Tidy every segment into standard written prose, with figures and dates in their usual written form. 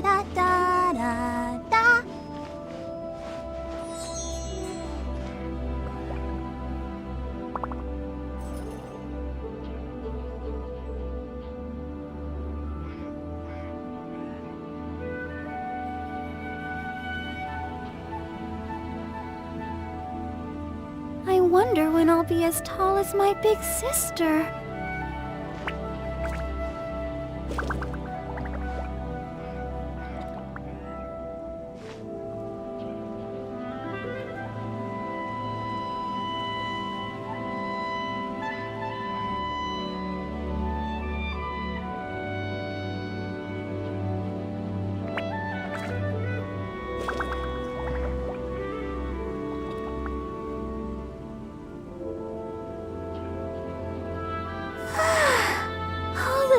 da da da da. I wonder when I'll be as tall as my big sister.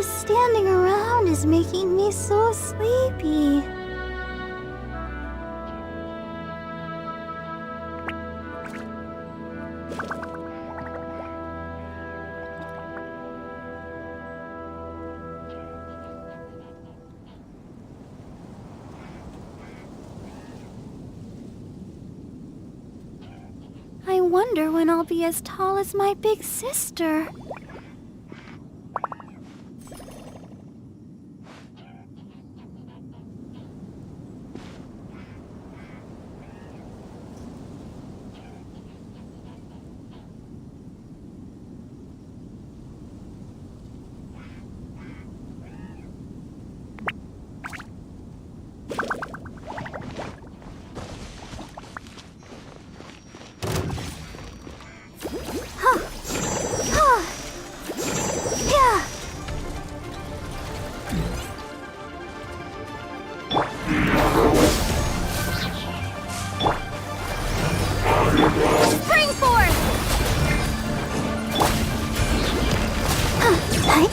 Standing around is making me so sleepy. I wonder when I'll be as tall as my big sister.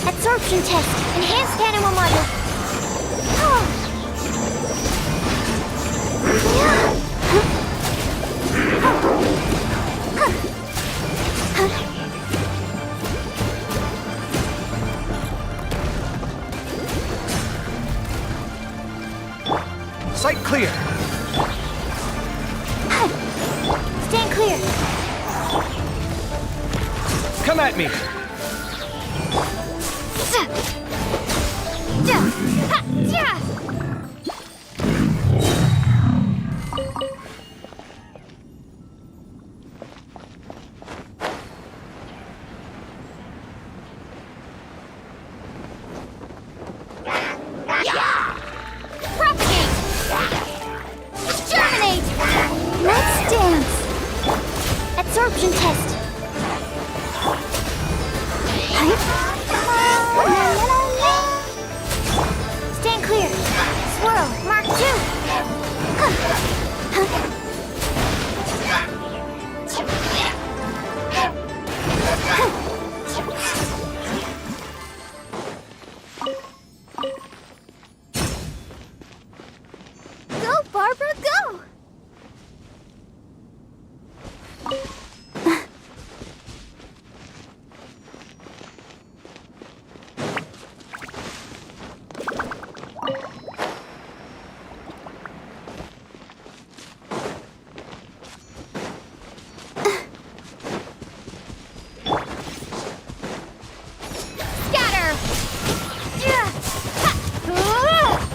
Absorption test. Enhanced animal model. Sight clear. Stand clear. Come at me. Absorption test. Stand clear. Swirl. Mark 2. Go, Barbara, go!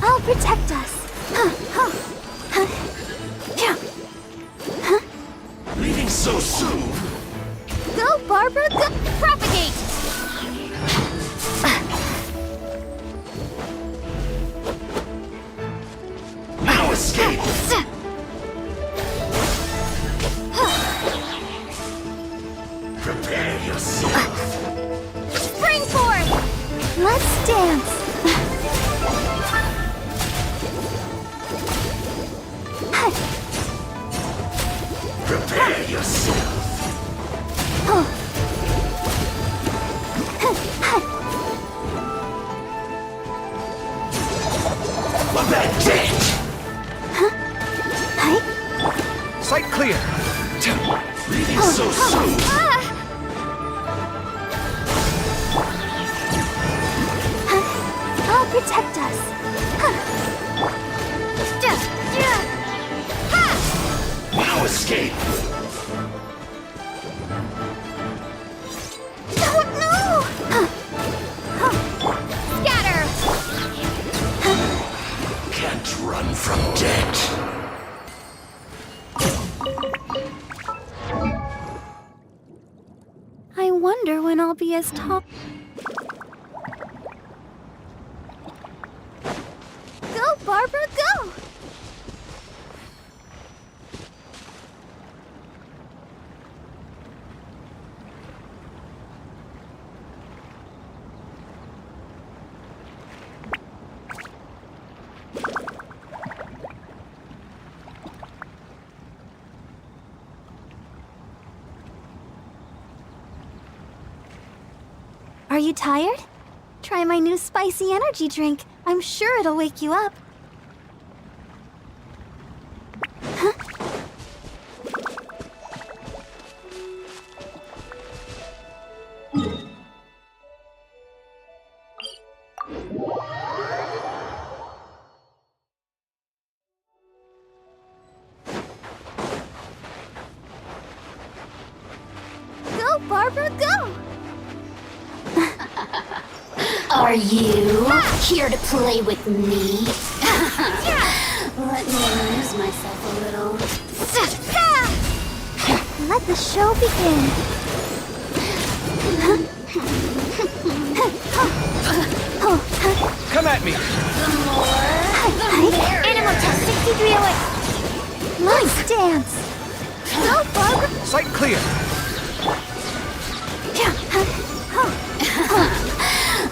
I'll protect us. Leaving so soon. Go, Barbara, go! Propagate! No escape. Prepare yourself. Spring forth! Let's dance. Prepare yourself. What that did? Sight clear. Leaving so soon. I'll protect us. escape. Don't know! Scatter! Can't run from death. I wonder when I'll be as tall. Go, Barbara, go! Are you tired? Try my new spicy energy drink. I'm sure it'll wake you up. Huh? Go, Barbara, go! Are you here to play with me? Let me amuse myself a little. Let the show begin. Come at me. The more, the merrier. Animal test 6308. Nice dance. Go, Barbara. Sight clear.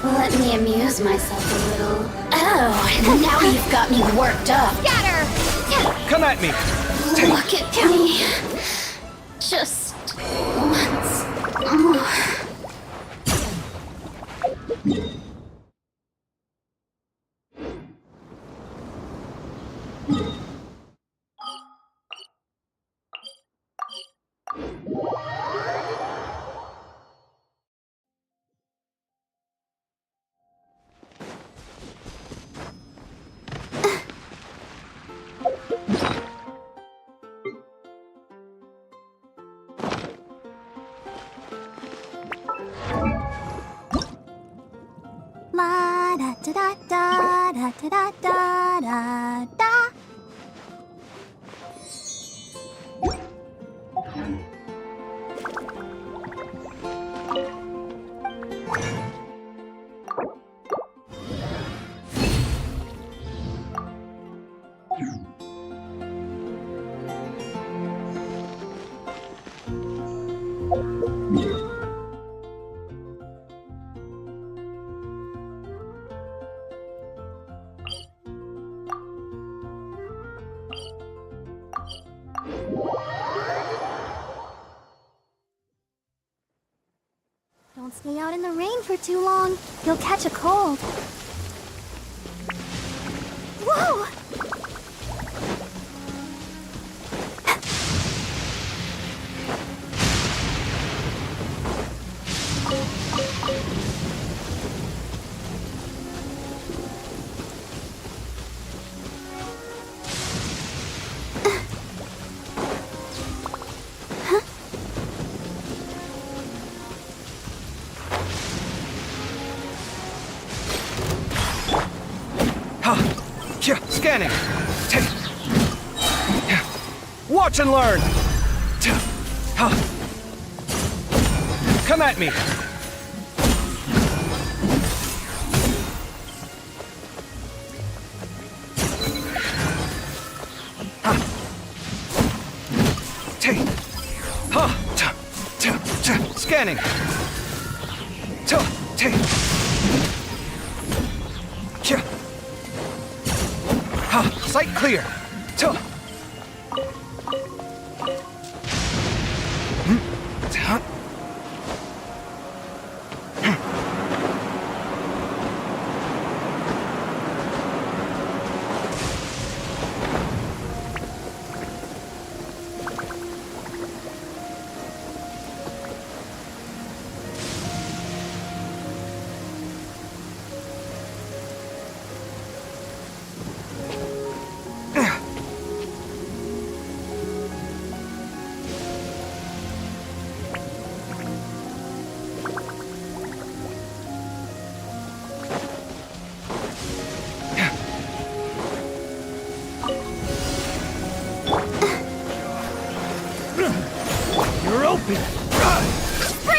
Let me amuse myself a little. Oh, now you've got me worked up. Scatter. Come at me. Look at me. Just once more. La da da da da da da da da da. Don't stay out in the rain for too long. You'll catch a cold. Whoa! Scanning. Watch and learn. Come at me. Scanning. Sight clear.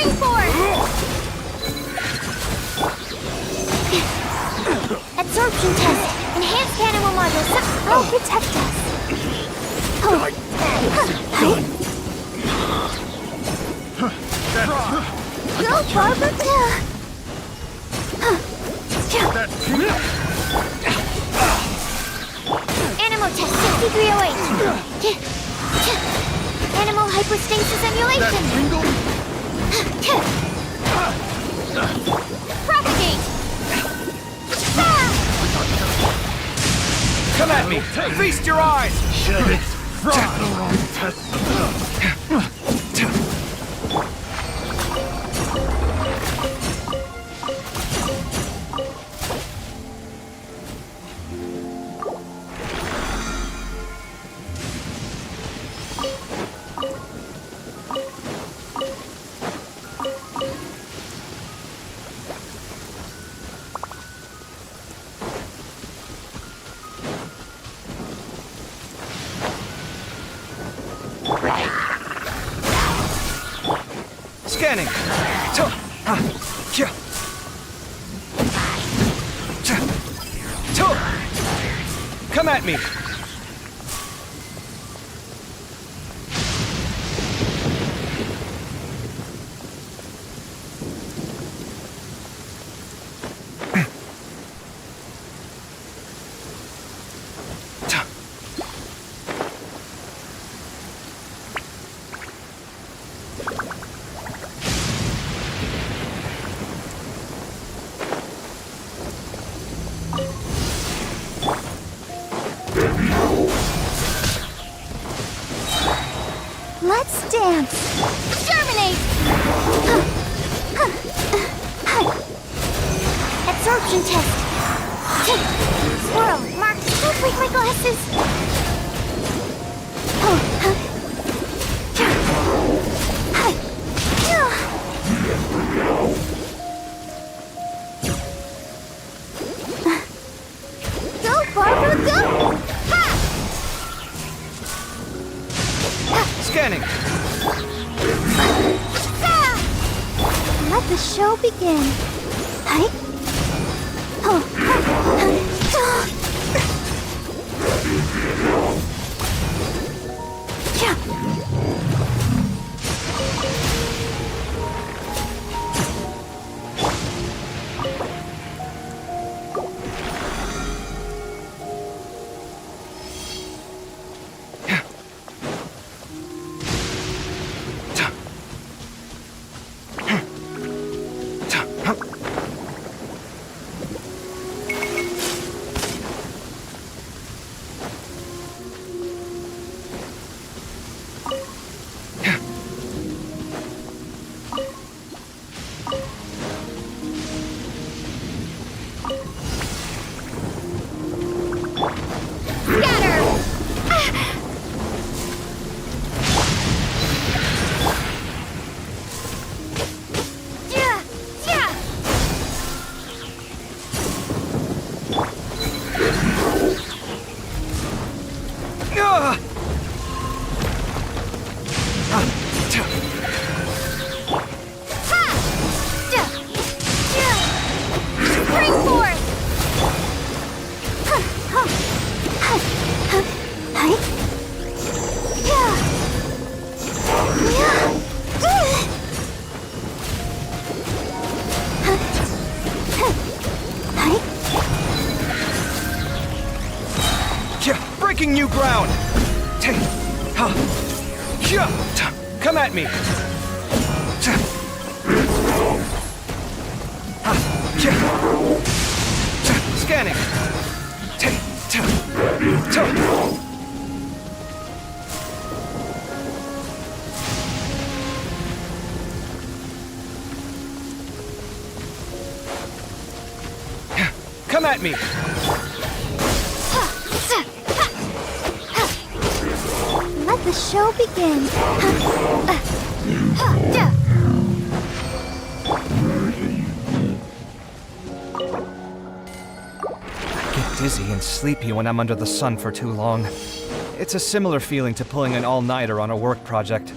Springboard! Absorption test. Enhanced animal module. Will protect us. Go, Barbara. Animal test 6308. Animal hypostasis emulation. Propagate. Come at me! Feast your eyes! Scanning. Come at me. Let's dance. Germinate. Absorption test. Swirl. Mark. Don't break my glasses. Go, Barbara, go! Ha! Scanning. Let the show begin. Hi. Breaking new ground. Come at me. Scanning. Come at me. Let the show begin. I get dizzy and sleepy when I'm under the sun for too long. It's a similar feeling to pulling an all-nighter on a work project.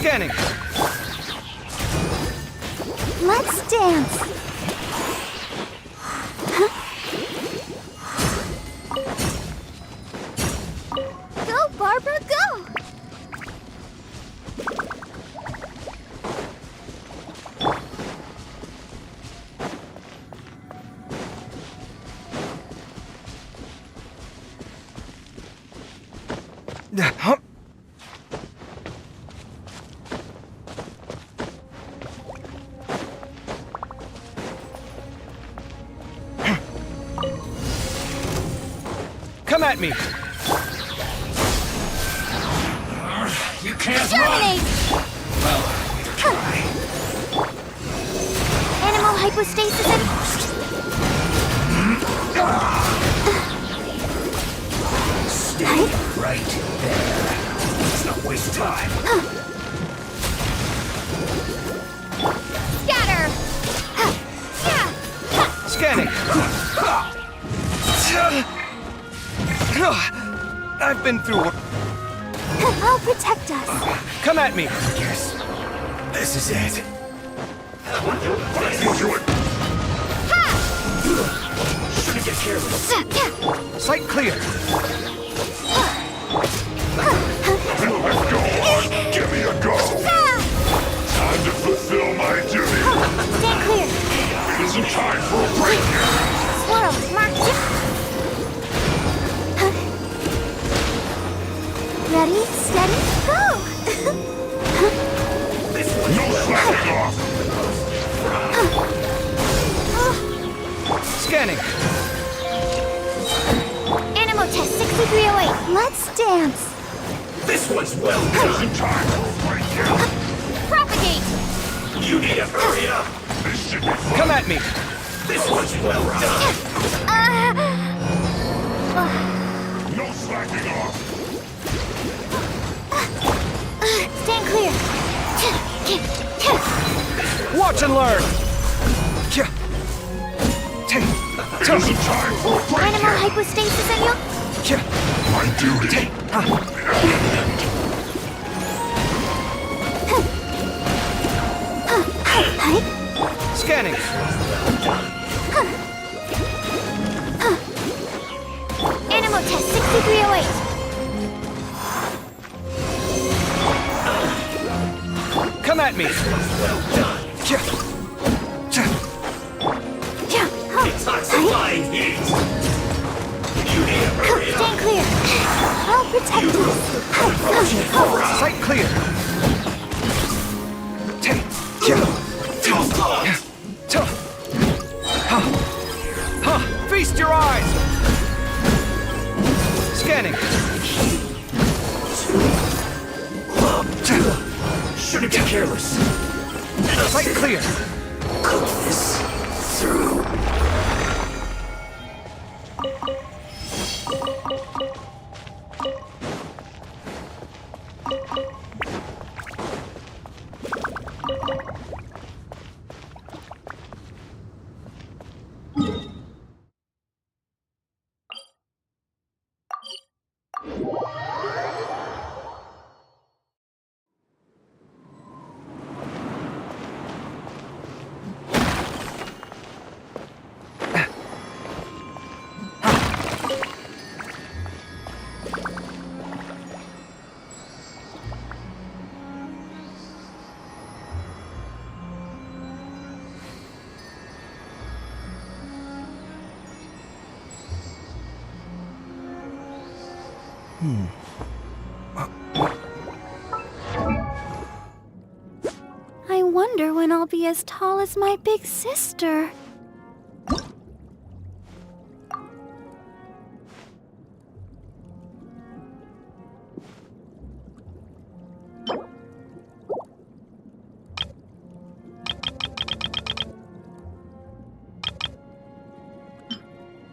Scanning. Let's dance. Go, Barbara, go! Huh? Come at me. You can't Terminate! Animal hypostasis and... Stay right there. Let's not waste time. Scatter! Scanning. I've been through. I'll protect us. Come at me. Yes. This is it. Thankyou. Shouldn't get careless. Sight clear. Give me a go! Time to fulfill my duty! Stand clear. It isn't time for a break! Swirl, mark, chip. Ready, steady, go! No slacking off! Scanning. Animal test 6308. Let's dance. This one's well It done. isn't time for a break yet! Propagate. You need to hurry up. This should be fun! Come at me. This one's well done. No slacking off! Stand clear. Watch and learn. It isn't time for a break Animal yet! hypostasis and you... My duty! Scanning. Animal test 6308. Come at me. Detoxifying heat. You need to hurry up. Stand clear. I'll protect you. Sight clear. Feast your eyes. Scanning. Shouldn't get careless. Sight clear. Cook this through. I wonder when I'll be as tall as my big sister.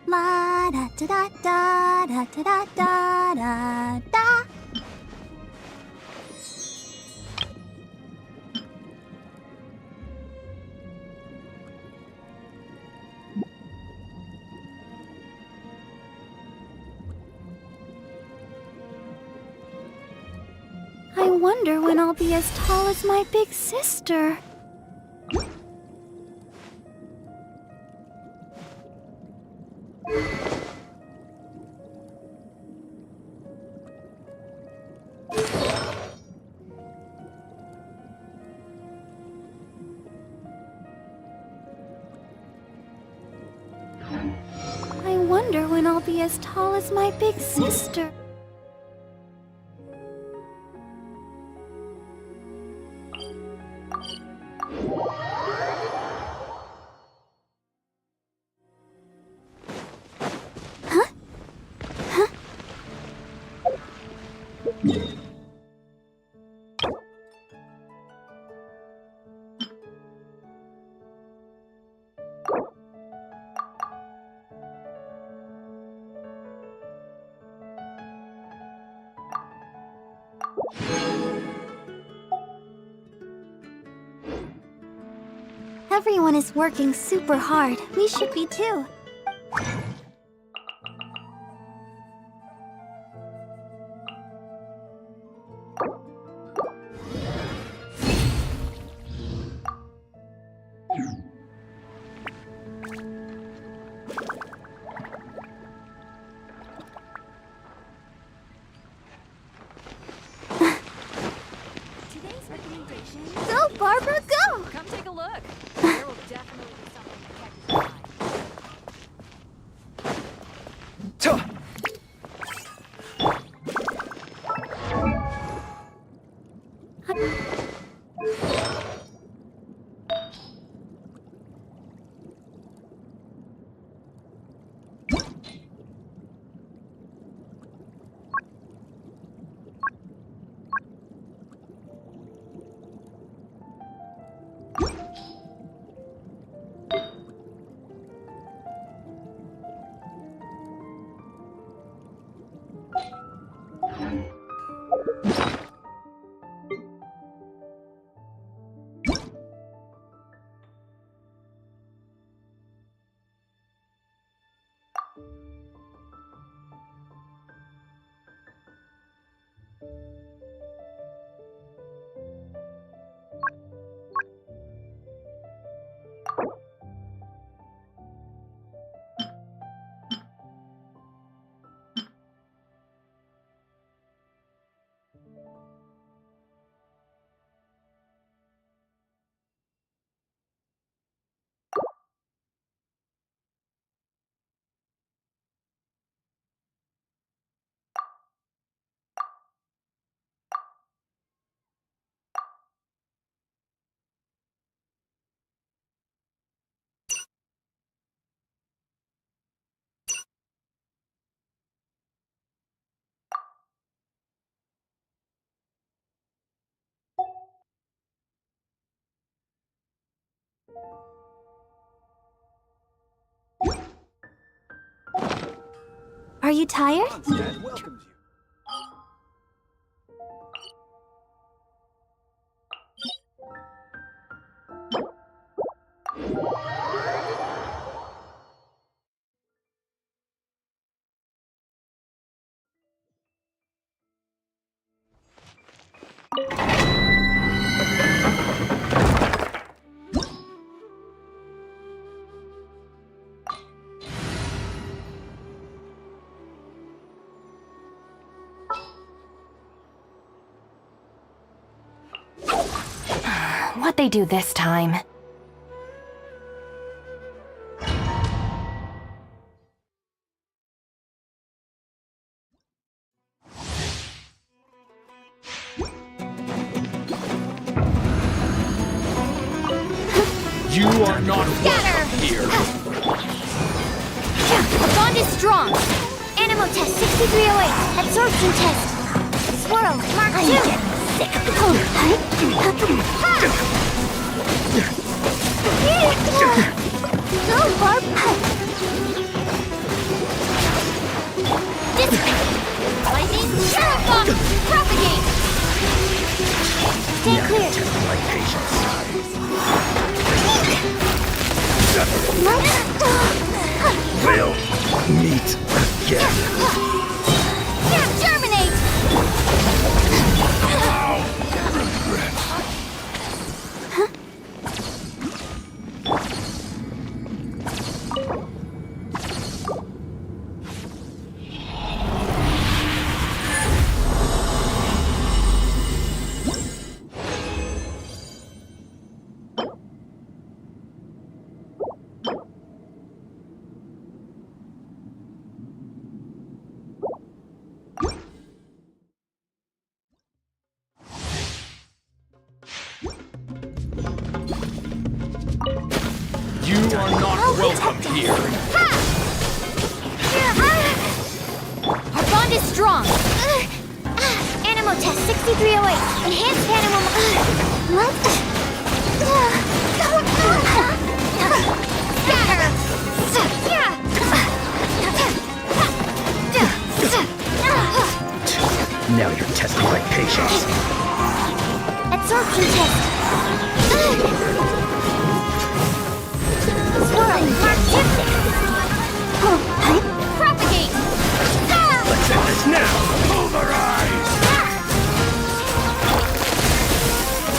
La da da da da da da da da da. I wonder when I'll be as tall as my big sister. I wonder when I'll be as tall as my big sister. Everyone is working super hard. We should be too. Today's recommendation. Go, Barbara, go! Come take a look. There will definitely be something to catch your eye. Are you tired? Dad welcomes you. What they do this time? You are not welcome here. Bond is strong. Animal test 6308. Absorption test. Swirl Mark 2. Sick of the cold. Go, Barb. Lightning Shadow Bomb. Propagate. Stay clear. My patience. We'll meet again. Germinate. You are not welcome here. Our bond is strong. Animal test 6308. Enhanced animal. What? Scatter. Now you're testing my patience. Absorption test. Swirl. Mark tip. Propagate. Let's end this now. Pulverize!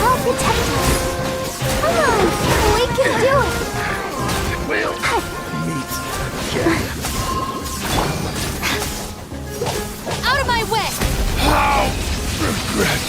I'll protect us. Come on. We can do it. We'll meet again. Out of my way. How regret!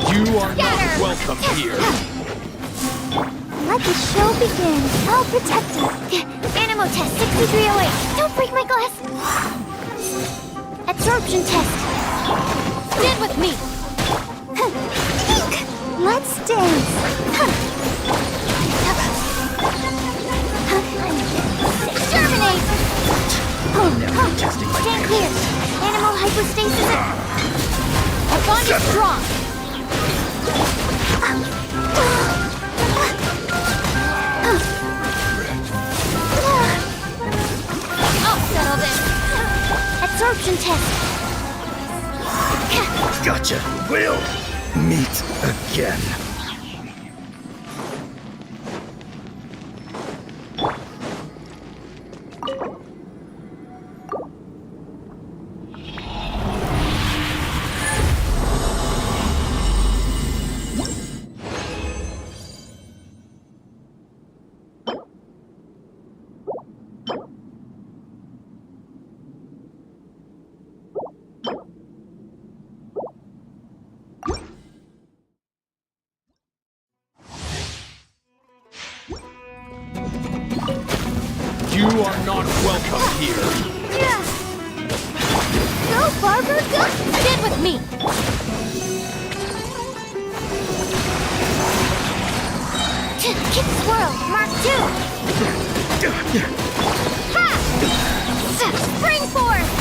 You are not welcome here. Let the show begin. I'll protect you. Animal test 6308. Don't break my glass. Absorption test. Stand with me. Let's dance. Exterminate. Now you're testing my Stand patience. clear. Animal hypostasis. Our bond is strong. I'll settle this. Absorption test. Gotcha. We'll meet again. You are not welcome here. Go, Barber, go! Stand with me. Kick swirl, Mark 2. Ha! Spring force!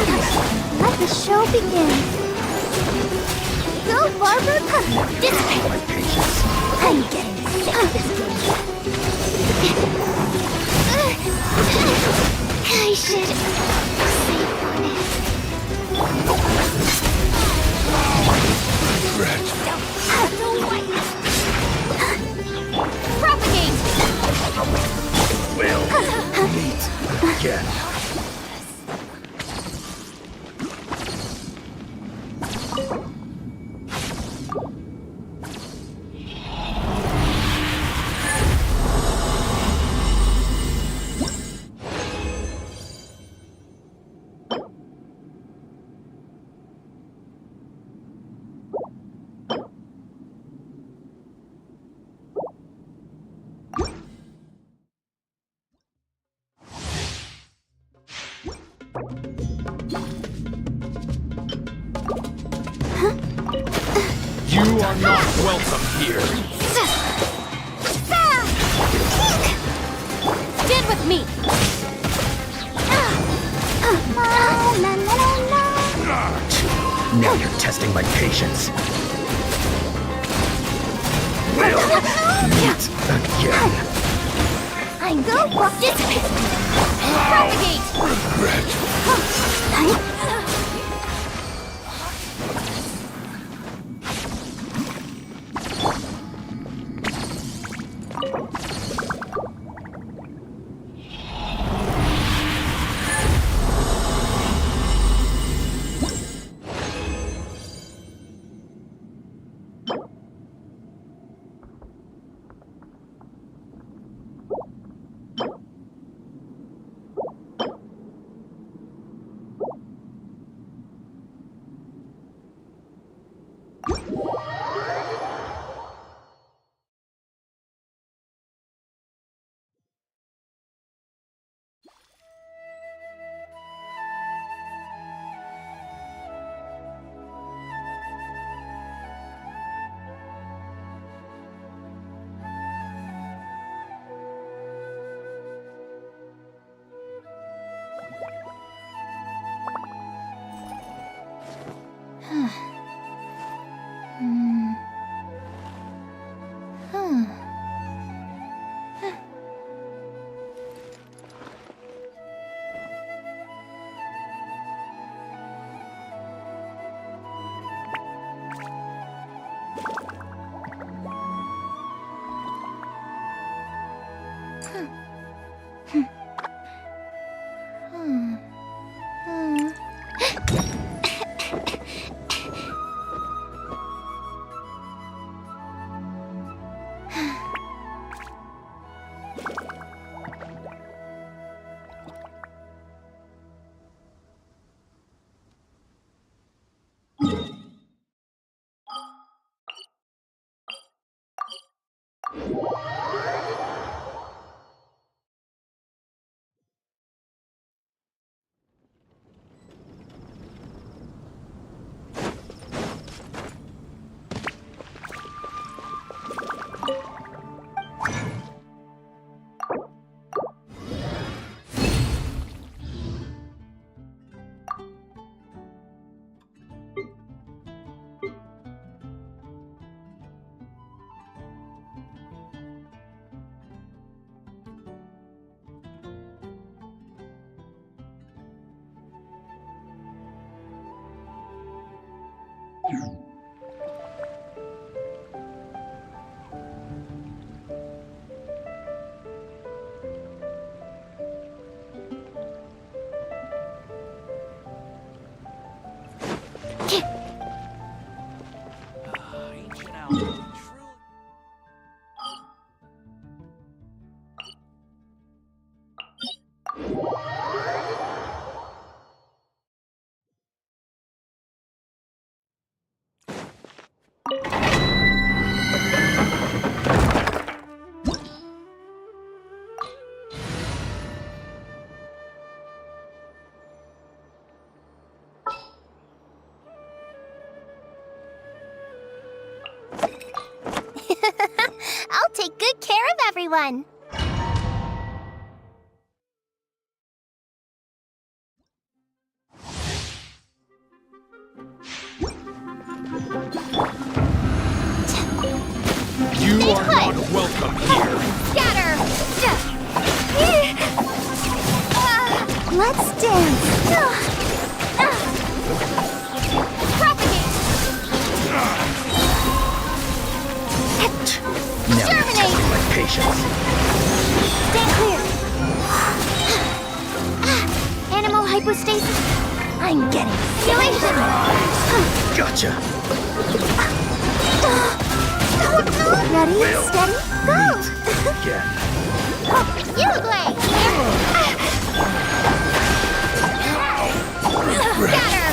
Let the show begin. Go, Barber! Dissipate! My patience. I'm getting sick of this game. I should save on it. Regret! Propagate! We'll meet again. You are not welcome here. Stand with me. Now you're testing my patience. We'll meet again. I go for dissipate. Propagate. Regret! I'll take good care of everyone. You are not welcome here. Scatter! Let's dance. Propagate! Now you're Terminate! testing my patience. Stay clear. Animal hypostasis. I'm getting simulation. Gotcha. Ready, steady, go! Again. You play! Scatter!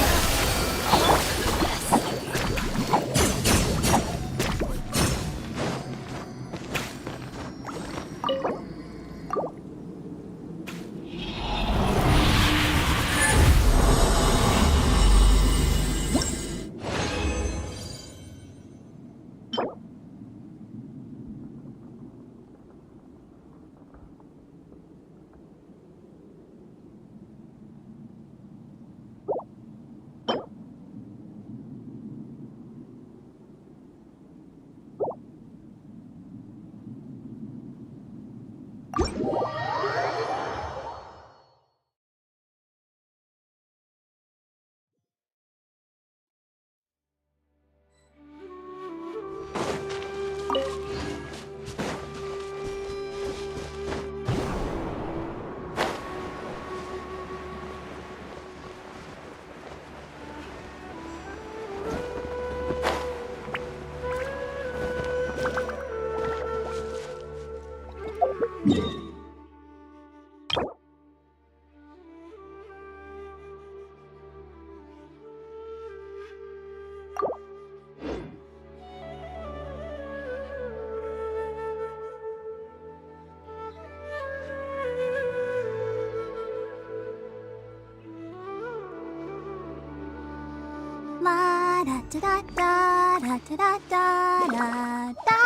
La da da da da da da da da da.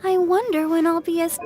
I wonder when I'll be as...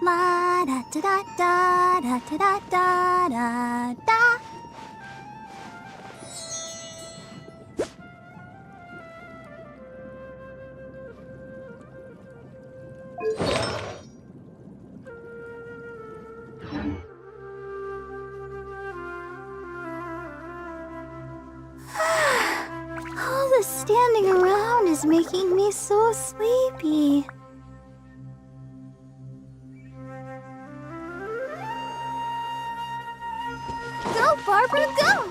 Ma da da da da da da da da da. All the standing around is making me so sleepy. Go, Barbara, go!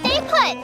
Stay put!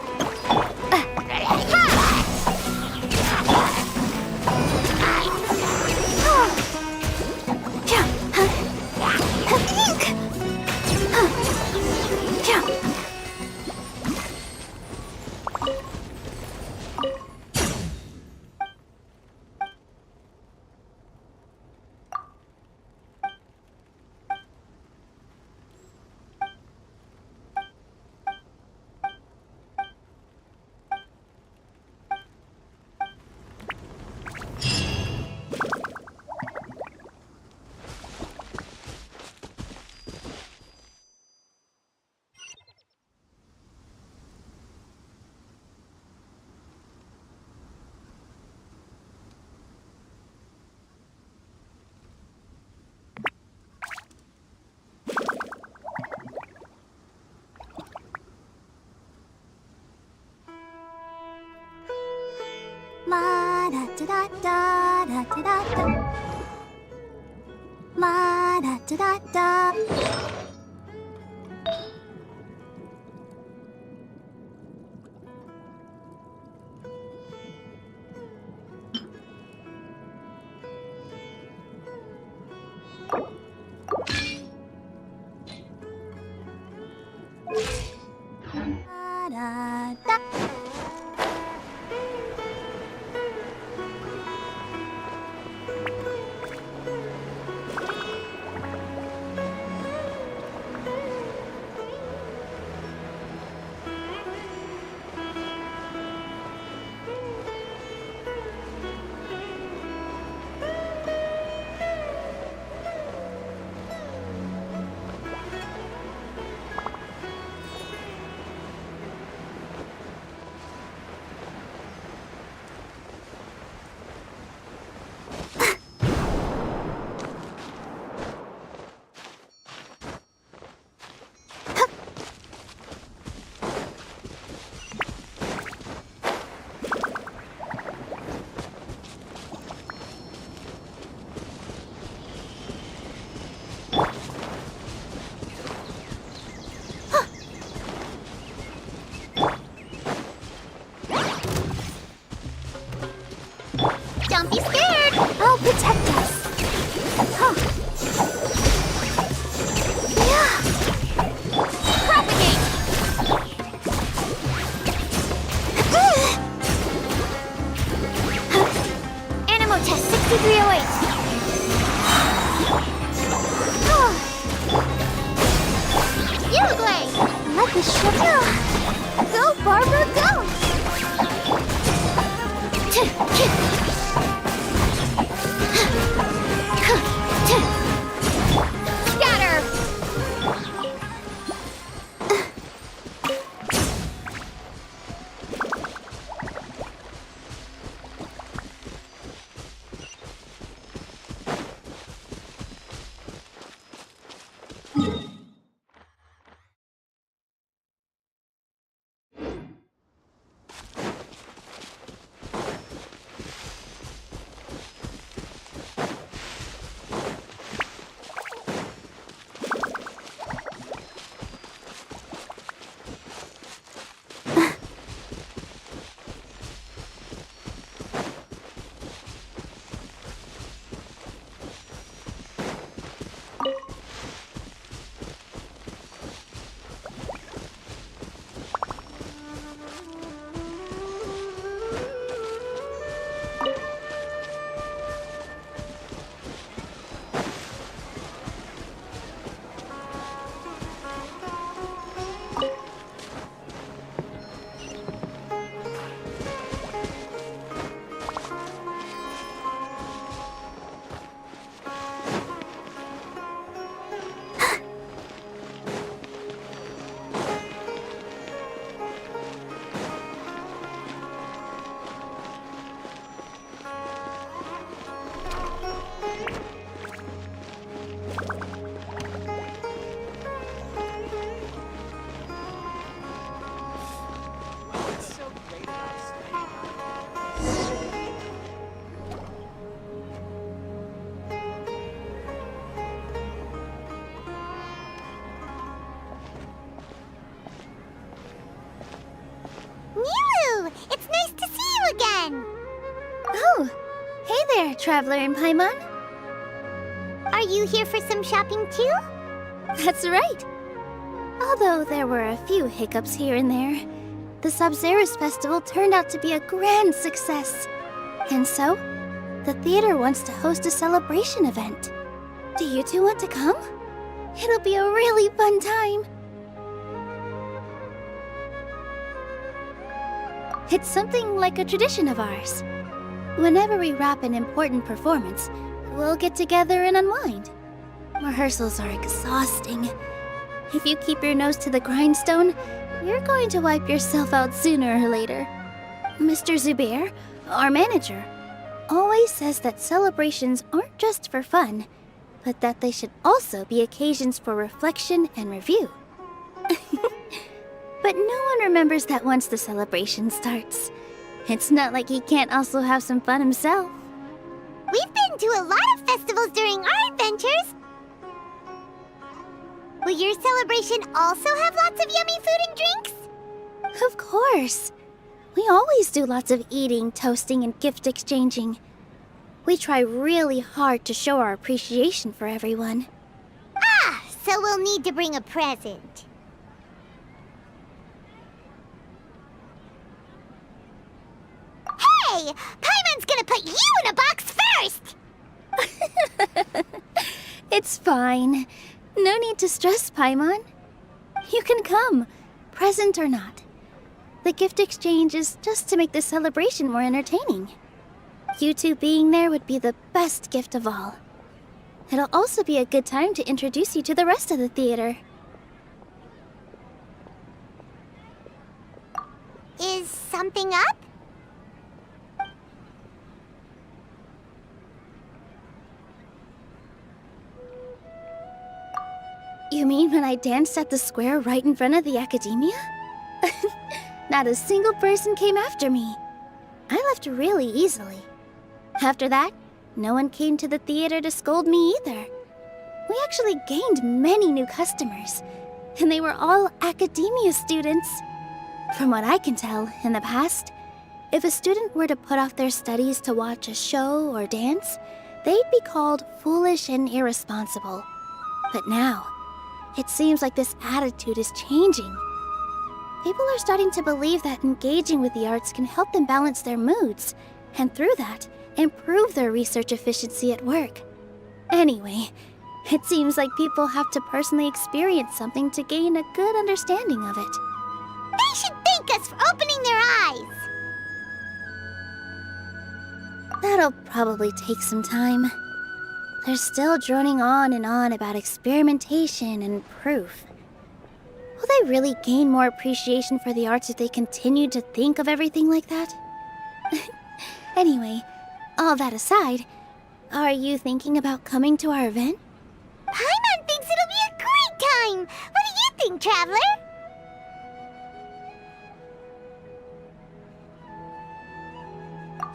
Ma da da da da da da da. Ma da da da da. Da da. the show. Go, Barbara, go! Scatter! Nilu! It's nice to see you again! Oh, hey there, Traveler in Paimon. Are you here for some shopping too? That's right. Although there were a few hiccups here and there, the Sub-Zerus Festival turned out to be a grand success. And so, the theater wants to host a celebration event. Do you two want to come? It'll be a really fun time. It's something like a tradition of ours. Whenever we wrap an important performance, we'll get together and unwind. Rehearsals are exhausting. If you keep your nose to the grindstone, you're going to wipe yourself out sooner or later. Mr. Zubair, our manager, always says that celebrations aren't just for fun, but that they should also be occasions for reflection and review. But no one remembers that once the celebration starts. It's not like he can't also have some fun himself. We've been to a lot of festivals during our adventures. Will your celebration also have lots of yummy food and drinks? Of course. We always do lots of eating, toasting, and gift exchanging. We try really hard to show our appreciation for everyone. Ah, so we'll need to bring a present. Hey! Paimon's gonna put you in a box first! It's fine. No need to stress, Paimon. You can come, present or not. The gift exchange is just to make the celebration more entertaining. You two being there would be the best gift of all. It'll also be a good time to introduce you to the rest of the theater. Is something up? You mean when I danced at the square right in front of the academia? Not a single person came after me. I left really easily. After that, no one came to the theater to scold me either. We actually gained many new customers, and they were all academia students. From what I can tell, in the past, if a student were to put off their studies to watch a show or dance, they'd be called foolish and irresponsible. But now, it seems like this attitude is changing. People are starting to believe that engaging with the arts can help them balance their moods, and through that, improve their research efficiency at work. Anyway, It seems like people have to personally experience something to gain a good understanding of it. They should thank us for opening their eyes. That'll probably take some time. They're still droning on and on about experimentation and proof. Will they really gain more appreciation for the arts if they continue to think of everything like that? Anyway, all that aside, are you thinking about coming to our event? Paimon thinks it'll be a great time. What do you think, Traveler?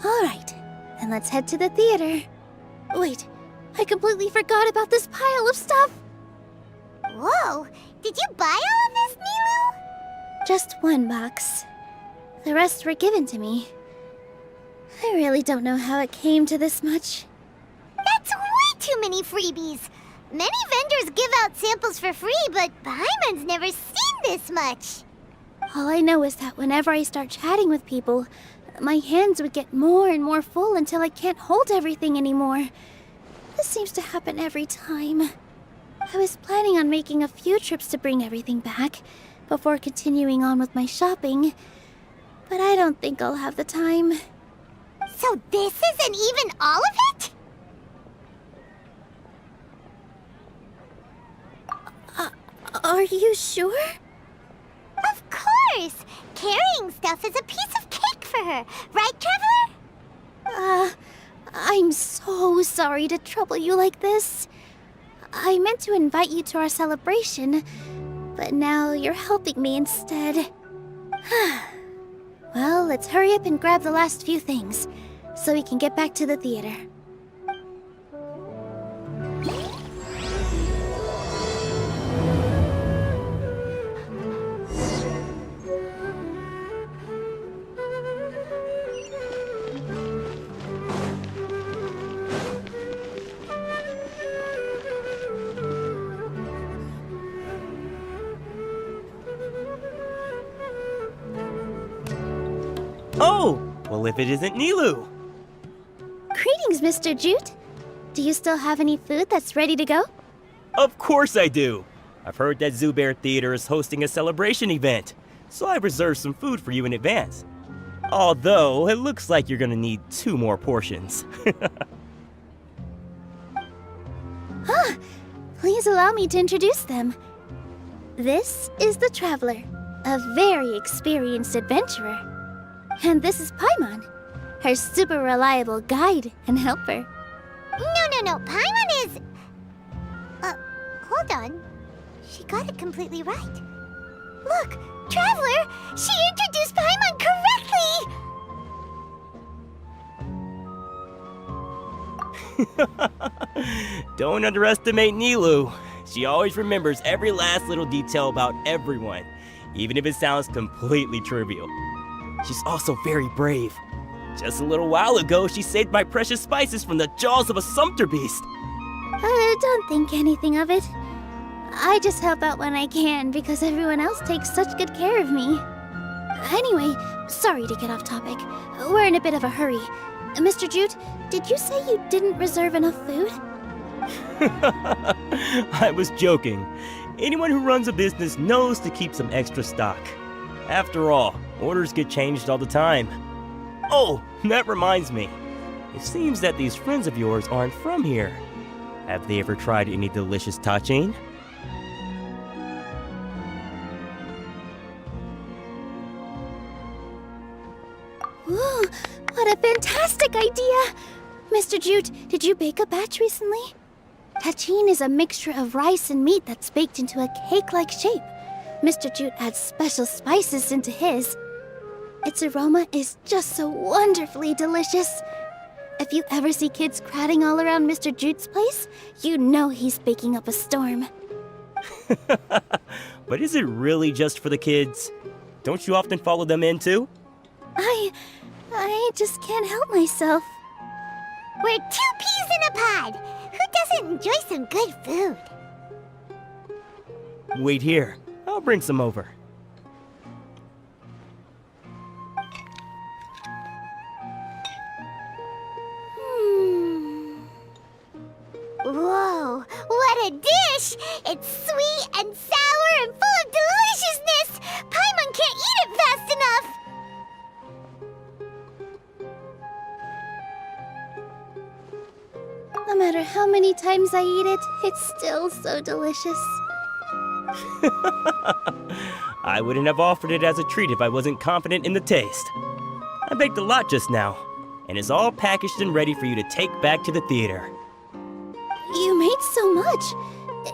All right, then let's head to the theater. Wait, I completely forgot about this pile of stuff. Whoa, did you buy all of this, Nilu? Just one box. The rest were given to me. I really don't know how it came to this much. That's way too many freebies. Many vendors give out samples for free, but Paimon's never seen this much. All I know is that whenever I start chatting with people, my hands would get more and more full until I can't hold everything anymore. This seems to happen every time. I was planning on making a few trips to bring everything back before continuing on with my shopping, but I don't think I'll have the time. So this isn't even all of it? Are you sure? Of course! Carrying stuff is a piece of cake for her, right, Traveler? I'm so sorry to trouble you like this. I meant to invite you to our celebration, but now you're helping me instead. Well, let's hurry up and grab the last few things, so we can get back to the theater. Oh, well if it isn't Nilu. Greetings, Mr. Jute. Do you still have any food that's ready to go? Of course I do. I've heard that Zubair Theater is hosting a celebration event, so I reserved some food for you in advance. Although, it looks like you're gonna need 2 more portions. Please allow me to introduce them. This is the Traveler, a very experienced adventurer. And this is Paimon, her super reliable guide and helper. No. Paimon is... hold on. She got it completely right. Look, Traveler! She introduced Paimon correctly! Don't underestimate Nilu. She always remembers every last little detail about everyone, even if it sounds completely trivial. She's also very brave. Just a little while ago, she saved my precious spices from the jaws of a sumpter beast. Don't think anything of it. I just help out when I can because everyone else takes such good care of me. Anyway, sorry to get off topic. We're in a bit of a hurry. Mr. Jute, did you say you didn't reserve enough food? I was joking. Anyone who runs a business knows to keep some extra stock. After all, orders get changed all the time. Oh, that reminds me. It seems that these friends of yours aren't from here. Have they ever tried any delicious tachin? Ooh, what a fantastic idea! Mr. Jute, did you bake a batch recently? Tachin is a mixture of rice and meat that's baked into a cake-like shape. Mr. Jute adds special spices into his. Its aroma is just so wonderfully delicious. If you ever see kids crowding all around Mr. Jute's place, you know he's baking up a storm. But is it really just for the kids? Don't you often follow them in too? I just can't help myself. We're 2 peas in a pod! Who doesn't enjoy some good food? Wait here. I'll bring some over. Whoa, what a dish! It's sweet and sour and full of deliciousness! Paimon can't eat it fast enough! No matter how many times I eat it, it's still so delicious. I wouldn't have offered it as a treat if I wasn't confident in the taste. I baked a lot just now, and it's all packaged and ready for you to take back to the theater. You made so much.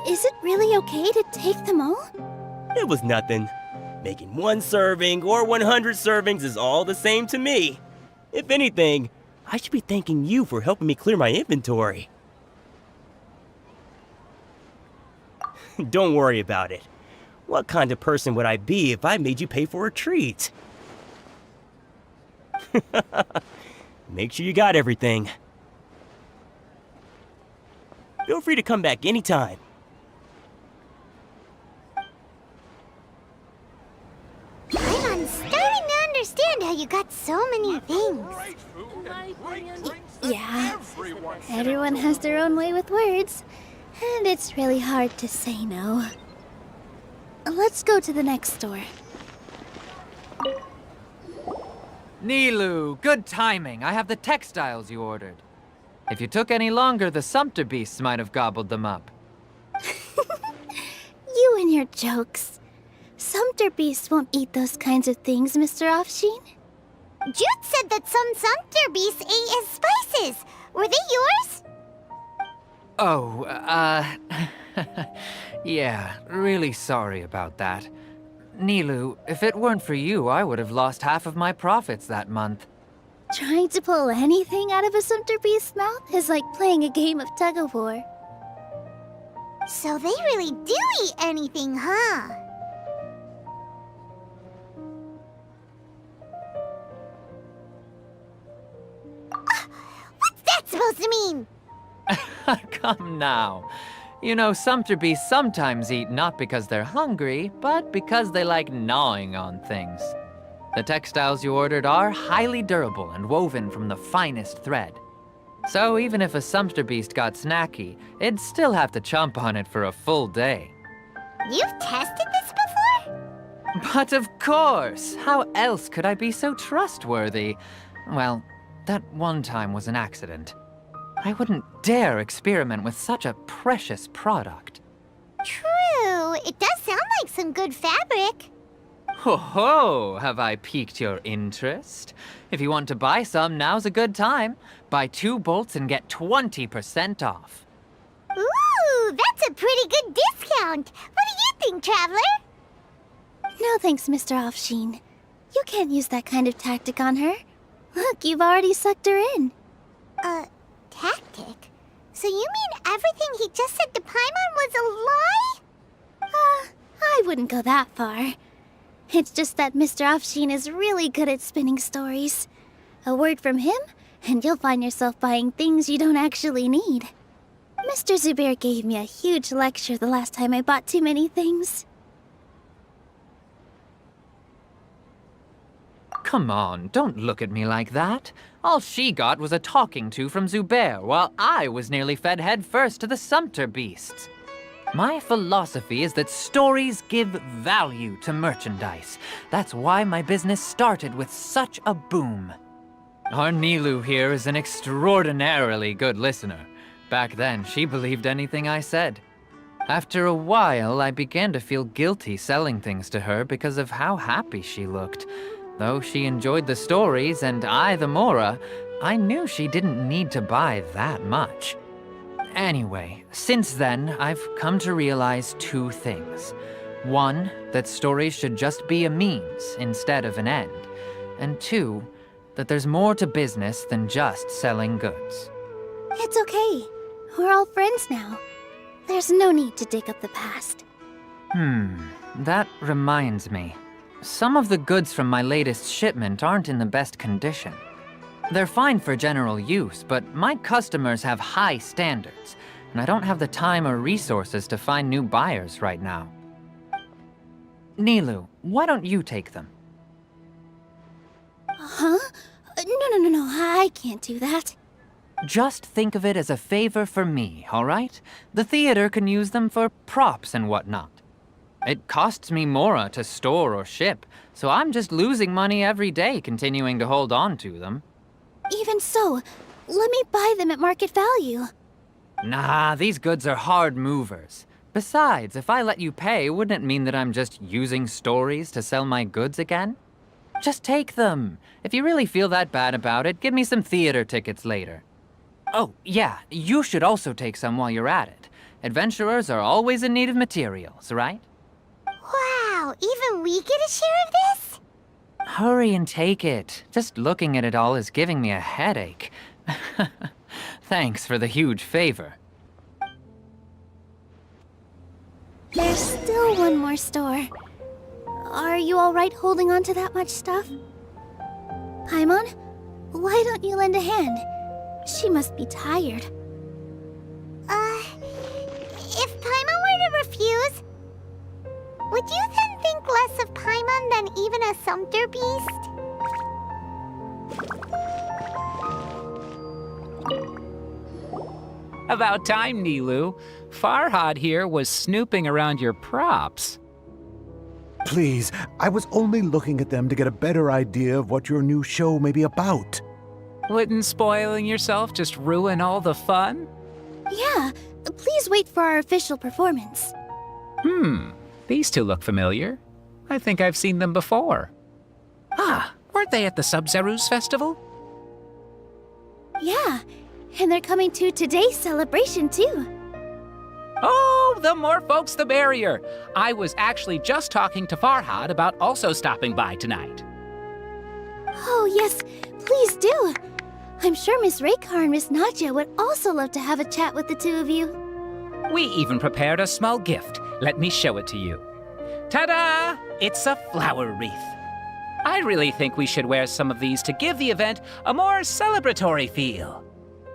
Is it really okay to take them all? It was nothing. Making 1 serving or 100 servings is all the same to me. If anything, I should be thanking you for helping me clear my inventory. Don't worry about it. What kind of person would I be if I made you pay for a treat? Make sure you got everything. Feel free to come back anytime. I'm starting to understand how you got so many things. Yeah, everyone has their own way with words, and it's really hard to say no. Let's go to the next store. Nilu, good timing. I have the textiles you ordered. If you took any longer, the Sumpter beasts might have gobbled them up. You and your jokes. Sumpter beasts won't eat those kinds of things, Mr. Offsheen. Jude said that some Sumpter beasts ate his spices. Were they yours? Oh, yeah, really sorry about that. Nilu, if it weren't for you, I would have lost half of my profits that month. Trying to pull anything out of a Sumpter beast's mouth is like playing a game of tug-of-war. So they really do eat anything, huh? What's that supposed to mean? Come now. You know, Sumpter beasts sometimes eat not because they're hungry, but because they like gnawing on things. The textiles you ordered are highly durable and woven from the finest thread. So even if a Sumpter beast got snacky, it'd still have to chomp on it for a full day. You've tested this before? But of course! How else could I be so trustworthy? Well, that one time was an accident. I wouldn't dare experiment with such a precious product. True. It does sound like some good fabric. Ho ho! Have I piqued your interest? If you want to buy some, now's a good time. Buy 2 bolts and get 20% off. Ooh, that's a pretty good discount. What do you think, Traveler? No thanks, Mr. Offsheen. You can't use that kind of tactic on her. Look, you've already sucked her in. Tactic? So you mean everything he just said to Paimon was a lie? I wouldn't go that far. It's just that Mr. Offsheen is really good at spinning stories. A word from him, and you'll find yourself buying things you don't actually need. Mr. Zubair gave me a huge lecture the last time I bought too many things. Come on, don't look at me like that. All she got was a talking to from Zubair, while I was nearly fed head first to the Sumpter beasts. My philosophy is that stories give value to merchandise. That's why my business started with such a boom. Our Nilu here is an extraordinarily good listener. Back then, she believed anything I said. After a while, I began to feel guilty selling things to her because of how happy she looked. Though she enjoyed the stories and I the Mora, I knew she didn't need to buy that much. Anyway, since then, I've come to realize 2 things. 1, that stories should just be a means instead of an end. And 2, that there's more to business than just selling goods. It's okay. We're all friends now. There's no need to dig up the past. That reminds me. Some of the goods from my latest shipment aren't in the best condition. They're fine for general use, but my customers have high standards, and I don't have the time or resources to find new buyers right now. Nilu, why don't you take them? Huh? No, I can't do that. Just think of it as a favor for me, all right? The theater can use them for props and whatnot. It costs me more to store or ship, so I'm just losing money every day continuing to hold on to them. Even so, let me buy them at market value. Nah, these goods are hard movers. Besides, if I let you pay, wouldn't it mean that I'm just using stories to sell my goods again? Just take them. If you really feel that bad about it, give me some theater tickets later. Oh, yeah, you should also take some while you're at it. Adventurers are always in need of materials, right? Wow, even we get a share of this? Hurry and take it. Just looking at it all is giving me a headache. Thanks for the huge favor. There's still one more store. Are you alright holding on to that much stuff? Paimon, why don't you lend a hand? She must be tired. If Paimon were to refuse, would you then think less of Paimon than even a sumpter beast? About time, Nilu. Farhad here was snooping around your props. Please, I was only looking at them to get a better idea of what your new show may be about. Wouldn't spoiling yourself just ruin all the fun? Yeah, please wait for our official performance. These two look familiar. I think I've seen them before. Ah, weren't they at the Sub-Zerus festival? Yeah, and they're coming to today's celebration too. Oh, the more folks the merrier. I was actually just talking to Farhad about also stopping by tonight. Oh yes, please do. I'm sure Miss Raykar and Miss Nadja would also love to have a chat with the two of you. We even prepared a small gift. Let me show it to you. Ta-da! It's a flower wreath. I really think we should wear some of these to give the event a more celebratory feel.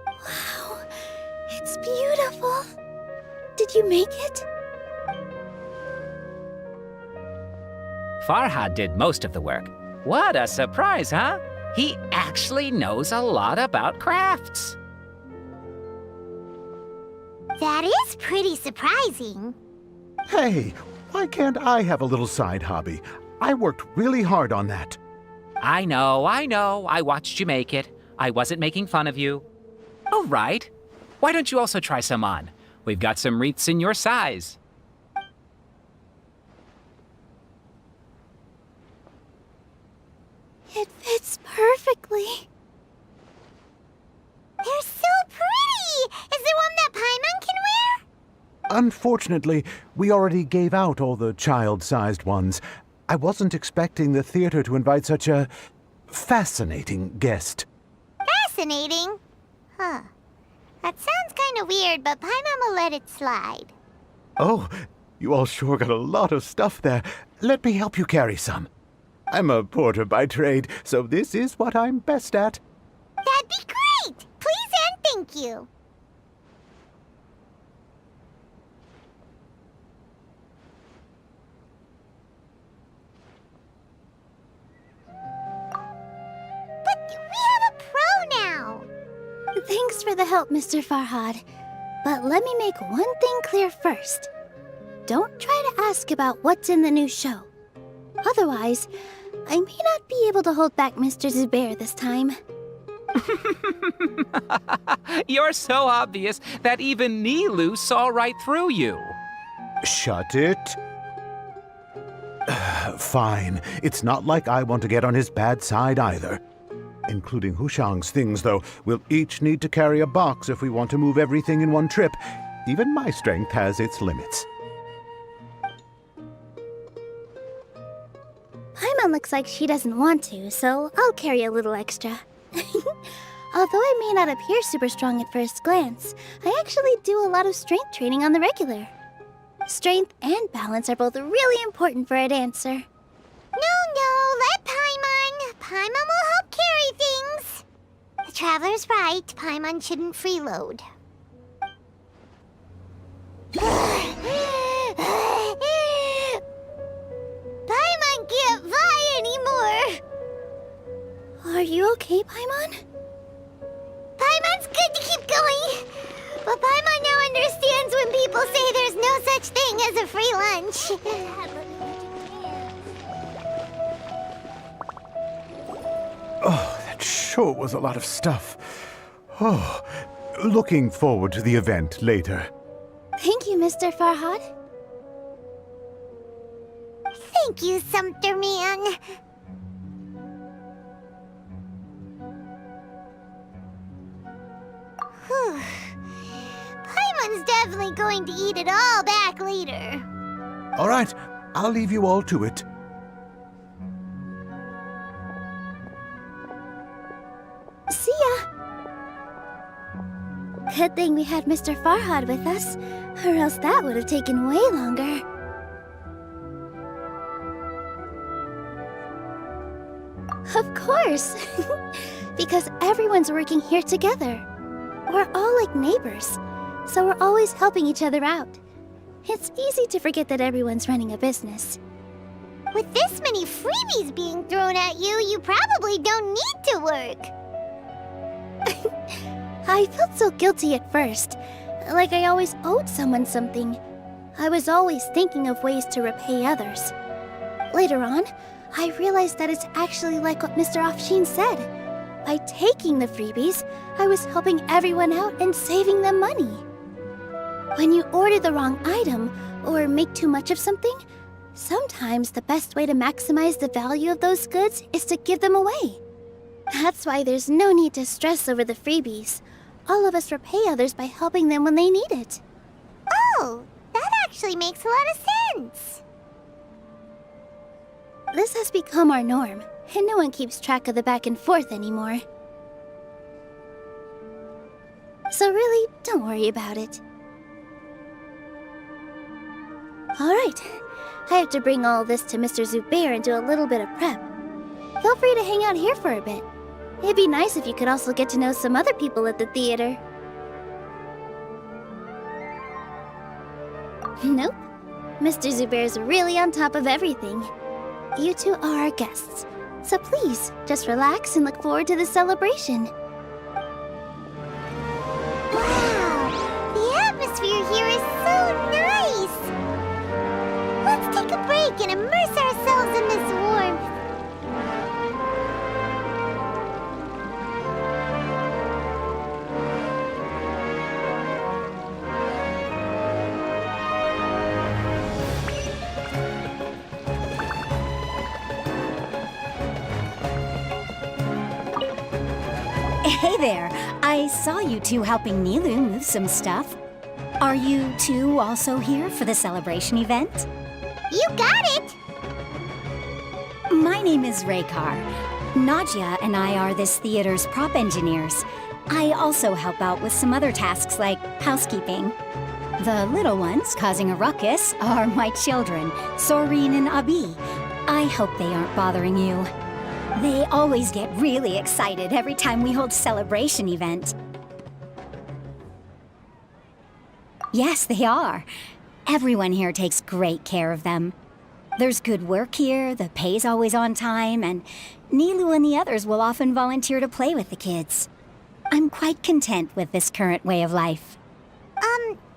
Wow, it's beautiful. Did you make it? Farhad did most of the work. What a surprise, huh? He actually knows a lot about crafts. That is pretty surprising. Hey, why can't I have a little side hobby? I worked really hard on that. I know. I watched you make it. I wasn't making fun of you. All right. Why don't you also try some on? We've got some wreaths in your size. It fits perfectly. They're so pretty! Is there one that Paimon can wear? Unfortunately, we already gave out all the child-sized ones. I wasn't expecting the theater to invite such a fascinating guest. Fascinating? Huh. That sounds kind of weird, but Paimon will let it slide. Oh, you all sure got a lot of stuff there. Let me help you carry some. I'm a porter by trade, so this is what I'm best at. That'd be great! Please and thank you. But we have a pro now! Thanks for the help, Mr. Farhad. But let me make one thing clear first. Don't try to ask about what's in the new show. Otherwise, I may not be able to hold back Mr. Zubair this time. You're so obvious that even Nilu saw right through you. Shut it. Fine. It's not like I want to get on his bad side either. Including Hushang's things, though. We'll each need to carry a box if we want to move everything in one trip. Even my strength has its limits. Paimon looks like she doesn't want to, so I'll carry a little extra. Although I may not appear super strong at first glance, I actually do a lot of strength training on the regular. Strength and balance are both really important for a dancer. No, let Paimon. Paimon will help carry things. The Traveler's right. Paimon shouldn't freeload. Paimon can't fly anymore. Are you okay, Paimon? Paimon's good to But Paimon now understands when people say there's no such thing as a free lunch. Oh, that sure was a lot of stuff. Oh, looking forward to the event later. Thank you, Mr. Farhad. Thank you, Sumpter Man. Whew. Paimon's definitely going to eat it all back later. All right, I'll leave you all to it. See ya! Good thing we had Mr. Farhad with us, or else that would have taken way longer. Of course! Because everyone's working here together. We're all like neighbors, so we're always helping each other out. It's easy to forget that everyone's running a business. With this many freebies being thrown at you, you probably don't need to work. I felt so guilty at first, like I always owed someone something. I was always thinking of ways to repay others. Later on, I realized that it's actually like what Mr. Afshin said. By taking the freebies, I was helping everyone out and saving them money. When you order the wrong item or make too much of something, sometimes the best way to maximize the value of those goods is to give them away. That's why there's no need to stress over the freebies. All of us repay others by helping them when they need it. Oh, that actually makes a lot of sense. This has become our norm, and no one keeps track of the back and forth anymore. So really, don't worry about it. Alright, I have to bring all this to Mr. Zubair and do a little bit of prep. Feel free to hang out here for a bit. It'd be nice if you could also get to know some other people at the theater. Nope. Mr. Zubair's really on top of everything. You two are our guests, so please, just relax and look forward to the celebration. Wow, the atmosphere here is so nice! Let's take a break and immerse ourselves in this warmth. Hey there! I saw you two helping Nilu move some stuff. Are you two also here for the celebration event? You got it! My name is Raykar. Nadia and I are this theater's prop engineers. I also help out with some other tasks like housekeeping. The little ones causing a ruckus are my children, Soreen and Abi. I hope they aren't bothering you. They always get really excited every time we hold a celebration event. Yes, they are. Everyone here takes great care of them. There's good work here, the pay's always on time, and Nilu and the others will often volunteer to play with the kids. I'm quite content with this current way of life.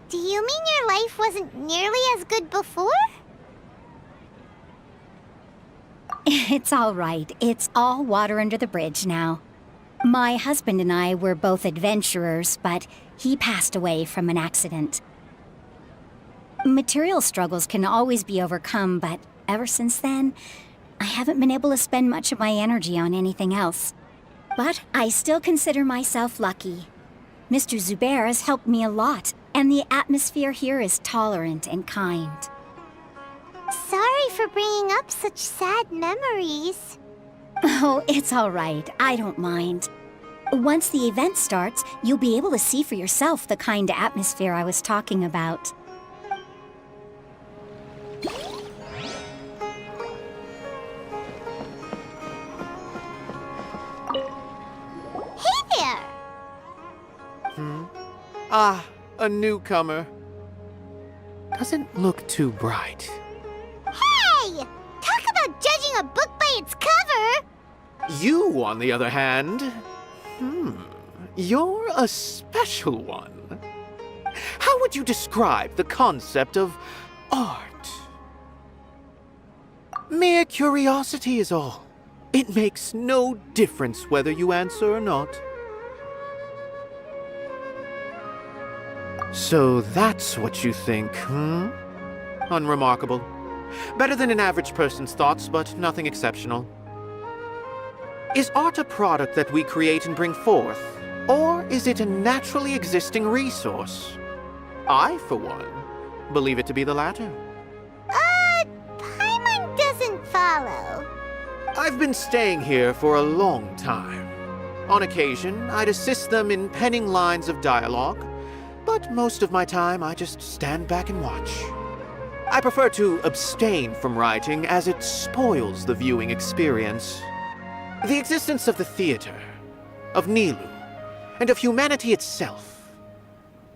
Do you mean your life wasn't nearly as good before? It's all right. It's all water under the bridge now. My husband and I were both adventurers, but he passed away from an accident. Material struggles can always be overcome, but ever since then, I haven't been able to spend much of my energy on anything else. But I still consider myself lucky. Mr. Zubair has helped me a lot, and the atmosphere here is tolerant and kind. Sorry for bringing up such sad memories. Oh, it's all right. I don't mind. Once the event starts, you'll be able to see for yourself the kind of atmosphere I was talking about. Hey there! Ah, a newcomer. Doesn't look too bright. Hey! Talk about judging a book by its cover! You, on the other hand, you're a special one. How would you describe the concept of art? Mere curiosity is all. It makes no difference whether you answer or not. So that's what you think, hmm? Unremarkable. Better than an average person's thoughts, but nothing exceptional. Is art a product that we create and bring forth, or is it a naturally existing resource? I, for one, believe it to be the latter. Paimon doesn't follow. I've been staying here for a long time. On occasion, I'd assist them in penning lines of dialogue, but most of my time I just stand back and watch. I prefer to abstain from writing as it spoils the viewing experience. The existence of the theater, of Nilu, and of humanity itself.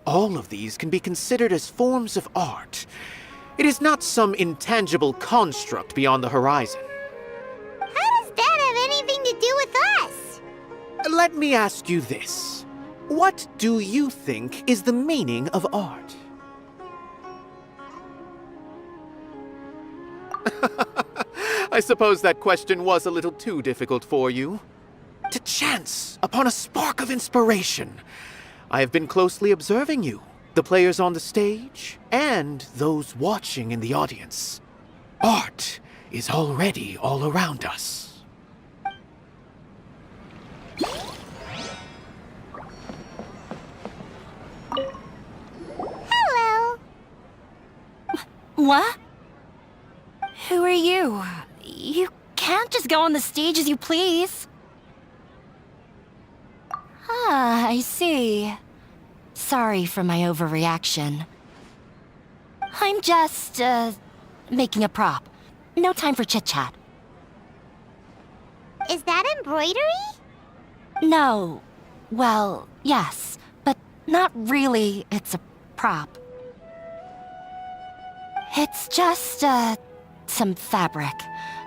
All of these can be considered as forms of art. It is not some intangible construct beyond the horizon. How does that have anything to do with us? Let me ask you this. What do you think is the meaning of art? I suppose that question was a little too difficult for you. To chance upon a spark of inspiration. I have been closely observing you, the players on the stage, and those watching in the audience. Art is already all around us. Hello. What? Who are you? You can't just go on the stage as you please. Ah, I see. Sorry for my overreaction. I'm just, making a prop. No time for chit-chat. Is that embroidery? No. Well, yes, but not really. It's a prop. It's just, some fabric.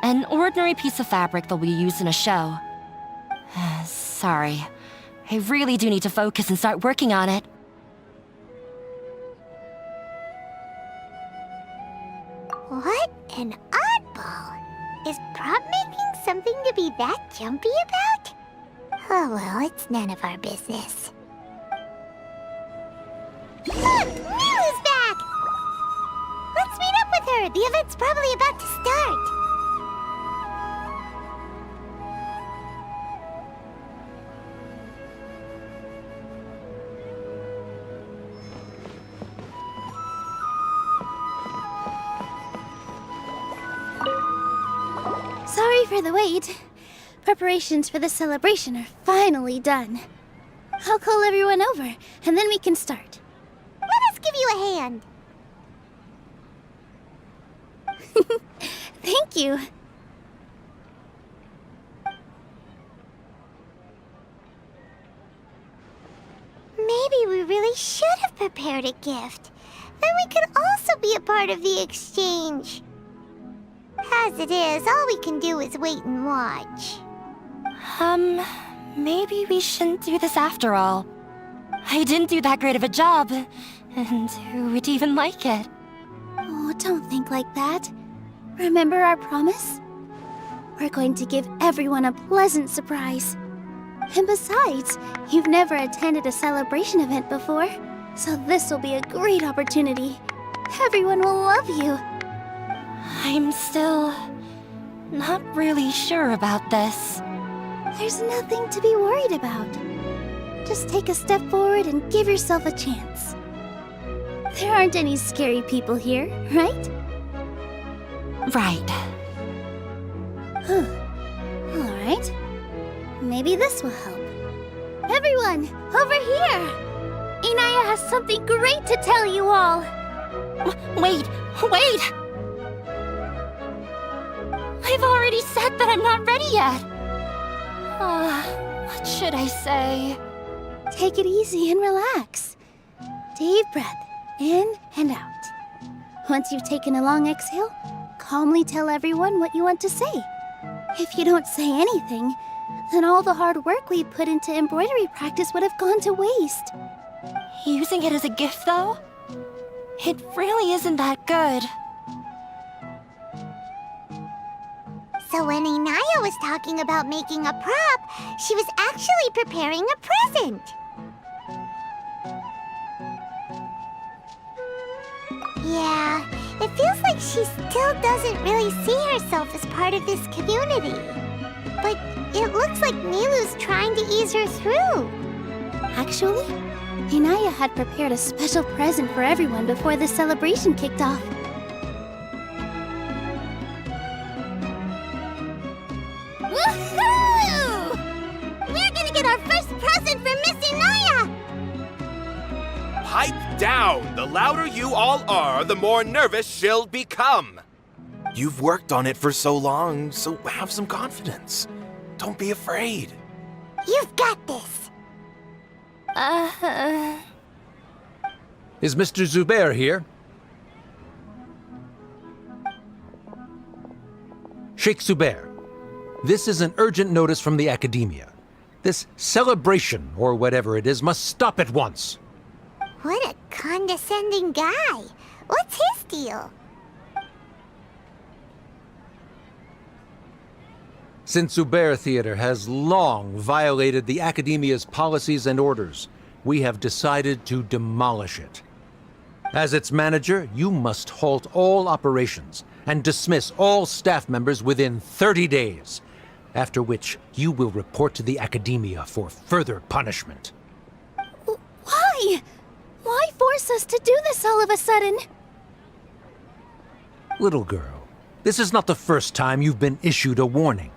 An ordinary piece of fabric that we use in a show. Sorry. I really do need to focus and start working on it. What an oddball. Is prop making something to be that jumpy about? Oh well, it's none of our business. Look! Milu's back! Let's meet up with her! The event's probably about to start! Sorry for the wait. Preparations for the celebration are finally done. I'll call everyone over, and then we can start. Let us give you a hand. Thank you. Maybe we really should have prepared a gift. Then we could also be a part of the exchange. As it is, all we can do is wait and watch. Maybe we shouldn't do this after all. I didn't do that great of a job, and who would even like it? Oh, don't think like that. Remember our promise? We're going to give everyone a pleasant surprise. And besides, you've never attended a celebration event before, so this will be a great opportunity. Everyone will love you. I'm still not really sure about this. There's nothing to be worried about. Just take a step forward and give yourself a chance. There aren't any scary people here, right? Right. Alright. Maybe this will help. Everyone, over here! Inaya has something great to tell you all! Wait! I've already said that I'm not ready yet! What should I say? Take it easy and relax. Deep breath, in and out. Once you've taken a long exhale, calmly tell everyone what you want to say. If you don't say anything, then all the hard work we put into embroidery practice would have gone to waste. Using it as a gift, though? It really isn't that good. So when Inaya was talking about making a prop, she was actually preparing a present. Yeah, it feels like she still doesn't really see herself as part of this community. But it looks like Nilu's trying to ease her through. Actually, Inaya had prepared a special present for everyone before the celebration kicked off. Woohoo! We're gonna get our first present from Miss Inaya! Pipe down! The louder you all are, the more nervous she'll become. You've worked on it for so long, so have some confidence. Don't be afraid. You've got this. Is Mr. Zubair here? Sheikh Zubair, this is an urgent notice from the Academia. This celebration, or whatever it is, must stop at once. What a condescending guy. What's his deal? Since Zubair Theater has long violated the Academia's policies and orders, we have decided to demolish it. As its manager, you must halt all operations and dismiss all staff members within 30 days, after which you will report to the Academia for further punishment. Why? Why force us to do this all of a sudden? Little girl, this is not the first time you've been issued a warning.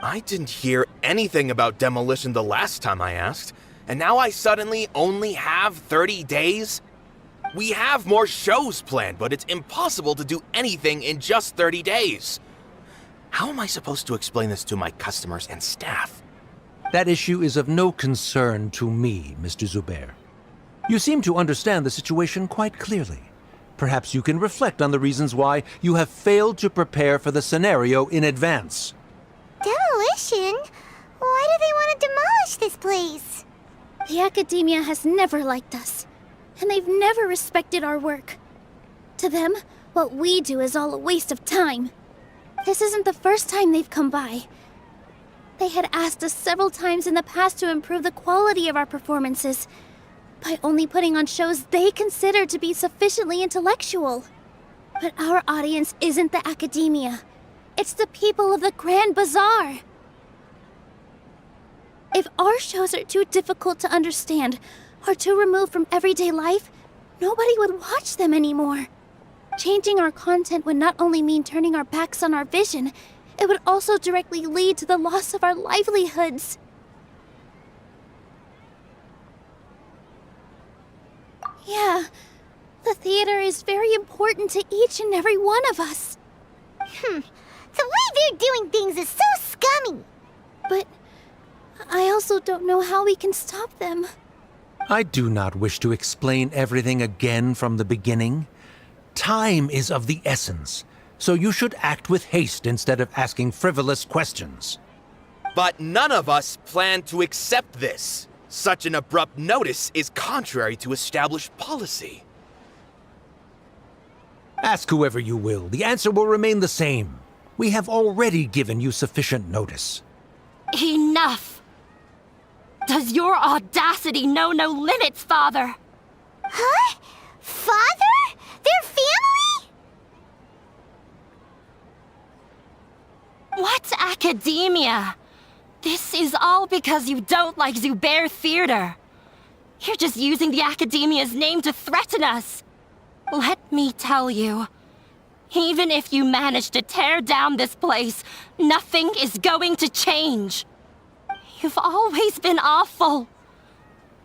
I didn't hear anything about demolition the last time I asked, and now I suddenly only have 30 days? We have more shows planned, but it's impossible to do anything in just 30 days. How am I supposed to explain this to my customers and staff? That issue is of no concern to me, Mr. Zubair. You seem to understand the situation quite clearly. Perhaps you can reflect on the reasons why you have failed to prepare for the scenario in advance. Demolition? Why do they want to demolish this place? The Academia has never liked us, and they've never respected our work. To them, what we do is all a waste of time. This isn't the first time they've come by. They had asked us several times in the past to improve the quality of our performances by only putting on shows they consider to be sufficiently intellectual. But our audience isn't the Academia. It's the people of the Grand Bazaar. If our shows are too difficult to understand or too removed from everyday life, nobody would watch them anymore. Changing our content would not only mean turning our backs on our vision, it would also directly lead to the loss of our livelihoods. Yeah, the theater is very important to each and every one of us. The way they're doing things is so scummy. But I also don't know how we can stop them. I do not wish to explain everything again from the beginning. Time is of the essence, so you should act with haste instead of asking frivolous questions. But none of us plan to accept this. Such an abrupt notice is contrary to established policy. Ask whoever you will, the answer will remain the same. We have already given you sufficient notice. Enough! Does your audacity know no limits, Father? Huh? Father? Their family? What's academia? This is all because you don't like Zubair Theater. You're just using the Academia's name to threaten us. Let me tell you, even if you manage to tear down this place, nothing is going to change. You've always been awful.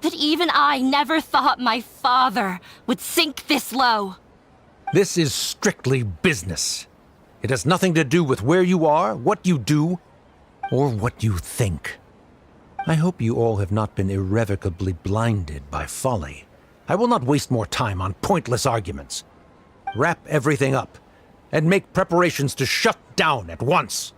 But even I never thought my father would sink this low. This is strictly business. It has nothing to do with where you are, what you do, or what you think. I hope you all have not been irrevocably blinded by folly. I will not waste more time on pointless arguments. Wrap everything up, and make preparations to shut down at once.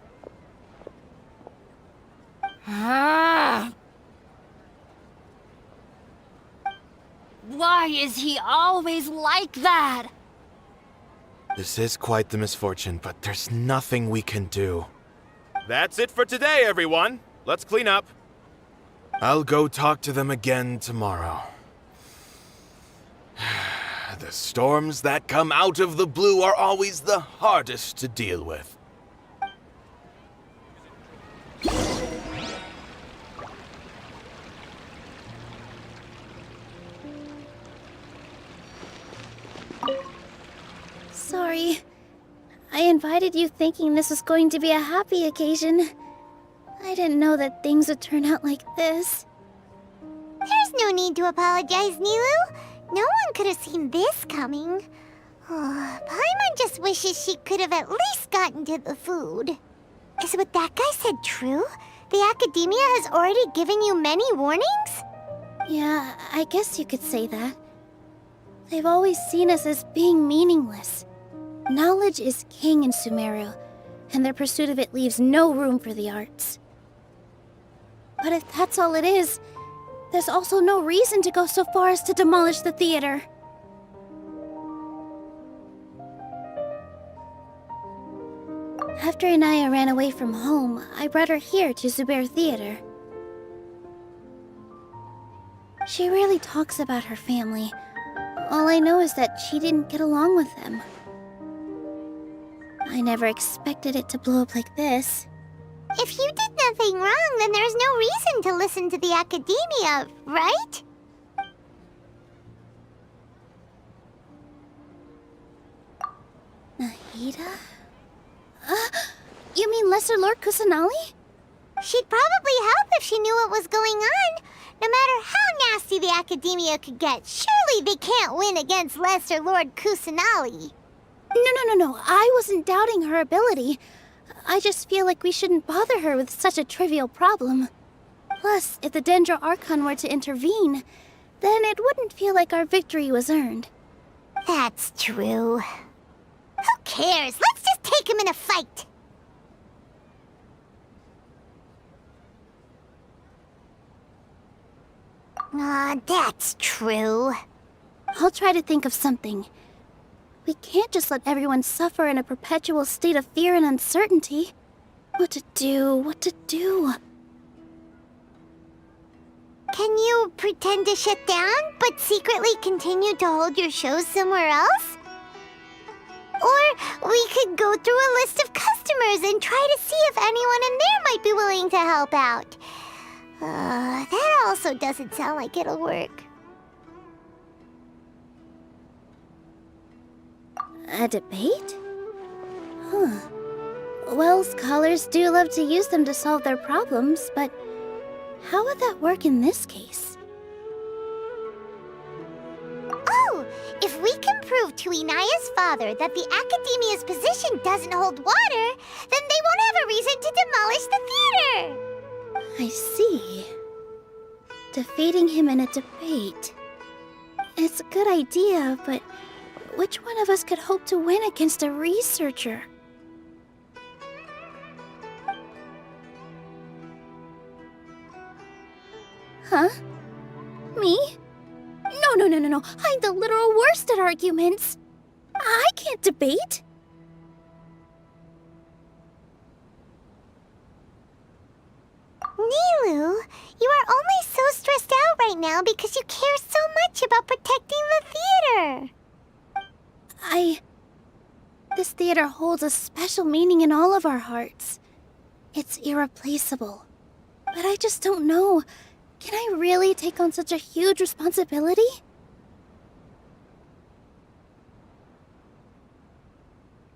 Why is he always like that? This is quite the misfortune, but there's nothing we can do. That's it for today, everyone. Let's clean up. I'll go talk to them again tomorrow. The storms that come out of the blue are always the hardest to deal with. Sorry. I invited you thinking this was going to be a happy occasion. I didn't know that things would turn out like this. There's no need to apologize, Nilu. No one could have seen this coming. Oh, Paimon just wishes she could have at least gotten to the food. Is what that guy said true? The Academia has already given you many warnings? Yeah, I guess you could say that. They've always seen us as being meaningless. Knowledge is king in Sumeru, and their pursuit of it leaves no room for the arts. But if that's all it is, there's also no reason to go so far as to demolish the theater. After Inaya ran away from home, I brought her here to Zubair Theater. She rarely talks about her family. All I know is that she didn't get along with them. I never expected it to blow up like this. If you did nothing wrong, then there's no reason to listen to the Academia, right? Nahida? You mean Lesser Lord Kusanali? She'd probably help if she knew what was going on. No matter how nasty the Academia could get, surely they can't win against Lesser Lord Kusanali. No. I wasn't doubting her ability. I just feel like we shouldn't bother her with such a trivial problem. Plus, if the Dendro Archon were to intervene, then it wouldn't feel like our victory was earned. That's true. Who cares? Let's just take him in a fight. That's true. I'll try to think of something. We can't just let everyone suffer in a perpetual state of fear and uncertainty. What to do? Can you pretend to shut down, but secretly continue to hold your shows somewhere else? Or we could go through a list of customers and try to see if anyone in there might be willing to help out. That also doesn't sound like it'll work. A debate? Huh. Well, scholars do love to use them to solve their problems, but how would that work in this case? Oh! If we can prove to Inaya's father that the Academia's position doesn't hold water, then they won't have a reason to demolish the theater! I see. Defeating him in a debate. It's a good idea, but which one of us could hope to win against a researcher? Huh? Me? No. I'm the literal worst at arguments. I can't debate. Nilu, you are only so stressed out right now because you care so much about protecting the theater. This theater holds a special meaning in all of our hearts. It's irreplaceable. But I just don't know. Can I really take on such a huge responsibility?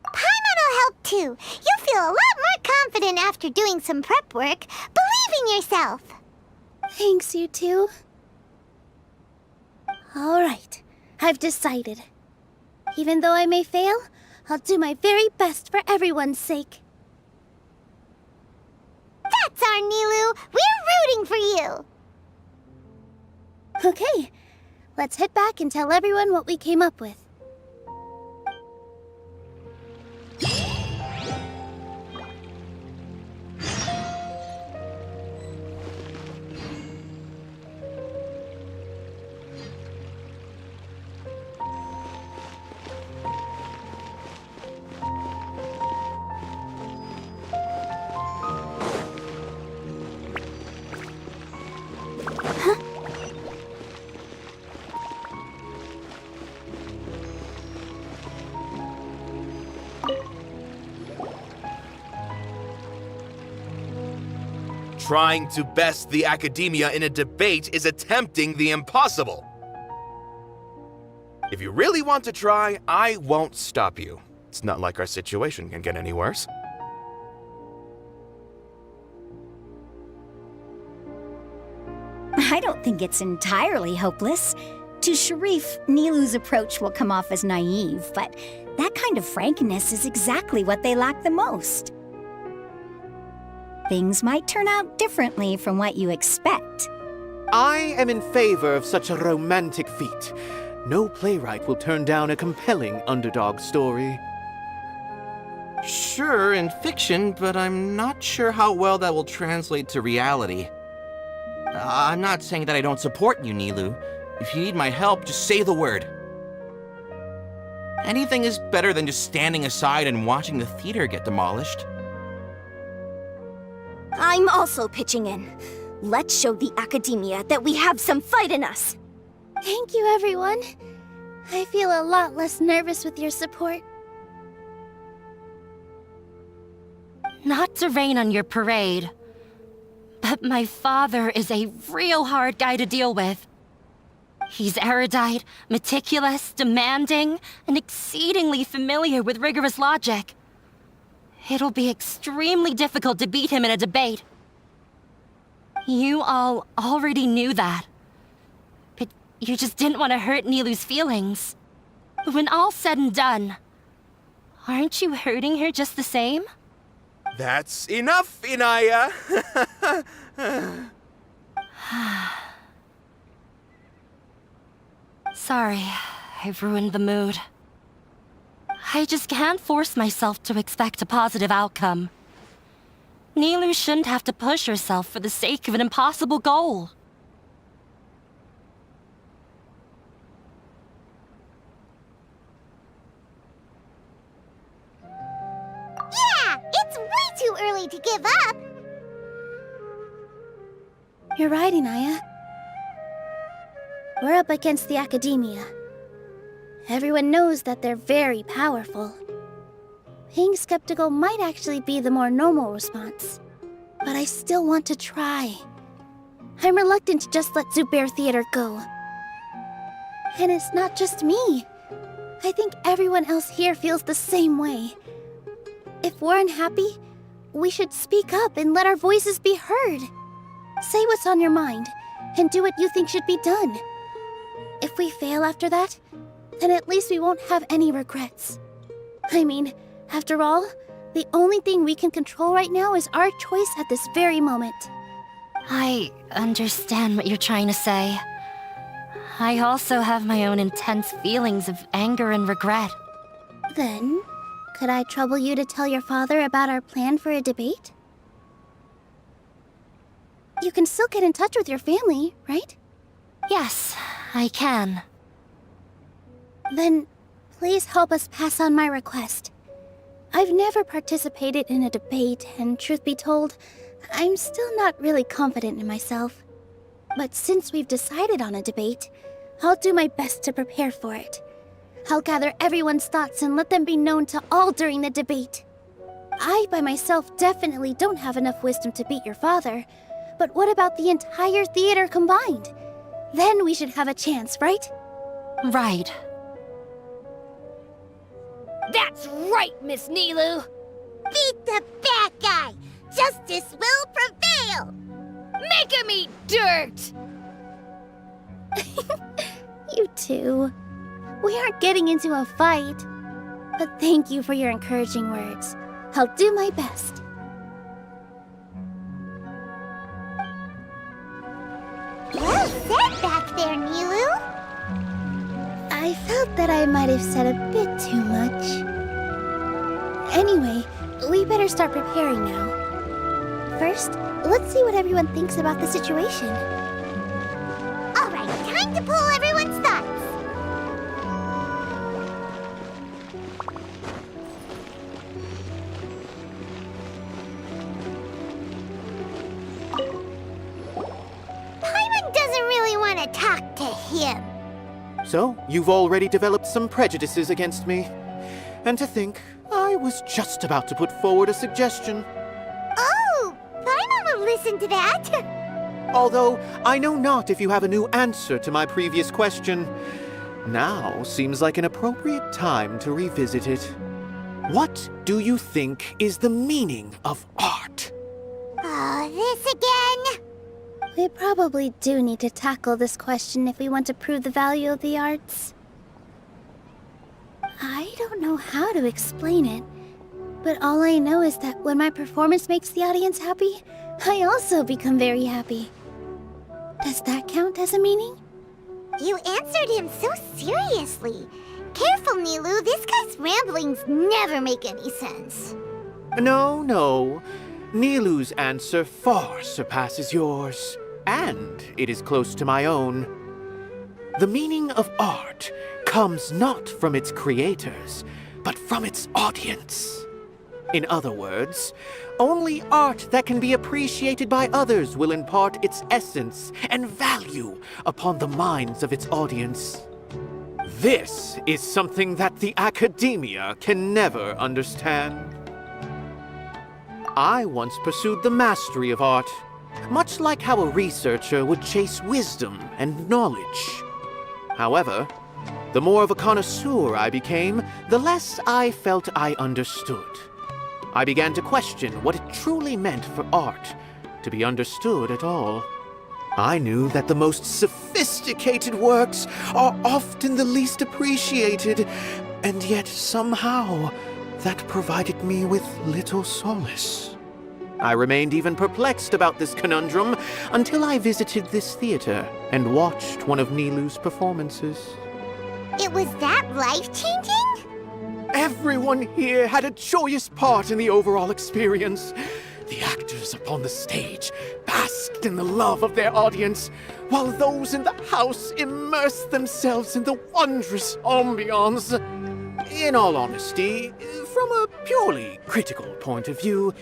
Paimon will help too. You'll feel a lot more confident after doing some prep work. Believe in yourself. Thanks, you two. All right, I've decided. Even though I may fail, I'll do my very best for everyone's sake. That's our Nilu. We're rooting for you. Okay, let's head back and tell everyone what we came up with. Trying to best the academia in a debate is attempting the impossible. If you really want to try, I won't stop you. It's not like our situation can get any worse. I don't think it's entirely hopeless. To Sharif, Nilu's approach will come off as naive, but that kind of frankness is exactly what they lack the most. Things might turn out differently from what you expect. I am in favor of such a romantic feat. No playwright will turn down a compelling underdog story. Sure, in fiction, but I'm not sure how well that will translate to reality. I'm not saying that I don't support you, Nilu. If you need my help, just say the word. Anything is better than just standing aside and watching the theater get demolished. I'm also pitching in. Let's show the academia that we have some fight in us. Thank you, everyone. I feel a lot less nervous with your support. Not to rain on your parade, but my father is a real hard guy to deal with. He's erudite, meticulous, demanding, and exceedingly familiar with rigorous logic. It'll be extremely difficult to beat him in a debate. You all already knew that. But you just didn't want to hurt Nilu's feelings. When all's said and done, aren't you hurting her just the same? That's enough, Inaya! Sorry, I've ruined the mood. I just can't force myself to expect a positive outcome. Nilu shouldn't have to push herself for the sake of an impossible goal. Yeah, it's way too early to give up. You're right, Inaya. We're up against the academia. Everyone knows that they're very powerful. Being skeptical might actually be the more normal response. But I still want to try. I'm reluctant to just let Zubair Theater go. And it's not just me. I think everyone else here feels the same way. If we're unhappy, we should speak up and let our voices be heard. Say what's on your mind, and do what you think should be done. If we fail after that, then at least we won't have any regrets. I mean, after all, the only thing we can control right now is our choice at this very moment. I understand what you're trying to say. I also have my own intense feelings of anger and regret. Then, could I trouble you to tell your father about our plan for a debate? You can still get in touch with your family, right? Yes, I can. Then, please help us pass on my request. I've never participated in a debate, and truth be told, I'm still not really confident in myself. But since we've decided on a debate, I'll do my best to prepare for it. I'll gather everyone's thoughts and let them be known to all during the debate. I, by myself, definitely don't have enough wisdom to beat your father, but what about the entire theater combined? Then we should have a chance, right? Right. That's right, Miss Nilu! Beat the bad guy! Justice will prevail! Make him eat dirt! You two. We aren't getting into a fight. But thank you for your encouraging words. I'll do my best. Well said back there, Nilu. I felt that I might have said a bit too much. Anyway, we better start preparing now. First, let's see what everyone thinks about the situation. All right, time to pull everyone's thoughts. Paimon doesn't really want to talk to him. So, you've already developed some prejudices against me. And to think, I was just about to put forward a suggestion. Oh, Paimon will listen to that. Although I know not if you have a new answer to my previous question. Now seems like an appropriate time to revisit it. What do you think is the meaning of art? Oh, this again? We probably do need to tackle this question if we want to prove the value of the arts. I don't know how to explain it, but all I know is that when my performance makes the audience happy, I also become very happy. Does that count as a meaning? You answered him so seriously. Careful, Nilou, this guy's ramblings never make any sense. No. Nilou's answer far surpasses yours, and it is close to my own. The meaning of art comes not from its creators, but from its audience. In other words, only art that can be appreciated by others will impart its essence and value upon the minds of its audience. This is something that the academia can never understand. I once pursued the mastery of art, much like how a researcher would chase wisdom and knowledge. However, the more of a connoisseur I became, the less I felt I understood. I began to question what it truly meant for art to be understood at all. I knew that the most sophisticated works are often the least appreciated, and yet somehow that provided me with little solace. I remained even perplexed about this conundrum until I visited this theater and watched one of Nilou's performances. It was that life-changing? Everyone here had a joyous part in the overall experience. The actors upon the stage basked in the love of their audience, while those in the house immersed themselves in the wondrous ambiance. In all honesty, from a purely critical point of view,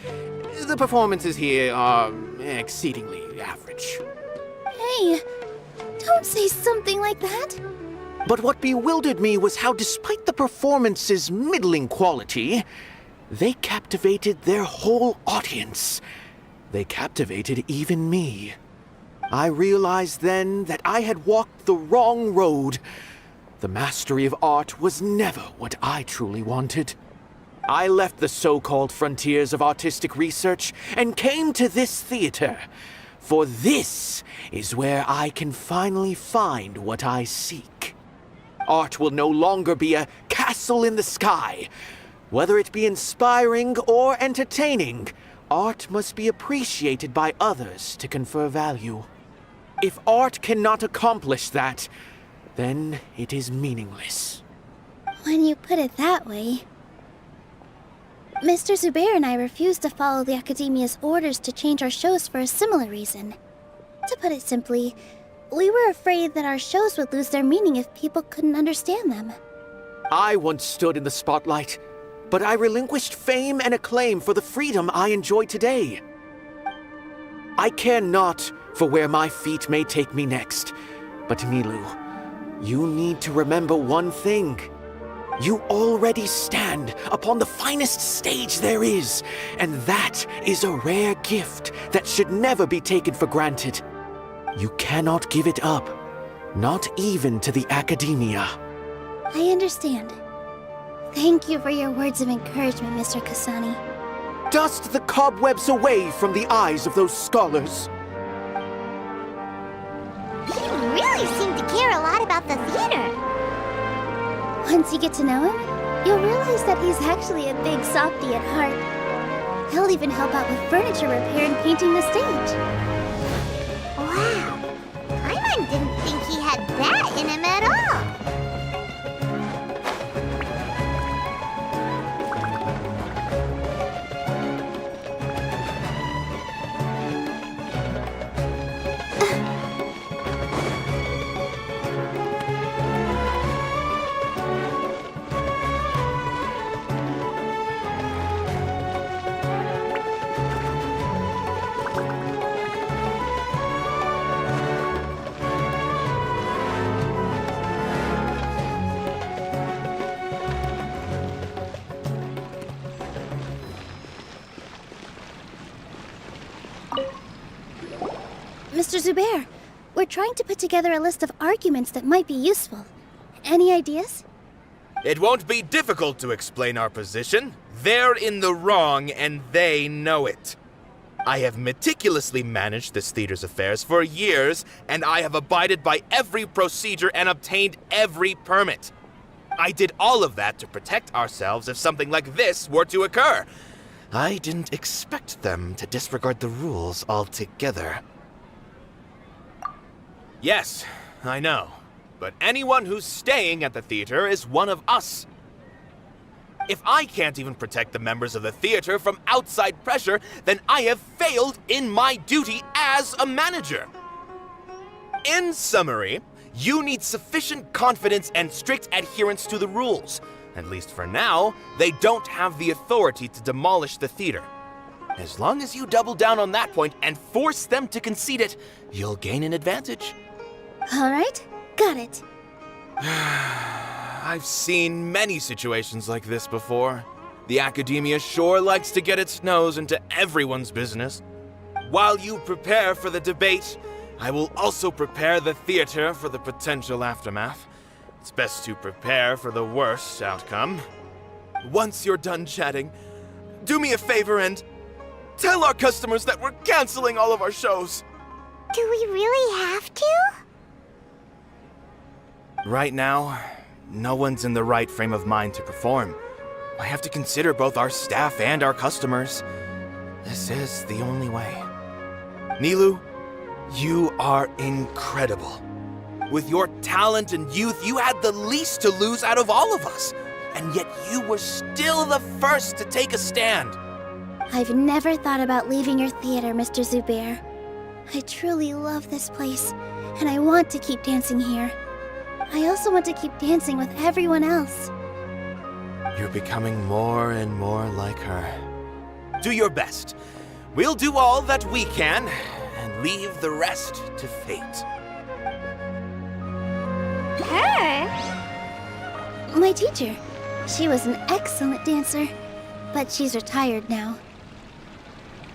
the performances here are exceedingly average. Hey, don't say something like that. But what bewildered me was how, despite the performance's middling quality, they captivated their whole audience. They captivated even me. I realized then that I had walked the wrong road. The mastery of art was never what I truly wanted. I left the so-called frontiers of artistic research and came to this theater, for this is where I can finally find what I seek. Art will no longer be a castle in the sky. Whether it be inspiring or entertaining, art must be appreciated by others to confer value. If art cannot accomplish that, then it is meaningless. When you put it that way... Mr. Zubair and I refused to follow the Academia's orders to change our shows for a similar reason. To put it simply, we were afraid that our shows would lose their meaning if people couldn't understand them. I once stood in the spotlight, but I relinquished fame and acclaim for the freedom I enjoy today. I care not for where my feet may take me next, but Nilou, you need to remember one thing. You already stand upon the finest stage there is, and that is a rare gift that should never be taken for granted. You cannot give it up, not even to the Academia. I understand. Thank you for your words of encouragement, Mr. Kasani. Dust the cobwebs away from the eyes of those scholars. He really seemed to care a lot about the theater. Once you get to know him, you'll realize that he's actually a big softie at heart. He'll even help out with furniture repair and painting the stage. Wow. Paimon didn't think he had that in him at all. Mr. Zubair, we're trying to put together a list of arguments that might be useful. Any ideas? It won't be difficult to explain our position. They're in the wrong, and they know it. I have meticulously managed this theater's affairs for years, and I have abided by every procedure and obtained every permit. I did all of that to protect ourselves if something like this were to occur. I didn't expect them to disregard the rules altogether. Yes, I know. But anyone who's staying at the theater is one of us. If I can't even protect the members of the theater from outside pressure, then I have failed in my duty as a manager. In summary, you need sufficient confidence and strict adherence to the rules. At least for now, they don't have the authority to demolish the theater. As long as you double down on that point and force them to concede it, you'll gain an advantage. All right, got it. I've seen many situations like this before. The academia sure likes to get its nose into everyone's business. While you prepare for the debate, I will also prepare the theater for the potential aftermath. It's best to prepare for the worst outcome. Once you're done chatting, do me a favor and tell our customers that we're canceling all of our shows. Do we really have to? Right now, no one's in the right frame of mind to perform. I have to consider both our staff and our customers. This is the only way. Nilu, you are incredible. With your talent and youth, you had the least to lose out of all of us. And yet you were still the first to take a stand. I've never thought about leaving your theater, Mr. Zubair. I truly love this place, and I want to keep dancing here. I also want to keep dancing with everyone else. You're becoming more and more like her. Do your best. We'll do all that we can, and leave the rest to fate. Her? My teacher. She was an excellent dancer, but she's retired now.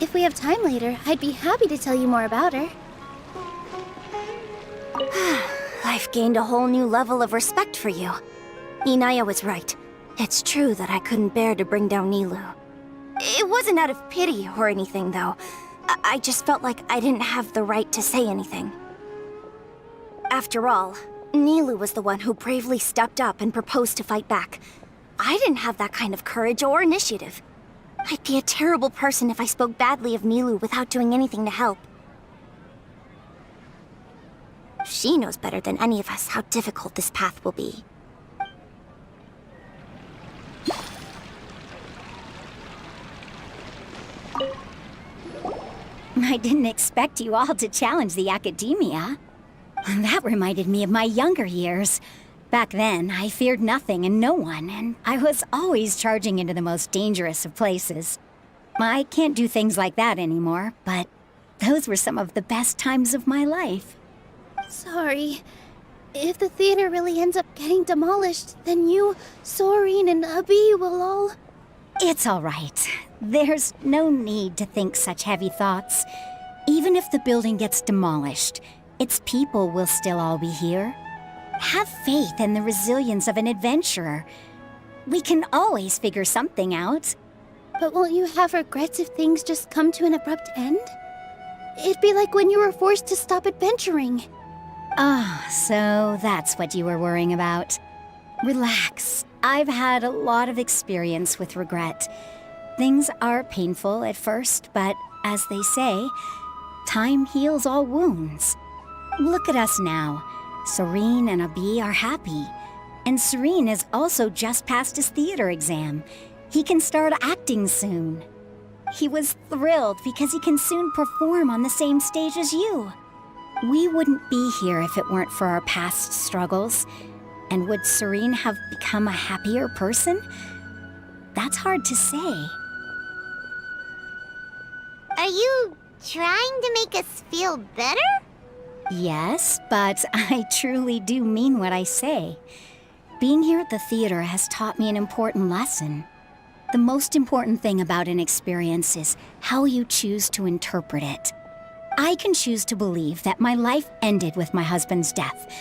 If we have time later, I'd be happy to tell you more about her. I've gained a whole new level of respect for you. Inaya was right. It's true that I couldn't bear to bring down Nilu. It wasn't out of pity or anything, though. I just felt like I didn't have the right to say anything. After all, Nilu was the one who bravely stepped up and proposed to fight back. I didn't have that kind of courage or initiative. I'd be a terrible person if I spoke badly of Nilu without doing anything to help. She knows better than any of us how difficult this path will be. I didn't expect you all to challenge the academia. That reminded me of my younger years. Back then, I feared nothing and no one, and I was always charging into the most dangerous of places. I can't do things like that anymore, but those were some of the best times of my life. Sorry. If the theater really ends up getting demolished, then you, Soren, and Abi will all... It's all right. There's no need to think such heavy thoughts. Even if the building gets demolished, its people will still all be here. Have faith in the resilience of an adventurer. We can always figure something out. But won't you have regrets if things just come to an abrupt end? It'd be like when you were forced to stop adventuring. Ah, so that's what you were worrying about. Relax. I've had a lot of experience with regret. Things are painful at first, but as they say, time heals all wounds. Look at us now. Soren and Abi are happy. And Soren has also just passed his theater exam. He can start acting soon. He was thrilled because he can soon perform on the same stage as you. We wouldn't be here if it weren't for our past struggles. And would Soren have become a happier person? That's hard to say. Are you trying to make us feel better? Yes, but I truly do mean what I say. Being here at the theater has taught me an important lesson. The most important thing about an experience is how you choose to interpret it. I can choose to believe that my life ended with my husband's death.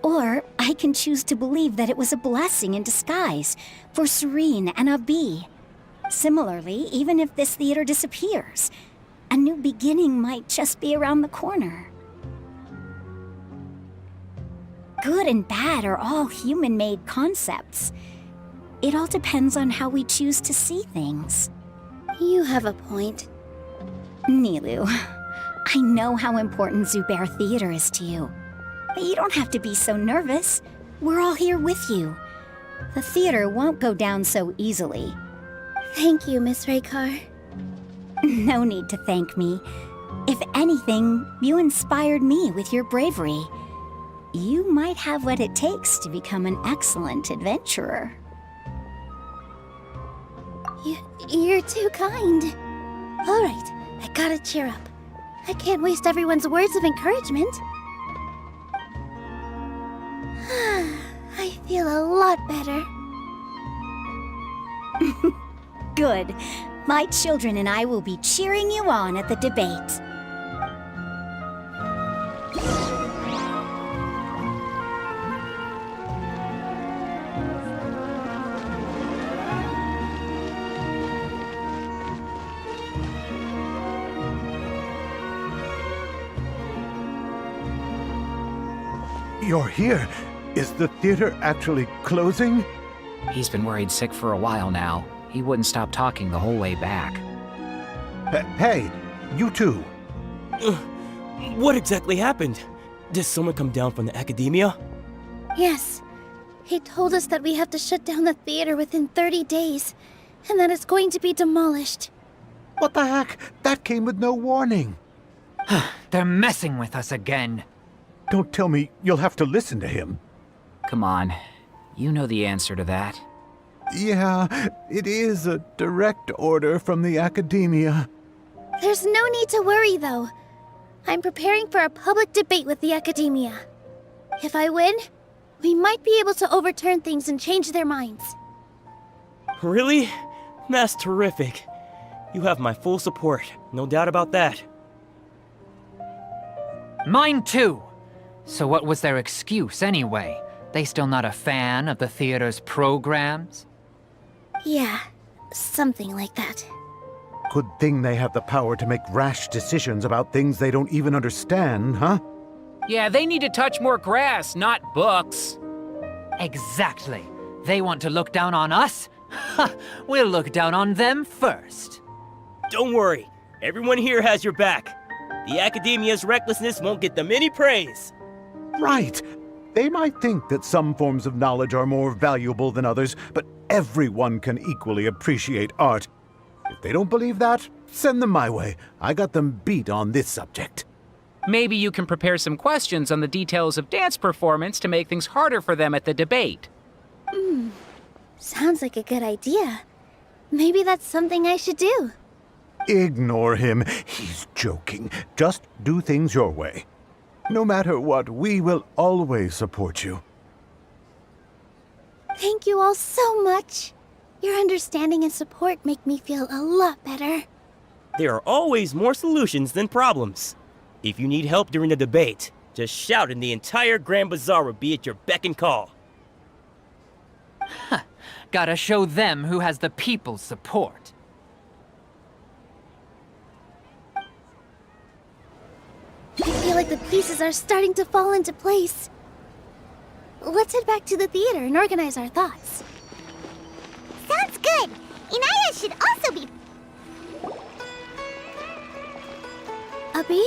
Or I can choose to believe that it was a blessing in disguise for Serene and Abi. Similarly, even if this theater disappears, a new beginning might just be around the corner. Good and bad are all human-made concepts. It all depends on how we choose to see things. You have a point. Nilu, I know how important Zubair Theater is to you. But you don't have to be so nervous. We're all here with you. The theater won't go down so easily. Thank you, Miss Raykar. No need to thank me. If anything, you inspired me with your bravery. You might have what it takes to become an excellent adventurer. You're too kind. All right, I gotta cheer up. I can't waste everyone's words of encouragement. I feel a lot better. Good. My children and I will be cheering you on at the debate. You're here. Is the theater actually closing? He's been worried sick for a while now. He wouldn't stop talking the whole way back. Hey, you two. What exactly happened? Did someone come down from the academia? Yes. He told us that we have to shut down the theater within 30 days, and that it's going to be demolished. What the heck? That came with no warning. They're messing with us again. Don't tell me you'll have to listen to him. Come on. You know the answer to that. Yeah, it is a direct order from the academia. There's no need to worry, though. I'm preparing for a public debate with the academia. If I win, we might be able to overturn things and change their minds. Really? That's terrific. You have my full support, no doubt about that. Mine too. So what was their excuse anyway? They still not a fan of the theater's programs? Yeah, something like that. Good thing they have the power to make rash decisions about things they don't even understand, huh? Yeah, they need to touch more grass, not books. Exactly. They want to look down on us? Ha! We'll look down on them first. Don't worry. Everyone here has your back. The academia's recklessness won't get them any praise. Right. They might think that some forms of knowledge are more valuable than others, but everyone can equally appreciate art. If they don't believe that, send them my way. I got them beat on this subject. Maybe you can prepare some questions on the details of dance performance to make things harder for them at the debate. Sounds like a good idea. Maybe that's something I should do. Ignore him. He's joking. Just do things your way. No matter what, we will always support you. Thank you all so much. Your understanding and support make me feel a lot better. There are always more solutions than problems. If you need help during the debate, just shout and the entire Grand Bazaar will be at your beck and call. Gotta show them who has the people's support. I feel like the pieces are starting to fall into place. Let's head back to the theater and organize our thoughts. Sounds good. Inaya should also be... Abi,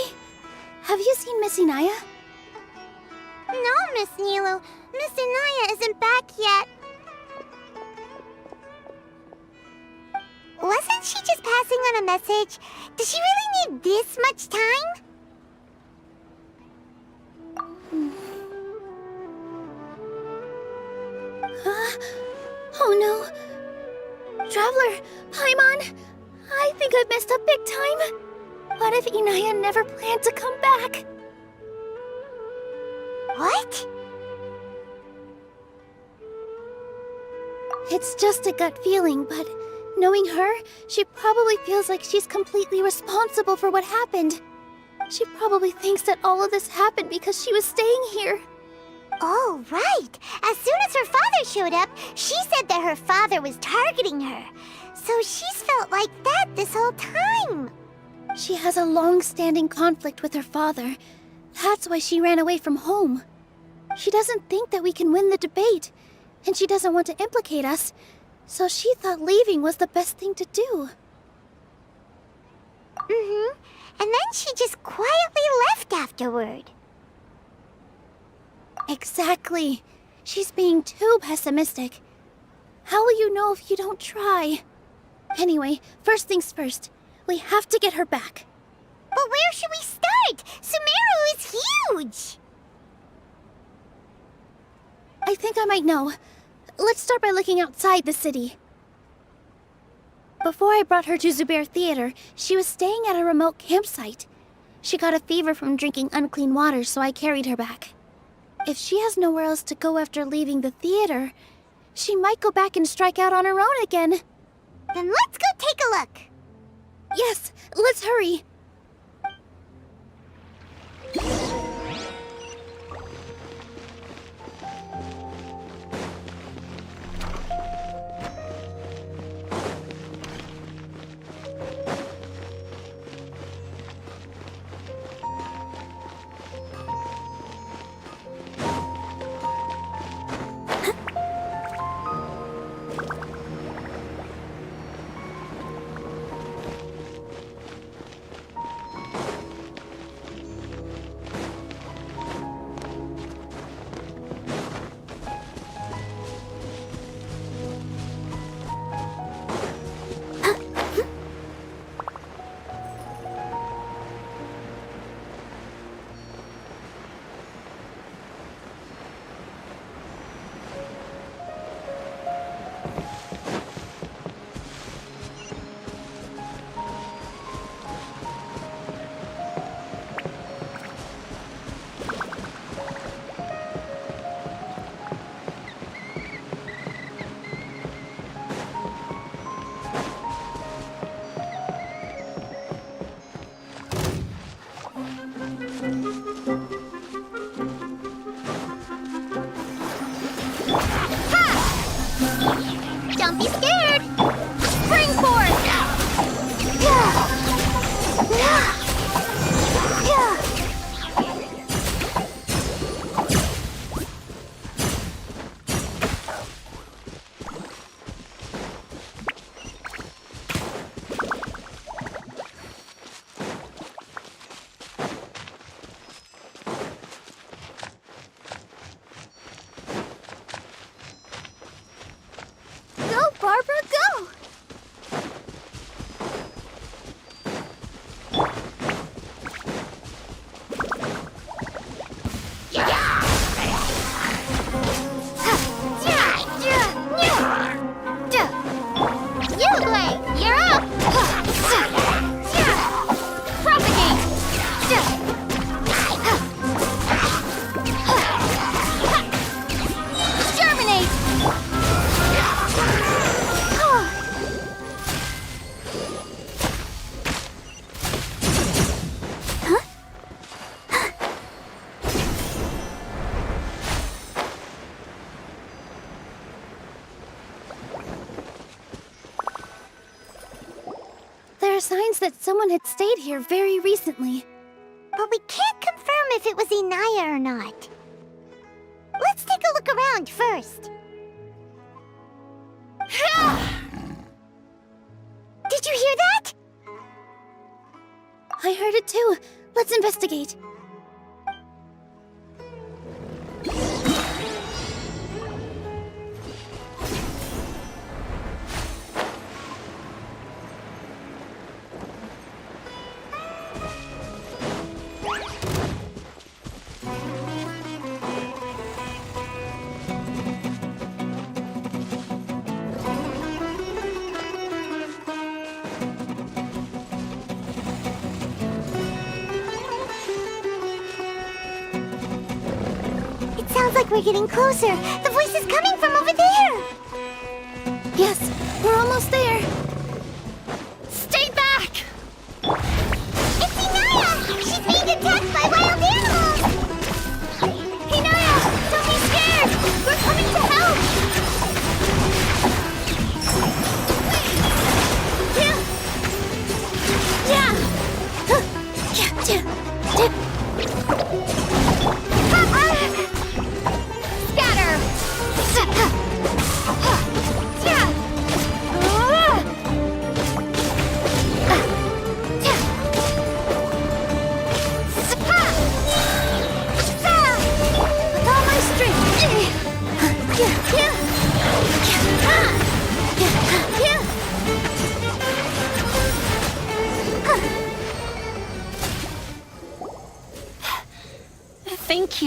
have you seen Miss Inaya? No, Miss Nilu. Miss Inaya isn't back yet. Wasn't she just passing on a message? Does she really need this much time? Oh no. Traveler, Paimon, I think I've messed up big time. What if Inaya never planned to come back? What? It's just a gut feeling, but knowing her, she probably feels like she's completely responsible for what happened. She probably thinks that all of this happened because she was staying here. Oh, right. As soon as her father showed up, she said that her father was targeting her. So she's felt like that this whole time. She has a long-standing conflict with her father. That's why she ran away from home. She doesn't think that we can win the debate, and she doesn't want to implicate us, so she thought leaving was the best thing to do. Mm-hmm. And then she just quietly left afterward. Exactly. She's being too pessimistic. How will you know if you don't try? Anyway, first things first. We have to get her back. But where should we start? Sumeru is huge! I think I might know. Let's start by looking outside the city. Before I brought her to Zubair Theater, she was staying at a remote campsite. She got a fever from drinking unclean water, so I carried her back. If she has nowhere else to go after leaving the theater, she might go back and strike out on her own again. Then let's go take a look. Yes, let's hurry. Don't be scared! Spring force! Go, Barbara, go! Ublade, you're up! Propagate! Germinate! There are signs that someone had stayed here very recently. But we can't confirm if it was Inaya or not. Let's take a look around first. Did you hear that? I heard it too. Let's investigate. Sounds like we're getting closer. The voice is coming from over there. Yes, we're almost there. Stay back! It's Inaya! She's being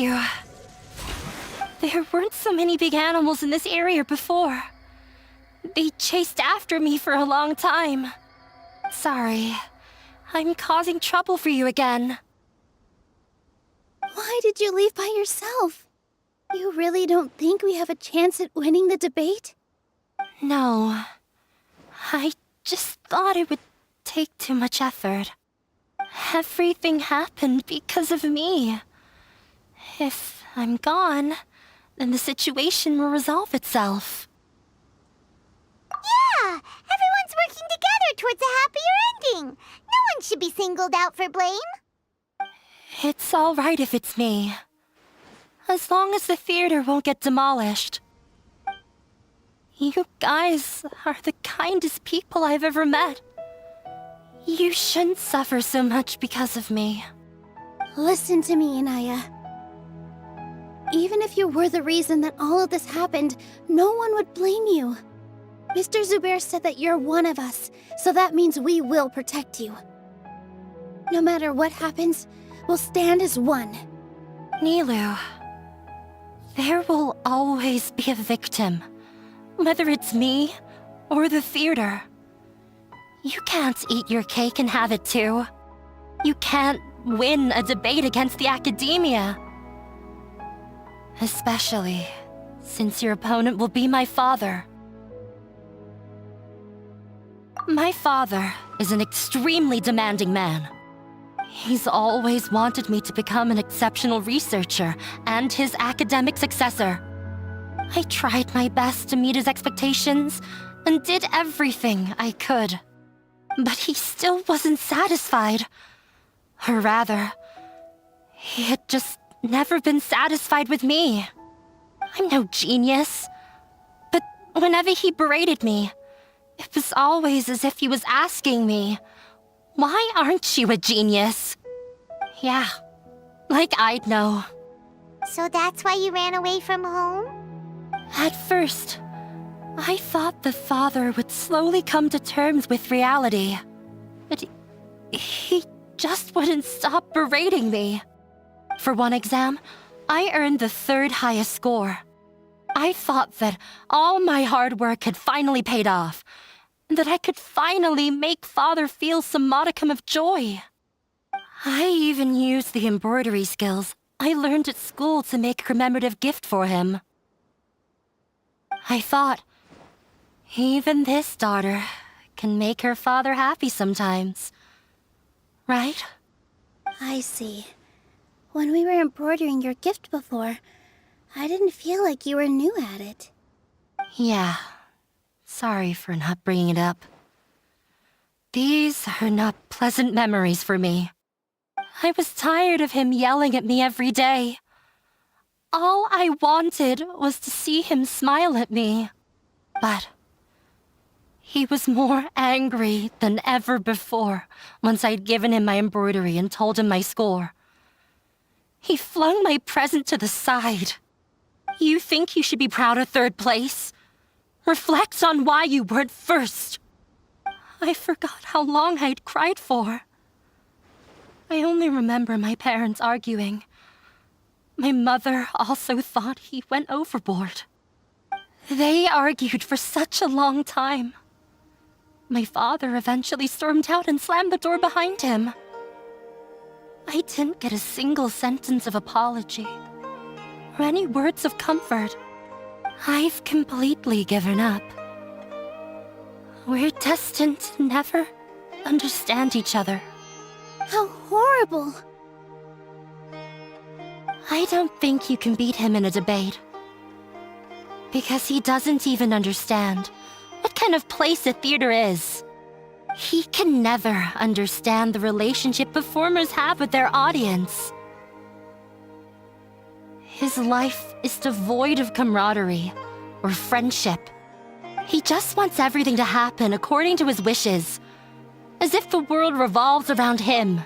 you. There weren't so many big animals in this area before. They chased after me for a long time. Sorry, I'm causing trouble for you again. Why did you leave by yourself? You really don't think we have a chance at winning the debate? No. I just thought it would take too much effort. Everything happened because of me. If I'm gone, then the situation will resolve itself. Yeah! Everyone's working together towards a happier ending. No one should be singled out for blame. It's all right if it's me. As long as the theater won't get demolished. You guys are the kindest people I've ever met. You shouldn't suffer so much because of me. Listen to me, Inaya. Even if you were the reason that all of this happened, no one would blame you. Mr. Zubair said that you're one of us, so that means we will protect you. No matter what happens, we'll stand as one. Nilu, there will always be a victim, whether it's me or the theater. You can't eat your cake and have it too. You can't win a debate against the academia. Especially since your opponent will be my father. My father is an extremely demanding man. He's always wanted me to become an exceptional researcher and his academic successor. I tried my best to meet his expectations and did everything I could. But he still wasn't satisfied. Or rather, he had just never been satisfied with me. I'm no genius. But whenever he berated me, it was always as if he was asking me, "Why aren't you a genius?" Yeah, like I'd know. So that's why you ran away from home? At first, I thought the father would slowly come to terms with reality. But he just wouldn't stop berating me. For one exam, I earned the third highest score. I thought that all my hard work had finally paid off, and that I could finally make father feel some modicum of joy. I even used the embroidery skills I learned at school to make a commemorative gift for him. I thought, even this daughter can make her father happy sometimes. Right? I see. When we were embroidering your gift before, I didn't feel like you were new at it. Yeah. Sorry for not bringing it up. These are not pleasant memories for me. I was tired of him yelling at me every day. All I wanted was to see him smile at me. But he was more angry than ever before once I'd given him my embroidery and told him my score. He flung my present to the side. You think you should be proud of third place? Reflect on why you weren't first. I forgot how long I'd cried for. I only remember my parents arguing. My mother also thought he went overboard. They argued for such a long time. My father eventually stormed out and slammed the door behind him. I didn't get a single sentence of apology or any words of comfort. I've completely given up. We're destined to never understand each other. How horrible! I don't think you can beat him in a debate. Because he doesn't even understand what kind of place a theater is. He can never understand the relationship performers have with their audience. His life is devoid of camaraderie or friendship. He just wants everything to happen according to his wishes, as if the world revolves around him.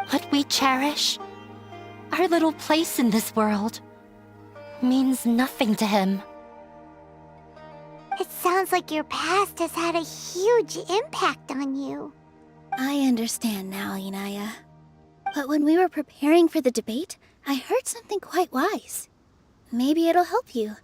What we cherish, our little place in this world, means nothing to him. It sounds like your past has had a huge impact on you. I understand now, Inaya. But when we were preparing for the debate, I heard something quite wise. Maybe it'll help you.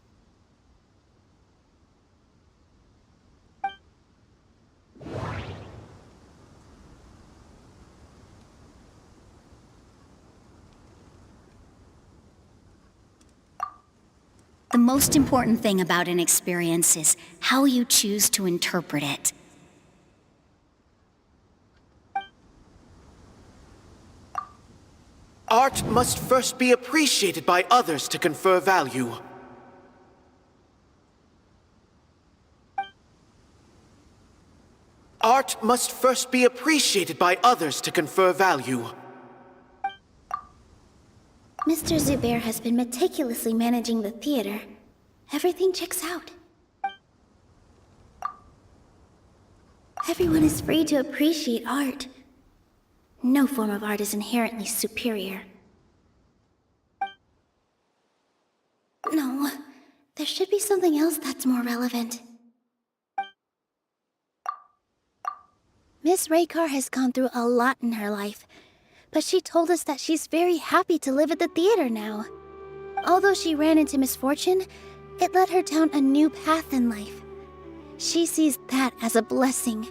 The most important thing about an experience is how you choose to interpret it. Art must first be appreciated by others to confer value. Art must first be appreciated by others to confer value. Mr. Zubair has been meticulously managing the theater. Everything checks out. Everyone is free to appreciate art. No form of art is inherently superior. No, there should be something else that's more relevant. Miss Raykar has gone through a lot in her life, but she told us that she's very happy to live at the theater now. Although she ran into misfortune, it led her down a new path in life. She sees that as a blessing.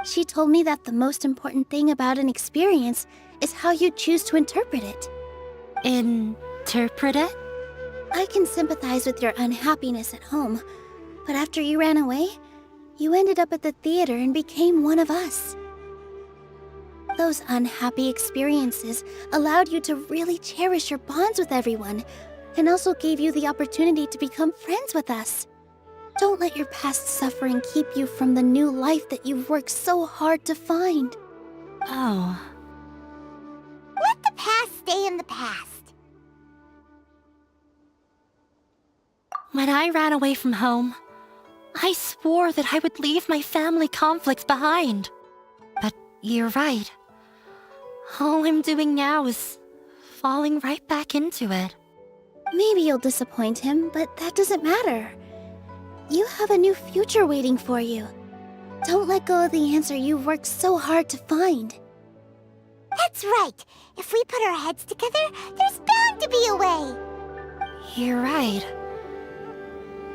She told me that the most important thing about an experience is how you choose to interpret it. Interpret it? I can sympathize with your unhappiness at home, but after you ran away, you ended up at the theater and became one of us. Those unhappy experiences allowed you to really cherish your bonds with everyone, and also gave you the opportunity to become friends with us. Don't let your past suffering keep you from the new life that you've worked so hard to find. Oh. Let the past stay in the past. When I ran away from home, I swore that I would leave my family conflicts behind. But you're right. All I'm doing now is falling right back into it. Maybe you'll disappoint him, but that doesn't matter. You have a new future waiting for you. Don't let go of the answer you've worked so hard to find. That's right. If we put our heads together, there's bound to be a way. You're right.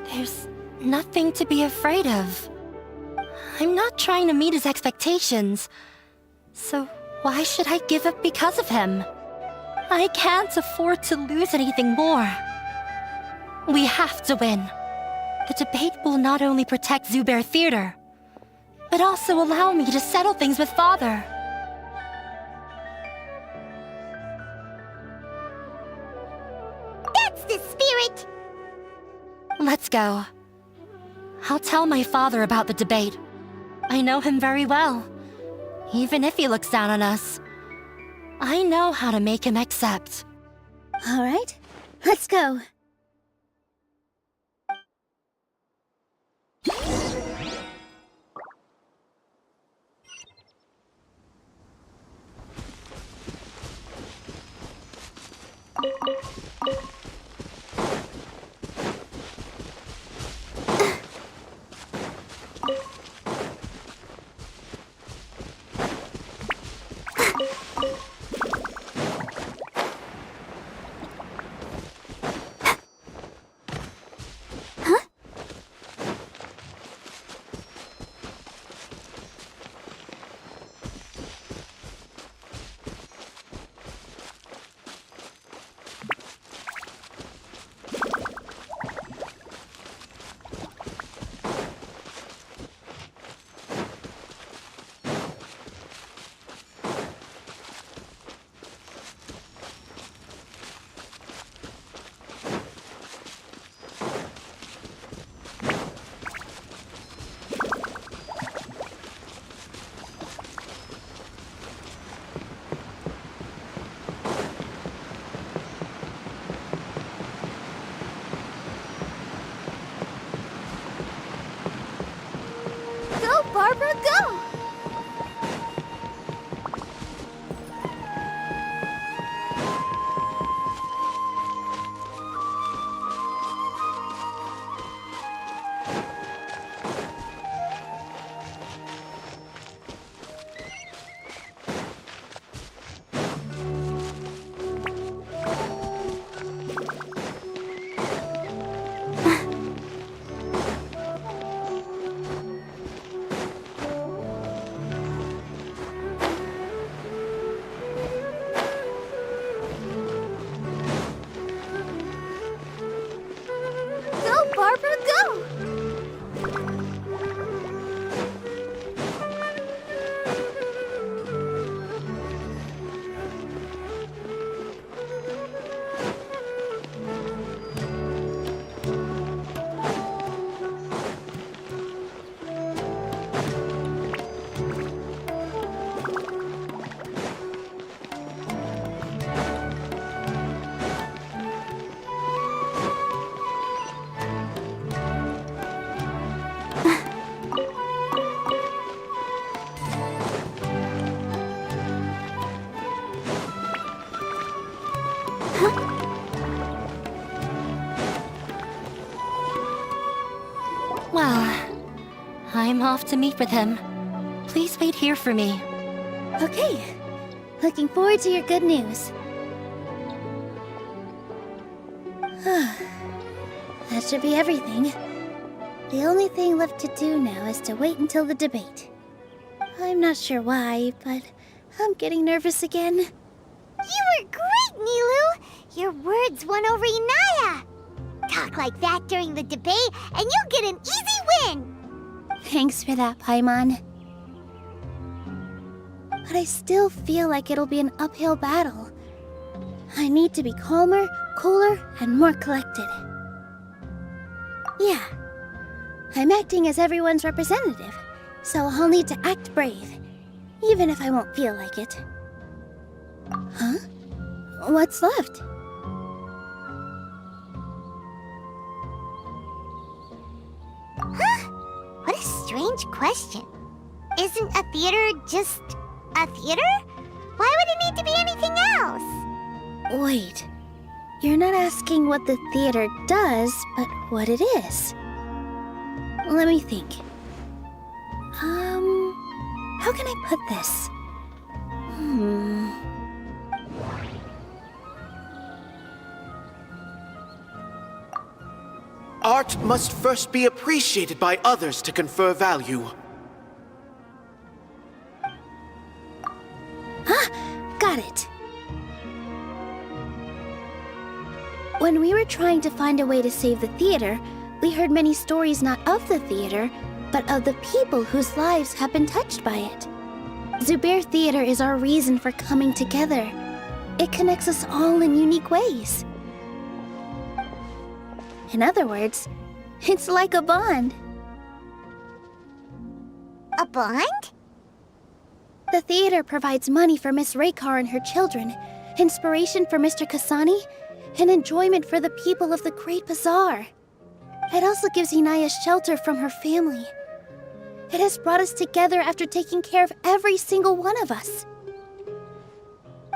There's nothing to be afraid of. I'm not trying to meet his expectations. So why should I give up because of him? I can't afford to lose anything more. We have to win. The debate will not only protect Zubair Theater, but also allow me to settle things with Father. That's the spirit! Let's go. I'll tell my father about the debate. I know him very well. Even if he looks down on us, I know how to make him accept. All right, let's go. Barbara, go! I'm off to meet with him. Please wait here for me. Okay. Looking forward to your good news. That should be everything. The only thing left to do now is to wait until the debate. I'm not sure why, but I'm getting nervous again. You were great, Nilu! Your words won over Inaya! Talk like that during the debate, and you'll get an easy win! Thanks for that, Paimon. But I still feel like it'll be an uphill battle. I need to be calmer, cooler, and more collected. Yeah. I'm acting as everyone's representative, so I'll need to act brave, even if I won't feel like it. Huh? What's left? Huh? What a strange question. Isn't a theater just a theater? Why would it need to be anything else? Wait. You're not asking what the theater does, but what it is. Let me think. How can I put this? Art must first be appreciated by others to confer value. Got it. When we were trying to find a way to save the theater, we heard many stories not of the theater, but of the people whose lives have been touched by it. Zubair Theater is our reason for coming together. It connects us all in unique ways. In other words, it's like a bond. A bond? The theater provides money for Miss Raykar and her children, inspiration for Mr. Kasani, and enjoyment for the people of the Great Bazaar. It also gives Inaya shelter from her family. It has brought us together after taking care of every single one of us.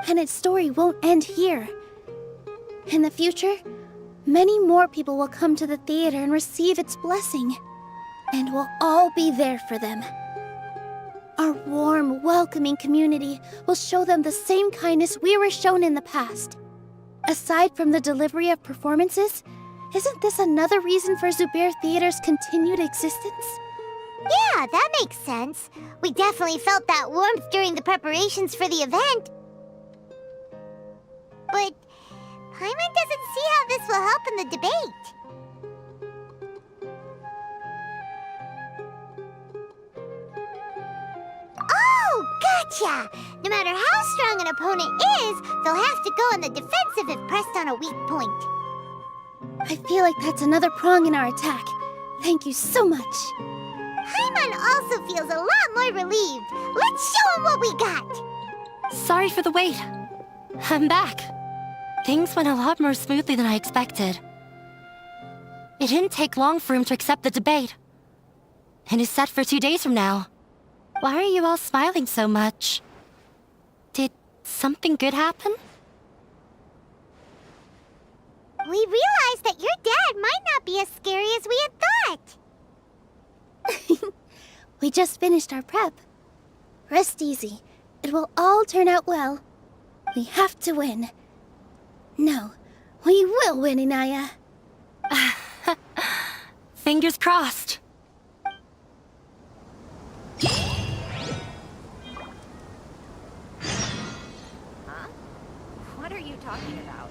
And its story won't end here. In the future, many more people will come to the theater and receive its blessing. And we'll all be there for them. Our warm, welcoming community will show them the same kindness we were shown in the past. Aside from the delivery of performances, isn't this another reason for Zubair Theater's continued existence? Yeah, that makes sense. We definitely felt that warmth during the preparations for the event. But Paimon doesn't see how this will help in the debate. Oh, gotcha! No matter how strong an opponent is, they'll have to go on the defensive if pressed on a weak point. I feel like that's another prong in our attack. Thank you so much. Paimon also feels a lot more relieved. Let's show him what we got! Sorry for the wait. I'm back. Things went a lot more smoothly than I expected. It didn't take long for him to accept the debate. And is set for 2 days from now. Why are you all smiling so much? Did something good happen? We realized that your dad might not be as scary as we had thought. We just finished our prep. Rest easy. It will all turn out well. We have to win. No, we will win, Inaya. Fingers crossed. Huh? What are you talking about?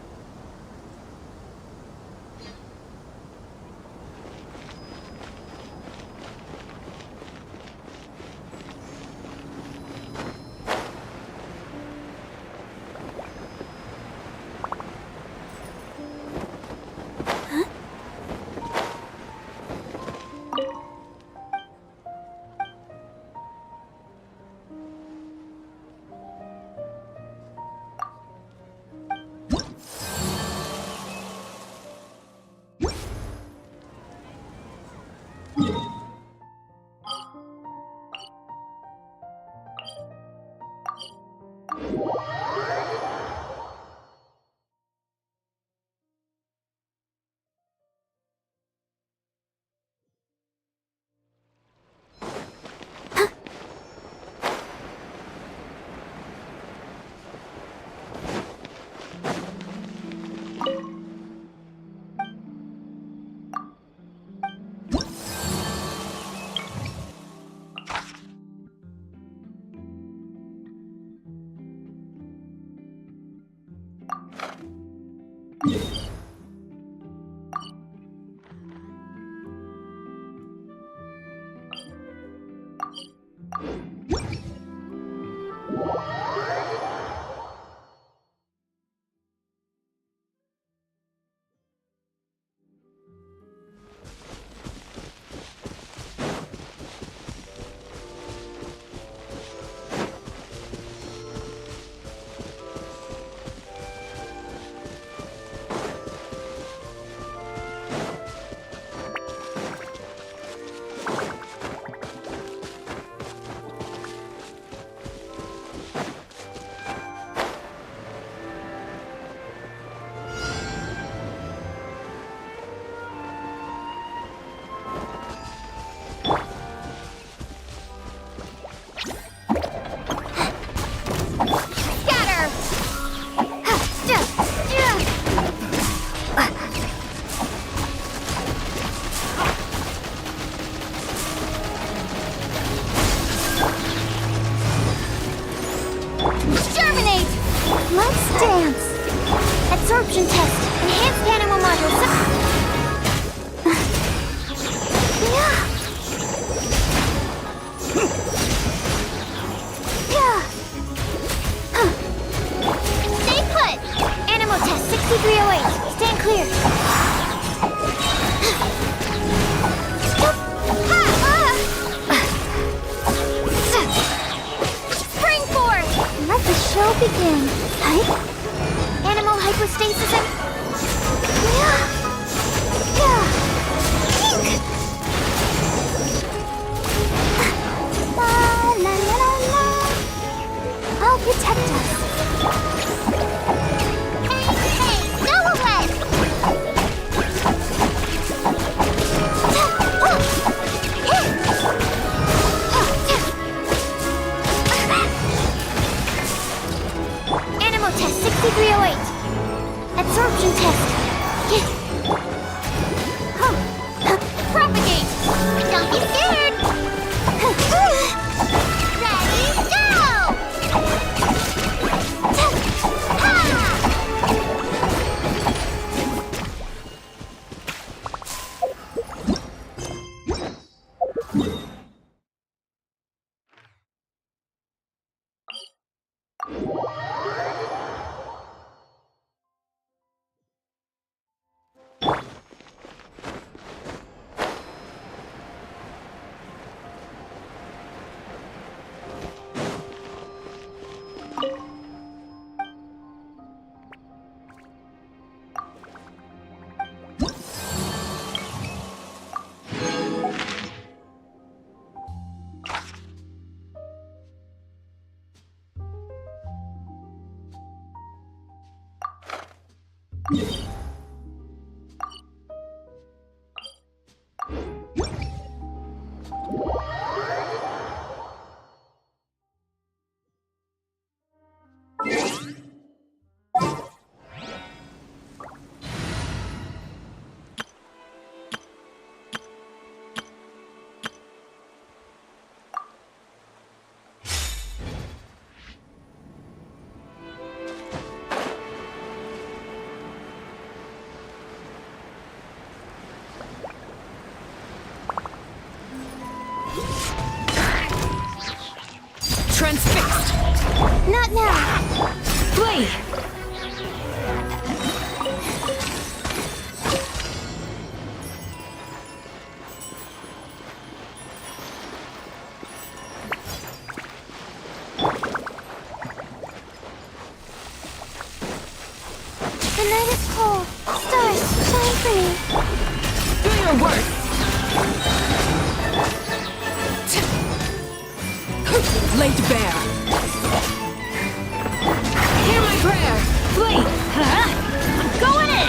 Transfixed! Not now! Flee! The night is cold. Stars, shine for me. Do your worst! Laid bare. Hear my prayer. Flee. I'm going in.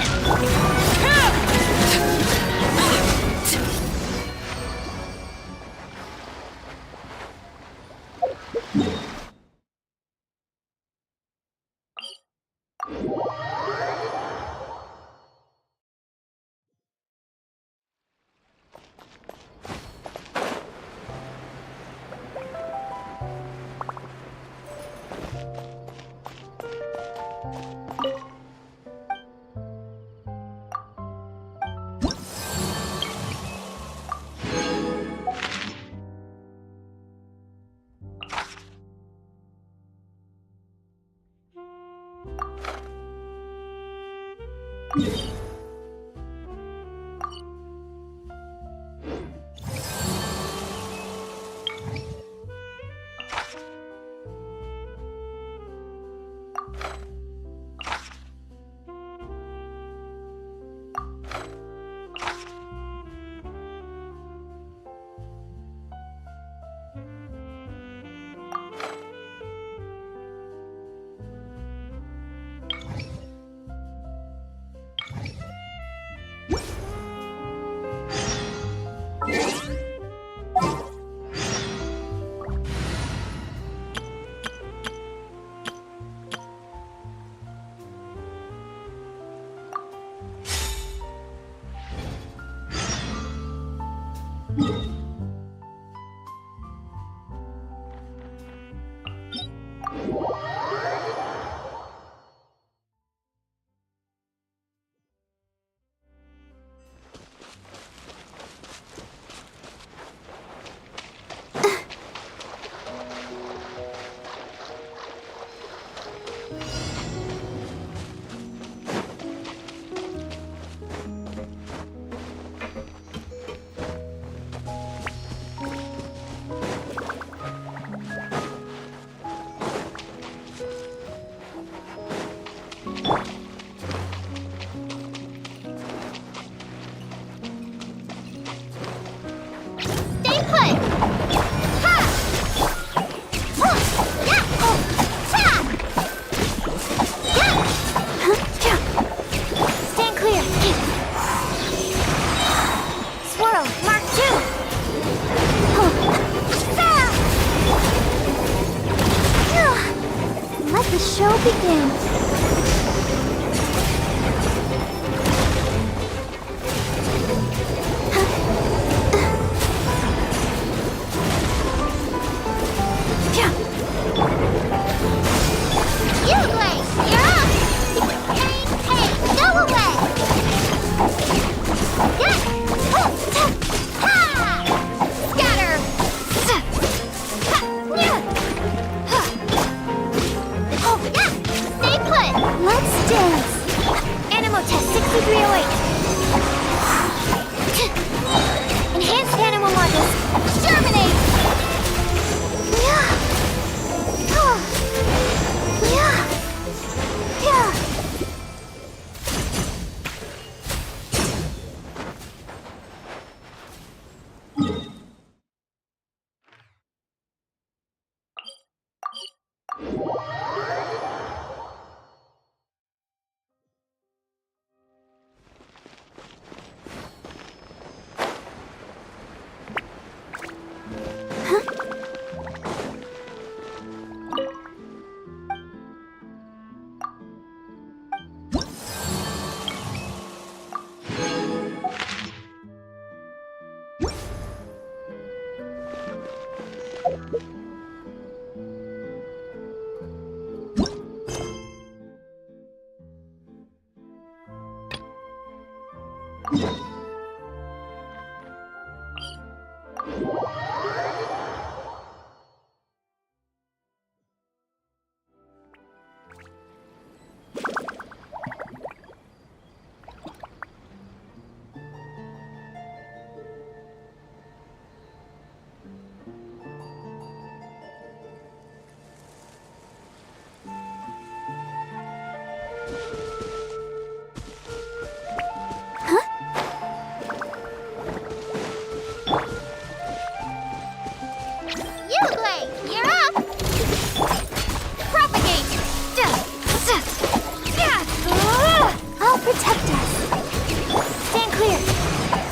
Stay put!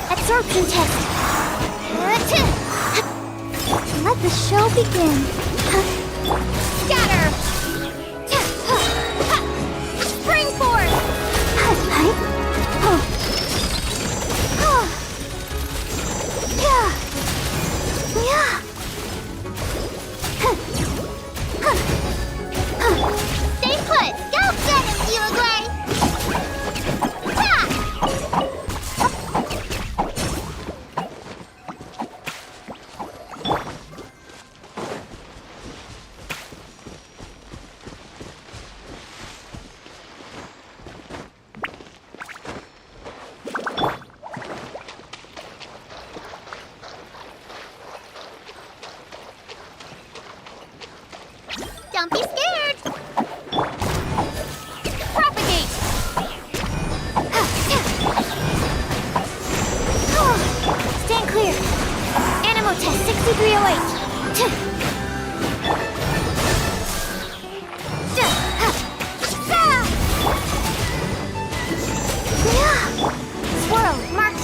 Absorption test. Let the show begin. Scatter. Springboard. Stay put. Go get him, Uruguay. Don't be scared! Propagate! Stand clear! Animal test 6308! Swirl! Mark 2!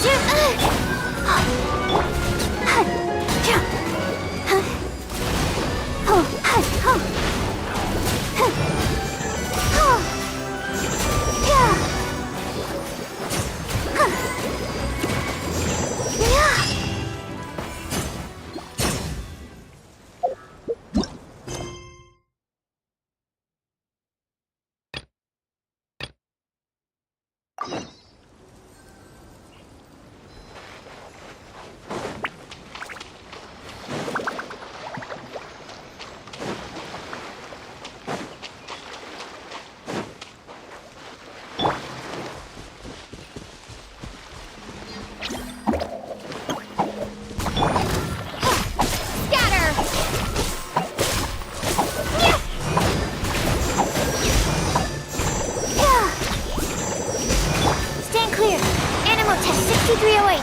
Stand clear. Animal test 6308.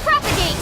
Propagate.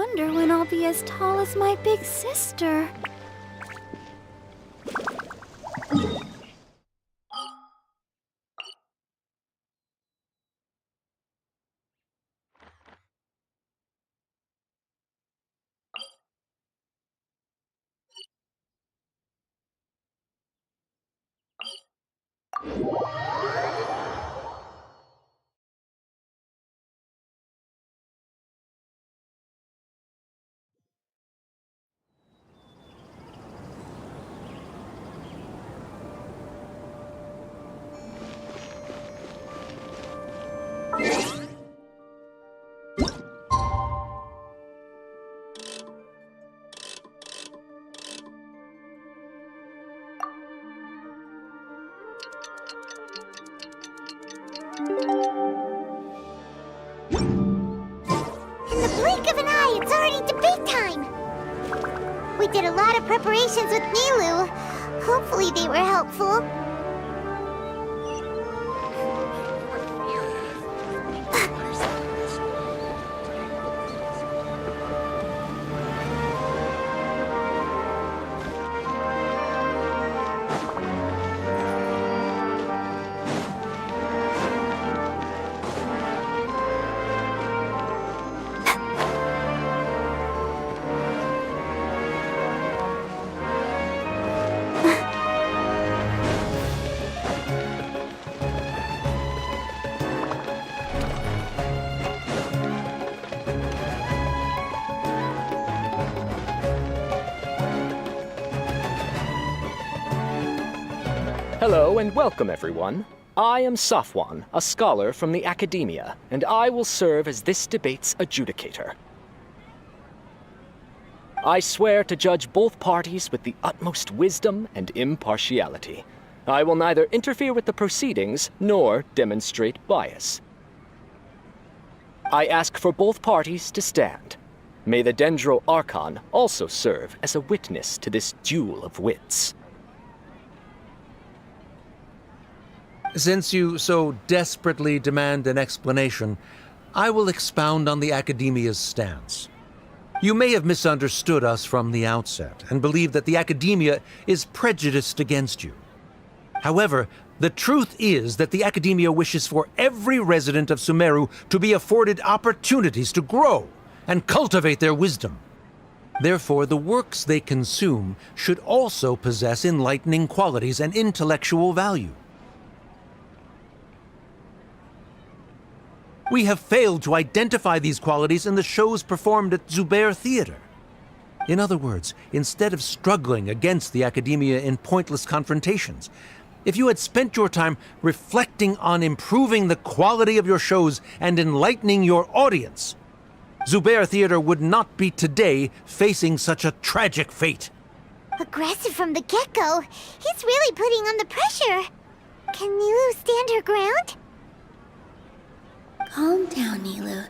wonder when I'll be as tall as my big sister. We did a lot of preparations with Nilou. Hopefully they were helpful. Hello and welcome, everyone. I am Safwan, a scholar from the Academia, and I will serve as this debate's adjudicator. I swear to judge both parties with the utmost wisdom and impartiality. I will neither interfere with the proceedings nor demonstrate bias. I ask for both parties to stand. May the Dendro Archon also serve as a witness to this duel of wits. Since you so desperately demand an explanation, I will expound on the Academia's stance. You may have misunderstood us from the outset and believe that the Academia is prejudiced against you. However, the truth is that the Academia wishes for every resident of Sumeru to be afforded opportunities to grow and cultivate their wisdom. Therefore, the works they consume should also possess enlightening qualities and intellectual value. We have failed to identify these qualities in the shows performed at Zubair Theater. In other words, instead of struggling against the Academia in pointless confrontations, if you had spent your time reflecting on improving the quality of your shows and enlightening your audience, Zubair Theater would not be today facing such a tragic fate. Aggressive from the get-go, he's really putting on the pressure. Can Nilou stand her ground? Calm down, Nilou.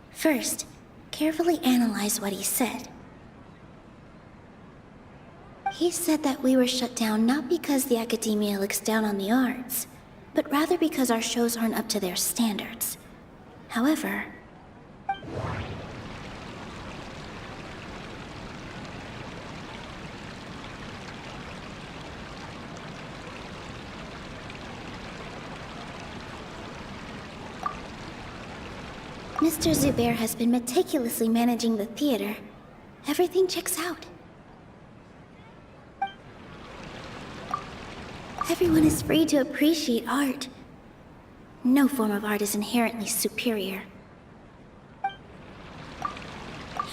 First, carefully analyze what he said. He said that we were shut down not because the Academia looks down on the arts, but rather because our shows aren't up to their standards. However, Mr. Zubair has been meticulously managing the theater. Everything checks out. Everyone is free to appreciate art. No form of art is inherently superior.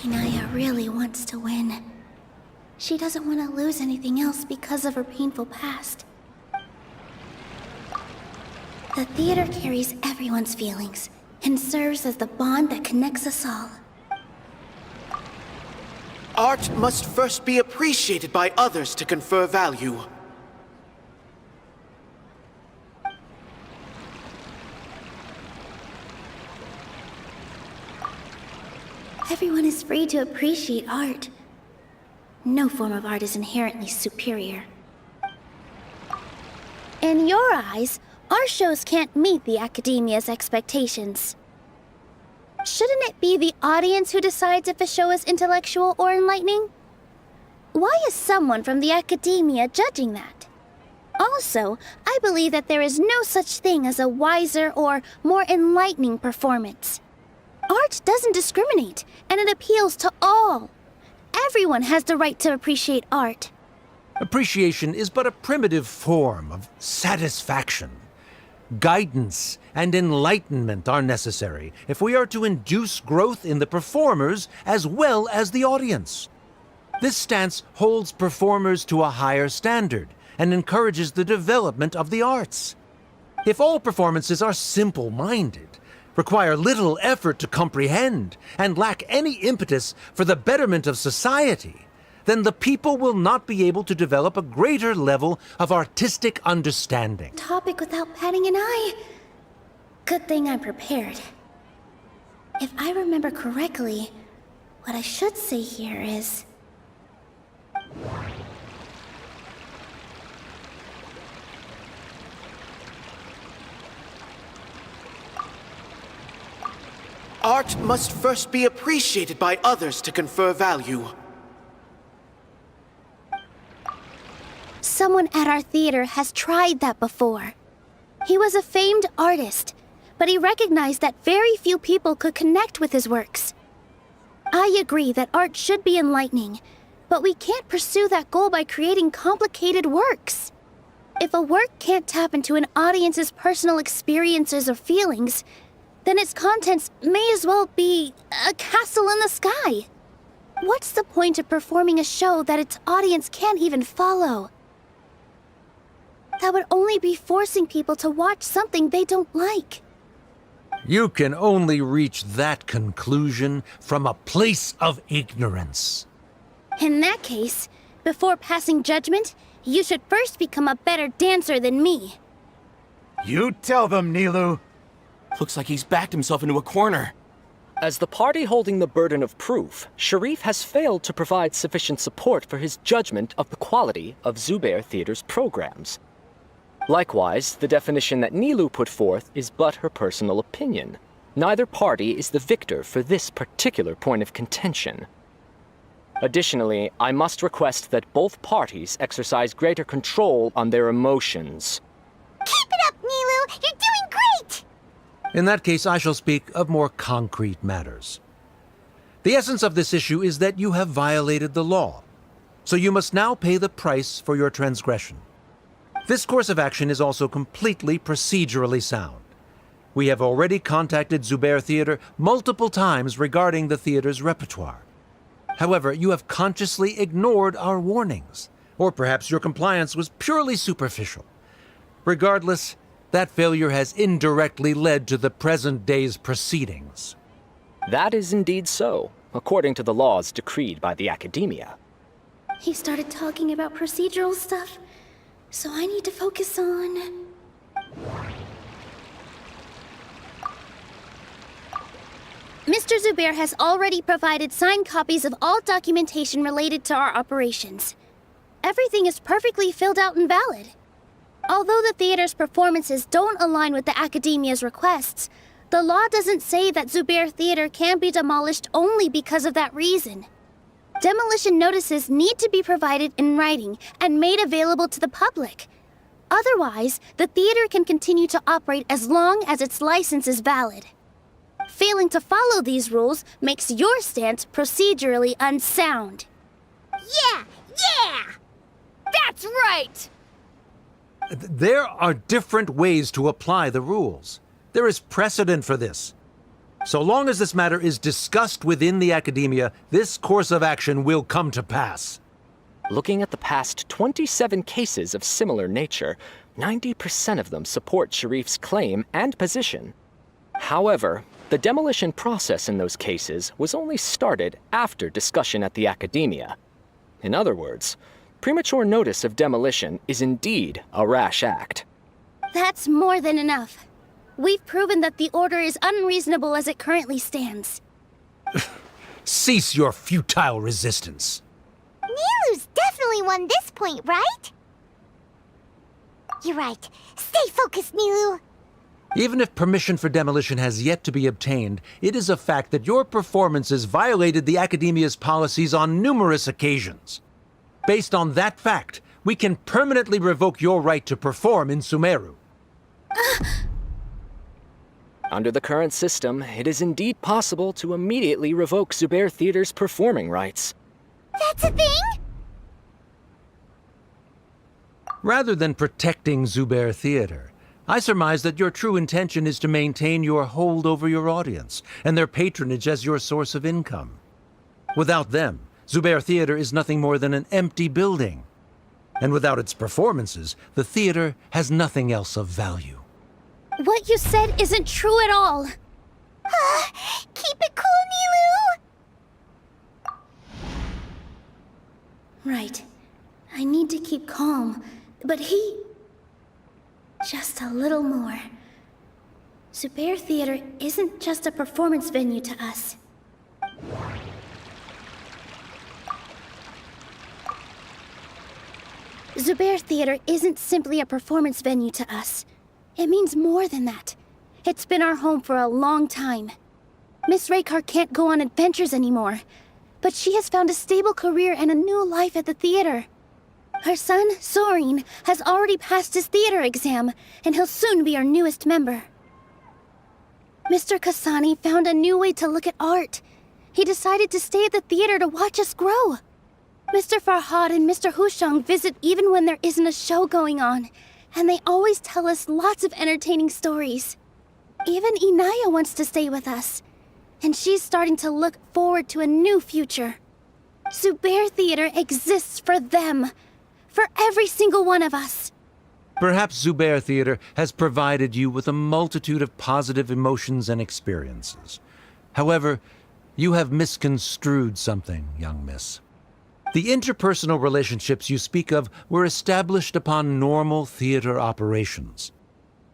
Inaya really wants to win. She doesn't want to lose anything else because of her painful past. The theater carries everyone's feelings and serves as the bond that connects us all. Art must first be appreciated by others to confer value. Everyone is free to appreciate art. No form of art is inherently superior. In your eyes, our shows can't meet the Academia's expectations. Shouldn't it be the audience who decides if a show is intellectual or enlightening? Why is someone from the academia judging that? Also, I believe that there is no such thing as a wiser or more enlightening performance. Art doesn't discriminate, and it appeals to all. Everyone has the right to appreciate art. Appreciation is but a primitive form of satisfaction. Guidance and enlightenment are necessary if we are to induce growth in the performers as well as the audience. This stance holds performers to a higher standard and encourages the development of the arts. If all performances are simple-minded, require little effort to comprehend, and lack any impetus for the betterment of society, then the people will not be able to develop a greater level of artistic understanding. Topic without batting an eye. Good thing I'm prepared. If I remember correctly, what I should say here is... Art must first be appreciated by others to confer value. Someone at our theater has tried that before. He was a famed artist, but he recognized that very few people could connect with his works. I agree that art should be enlightening, but we can't pursue that goal by creating complicated works. If a work can't tap into an audience's personal experiences or feelings, then its contents may as well be a castle in the sky. What's the point of performing a show that its audience can't even follow? That would only be forcing people to watch something they don't like. You can only reach that conclusion from a place of ignorance. In that case, before passing judgment, you should first become a better dancer than me. You tell them, Nilou. Looks like he's backed himself into a corner. As the party holding the burden of proof, Sharif has failed to provide sufficient support for his judgment of the quality of Zubair Theater's programs. Likewise, the definition that Nilou put forth is but her personal opinion. Neither party is the victor for this particular point of contention. Additionally, I must request that both parties exercise greater control on their emotions. Keep it up, Nilou! You're doing great! In that case, I shall speak of more concrete matters. The essence of this issue is that you have violated the law, so you must now pay the price for your transgression. This course of action is also completely procedurally sound. We have already contacted Zubair Theater multiple times regarding the theater's repertoire. However, you have consciously ignored our warnings, or perhaps your compliance was purely superficial. Regardless, that failure has indirectly led to the present day's proceedings. That is indeed so, according to the laws decreed by the academia. He started talking about procedural stuff, so I need to focus on... Mr. Zubair has already provided signed copies of all documentation related to our operations. Everything is perfectly filled out and valid. Although the theater's performances don't align with the academia's requests, the law doesn't say that Zubair Theater can be demolished only because of that reason. Demolition notices need to be provided in writing and made available to the public. Otherwise, the theater can continue to operate as long as its license is valid. Failing to follow these rules makes your stance procedurally unsound. Yeah! That's right! There are different ways to apply the rules. There is precedent for this. So long as this matter is discussed within the academia, this course of action will come to pass. Looking at the past 27 cases of similar nature, 90% of them support Sharif's claim and position. However, the demolition process in those cases was only started after discussion at the academia. In other words, premature notice of demolition is indeed a rash act. That's more than enough. We've proven that the order is unreasonable as it currently stands. Cease your futile resistance. Nilou's definitely won this point, right? You're right. Stay focused, Nilou. Even if permission for demolition has yet to be obtained, it is a fact that your performances violated the Academia's policies on numerous occasions. Based on that fact, we can permanently revoke your right to perform in Sumeru. Under the current system, it is indeed possible to immediately revoke Zubair Theater's performing rights. That's a thing? Rather than protecting Zubair Theater, I surmise that your true intention is to maintain your hold over your audience and their patronage as your source of income. Without them, Zubair Theater is nothing more than an empty building. And without its performances, the theater has nothing else of value. What you said isn't true at all. Keep it cool, Nilou! Right. I need to keep calm, but just a little more. Zubair Theater isn't just a performance venue to us. Zubair Theater isn't simply a performance venue to us. It means more than that. It's been our home for a long time. Miss Raykar can't go on adventures anymore, but she has found a stable career and a new life at the theater. Her son, Sorin, has already passed his theater exam, and he'll soon be our newest member. Mr. Kasani found a new way to look at art. He decided to stay at the theater to watch us grow. Mr. Farhad and Mr. Hushang visit even when there isn't a show going on, and they always tell us lots of entertaining stories. Even Inaya wants to stay with us, and she's starting to look forward to a new future. Zubair Theater exists for them. For every single one of us. Perhaps Zubair Theater has provided you with a multitude of positive emotions and experiences. However, you have misconstrued something, young miss. The interpersonal relationships you speak of were established upon normal theater operations.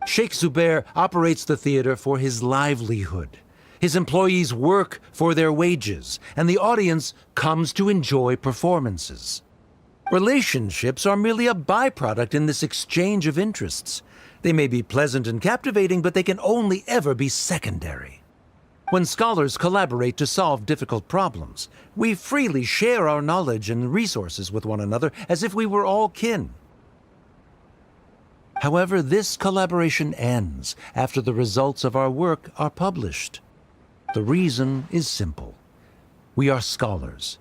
Sheikh Zubair operates the theater for his livelihood. His employees work for their wages, and the audience comes to enjoy performances. Relationships are merely a byproduct in this exchange of interests. They may be pleasant and captivating, but they can only ever be secondary. When scholars collaborate to solve difficult problems, we freely share our knowledge and resources with one another as if we were all kin. However, this collaboration ends after the results of our work are published. The reason is simple. We are scholars,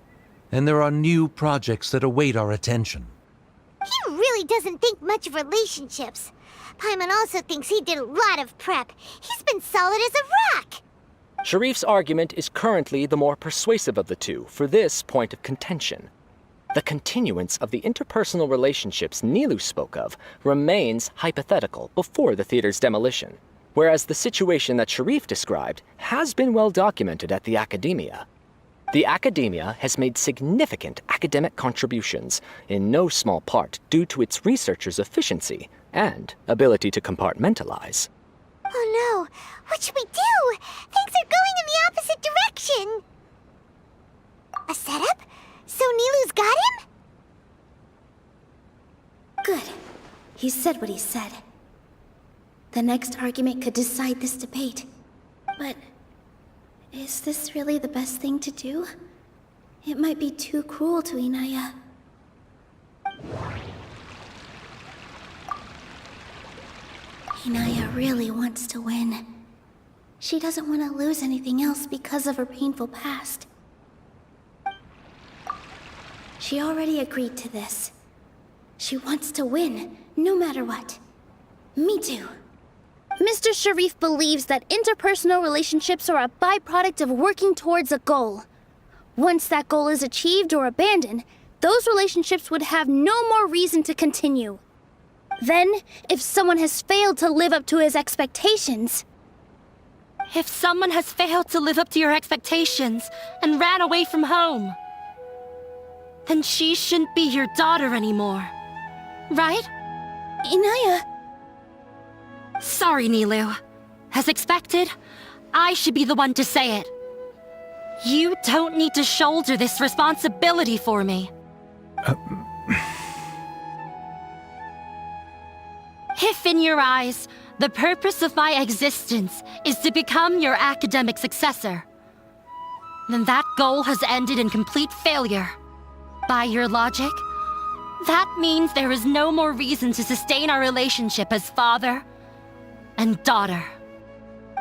and there are new projects that await our attention. He really doesn't think much of relationships. Paimon also thinks he did a lot of prep. He's been solid as a rock. Sharif's argument is currently the more persuasive of the two for this point of contention. The continuance of the interpersonal relationships Nilou spoke of remains hypothetical before the theater's demolition, whereas the situation that Sharif described has been well documented at the Academia. The Academia has made significant academic contributions, in no small part due to its researchers' efficiency and ability to compartmentalize. Oh no, what should we do? Things are going in the opposite direction. A setup? So Nilou's got him? Good. He said what he said. The next argument could decide this debate. But is this really the best thing to do? It might be too cruel to Inaya. Inaya really wants to win. She doesn't want to lose anything else because of her painful past. She already agreed to this. She wants to win, no matter what. Me too. Mr. Sharif believes that interpersonal relationships are a byproduct of working towards a goal. Once that goal is achieved or abandoned, those relationships would have no more reason to continue. Then, if someone has failed to live up to his expectations... If someone has failed to live up to your expectations and ran away from home, then she shouldn't be your daughter anymore. Right? Inaya... Sorry, Nilou. As expected, I should be the one to say it. You don't need to shoulder this responsibility for me. If in your eyes, the purpose of my existence is to become your academic successor, then that goal has ended in complete failure. By your logic, that means there is no more reason to sustain our relationship as father and daughter.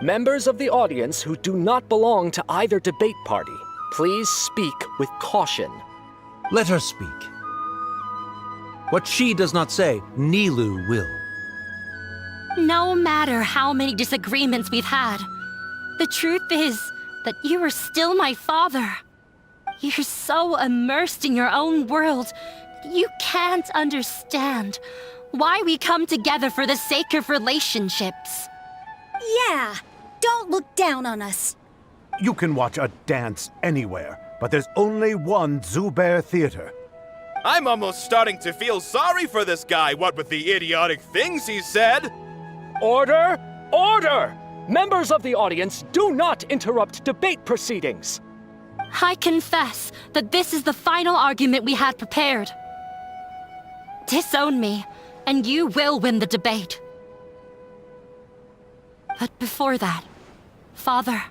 Members of the audience who do not belong to either debate party, please speak with caution. Let her speak. What she does not say, Nilou will. No matter how many disagreements we've had, the truth is that you are still my father. You're so immersed in your own world, you can't understand why we come together for the sake of relationships. Yeah, don't look down on us. You can watch a dance anywhere, but there's only one Zubair Theater. I'm almost starting to feel sorry for this guy, what with the idiotic things he said. Order! Order! Members of the audience, do not interrupt debate proceedings. I confess that this is the final argument we had prepared. Disown me, and you will win the debate. But before that, Father,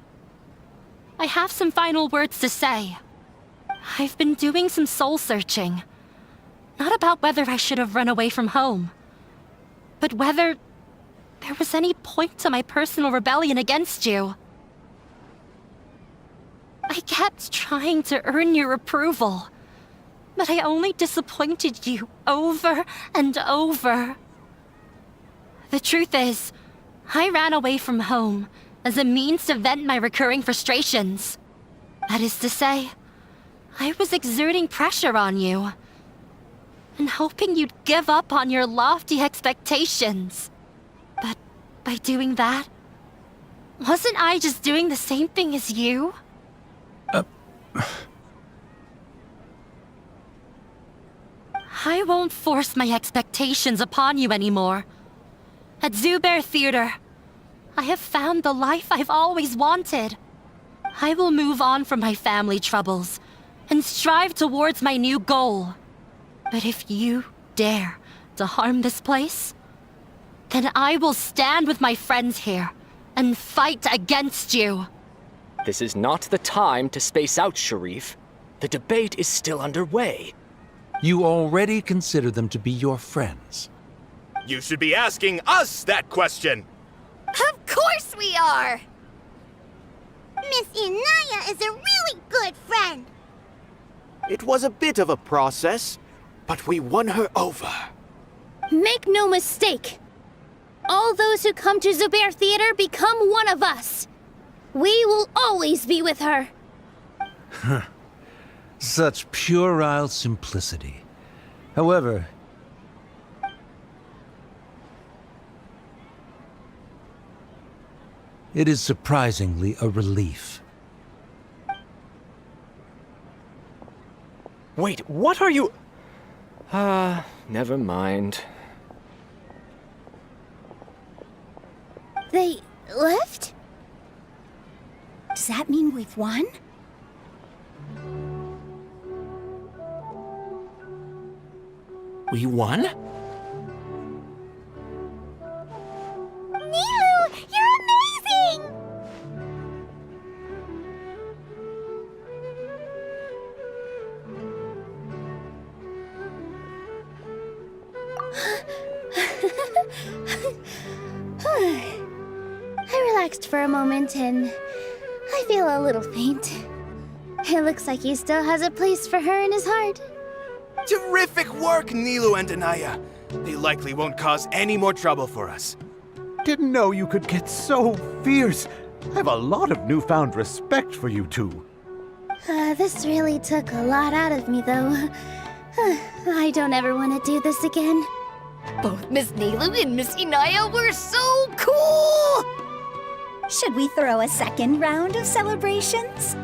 I have some final words to say. I've been doing some soul-searching. Not about whether I should have run away from home, but whether there was any point to my personal rebellion against you. I kept trying to earn your approval, but I only disappointed you over and over. The truth is, I ran away from home as a means to vent my recurring frustrations. That is to say, I was exerting pressure on you and hoping you'd give up on your lofty expectations. But by doing that, wasn't I just doing the same thing as you? I won't force my expectations upon you anymore. At Zubair Theater, I have found the life I've always wanted. I will move on from my family troubles and strive towards my new goal. But if you dare to harm this place, then I will stand with my friends here and fight against you. This is not the time to space out, Sharif. The debate is still underway. You already consider them to be your friends. You should be asking us that question. Of course we are! Miss Inaya is a really good friend. It was a bit of a process, but we won her over. Make no mistake. All those who come to Zubair Theater become one of us. We will always be with her. Such puerile simplicity. However, it is surprisingly a relief. Wait, what are you... never mind. They left? Does that mean we've won? We won? Nilou, you're amazing! I relaxed for a moment and I feel a little faint. It looks like he still has a place for her in his heart. Terrific work, Nilou and Anaya. They likely won't cause any more trouble for us. Didn't know you could get so fierce. I have a lot of newfound respect for you two. This really took a lot out of me, though. I don't ever want to do this again. Both Miss Nilou and Miss Inaya were so cool! Should we throw a second round of celebrations?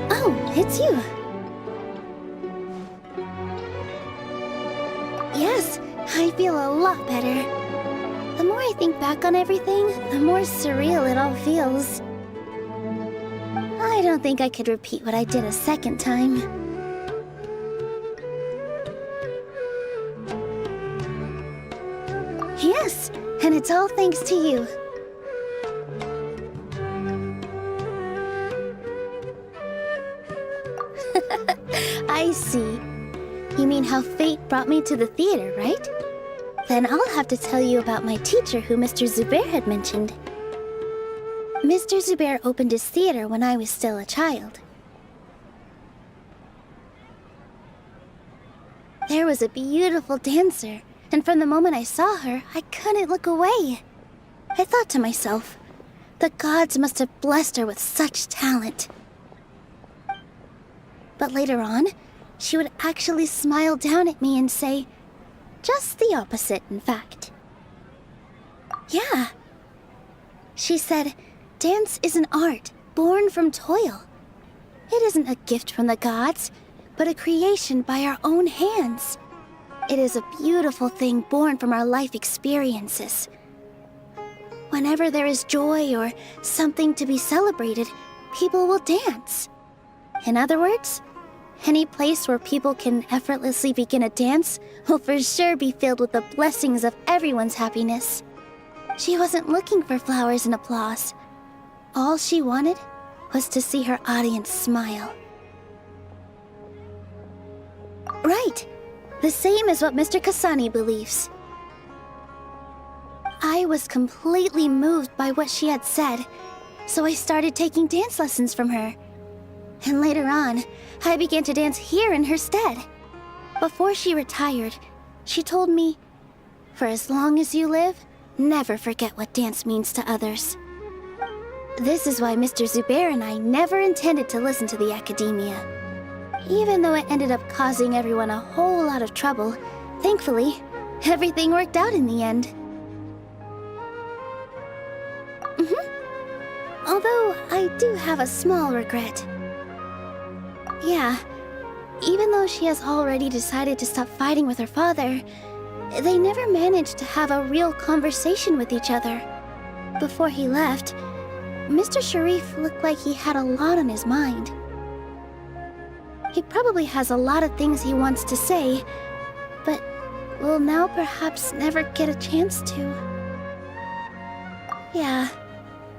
Oh, it's you. Yes, I feel a lot better. The more I think back on everything, the more surreal it all feels. I don't think I could repeat what I did a second time. Yes, and it's all thanks to you. I see. You mean how fate brought me to the theater, right? Then I'll have to tell you about my teacher who Mr. Zubair had mentioned. Mr. Zubair opened his theater when I was still a child. There was a beautiful dancer, and from the moment I saw her, I couldn't look away. I thought to myself, the gods must have blessed her with such talent. But later on, she would actually smile down at me and say, just the opposite, in fact. Yeah. She said, dance is an art born from toil. It isn't a gift from the gods, but a creation by our own hands. It is a beautiful thing born from our life experiences. Whenever there is joy or something to be celebrated, people will dance. In other words, any place where people can effortlessly begin a dance will for sure be filled with the blessings of everyone's happiness. She wasn't looking for flowers and applause. All she wanted was to see her audience smile. Right. The same as what Mr. Kasani believes. I was completely moved by what she had said, so I started taking dance lessons from her. And later on, I began to dance here in her stead. Before she retired, she told me, for as long as you live, never forget what dance means to others. This is why Mr. Zubair and I never intended to listen to the academia. Even though it ended up causing everyone a whole lot of trouble, thankfully, everything worked out in the end. Although, I do have a small regret. Yeah, even though she has already decided to stop fighting with her father, they never managed to have a real conversation with each other. Before he left, Mr. Sharif looked like he had a lot on his mind. He probably has a lot of things he wants to say, but will now perhaps never get a chance to. Yeah,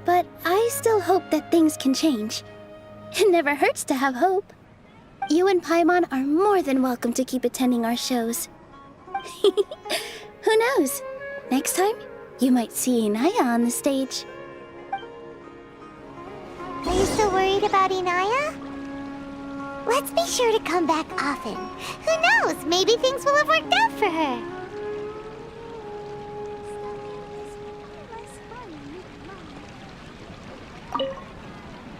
but I still hope that things can change. It never hurts to have hope. You and Paimon are more than welcome to keep attending our shows. Who knows? Next time, you might see Inaya on the stage. Are you still worried about Inaya? Let's be sure to come back often. Who knows? Maybe things will have worked out for her.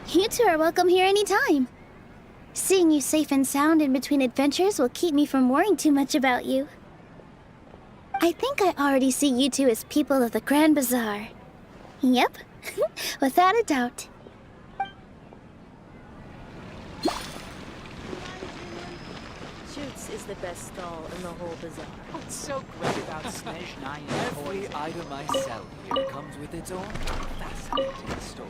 You two are welcome here anytime. Seeing you safe and sound in between adventures will keep me from worrying too much about you. I think I already see you two as people of the Grand Bazaar. Yep, without a doubt. Shoots is the best stall in the whole bazaar. What's so great about Snezhnaya? Every item I sell here comes with its own fascinating story.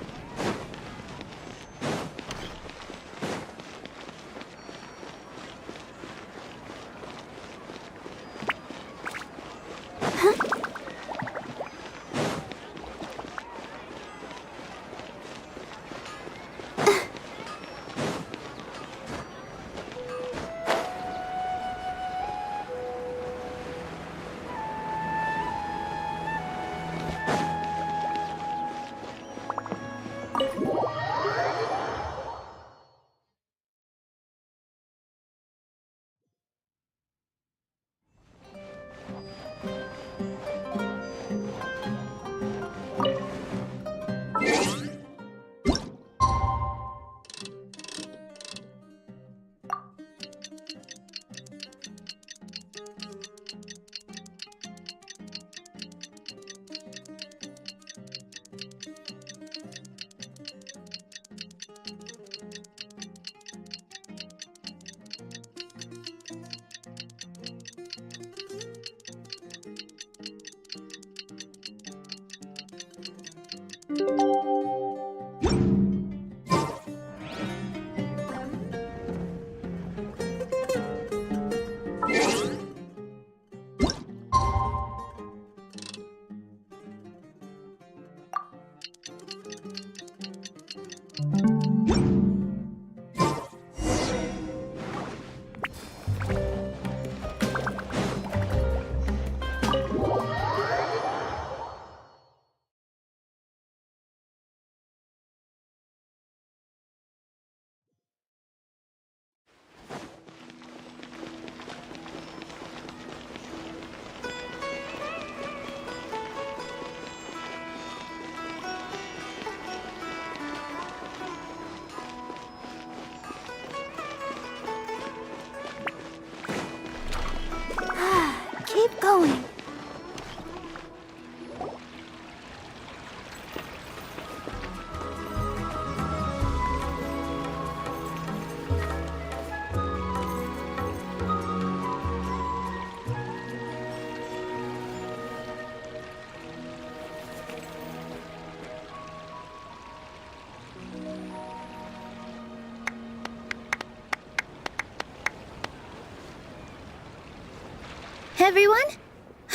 everyone.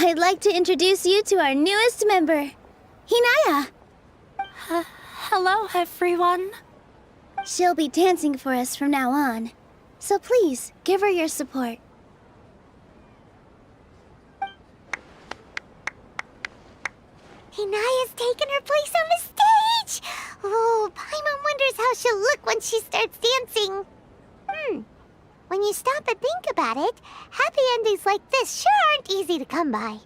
I'd like to introduce you to our newest member, Hinaya. Hello, everyone. She'll be dancing for us from now on, so please give her your support. Hinaya's taken her place on the stage! Oh, Paimon wonders how she'll look when she starts dancing. When you stop and think about it, happy endings like this sure aren't easy to come by.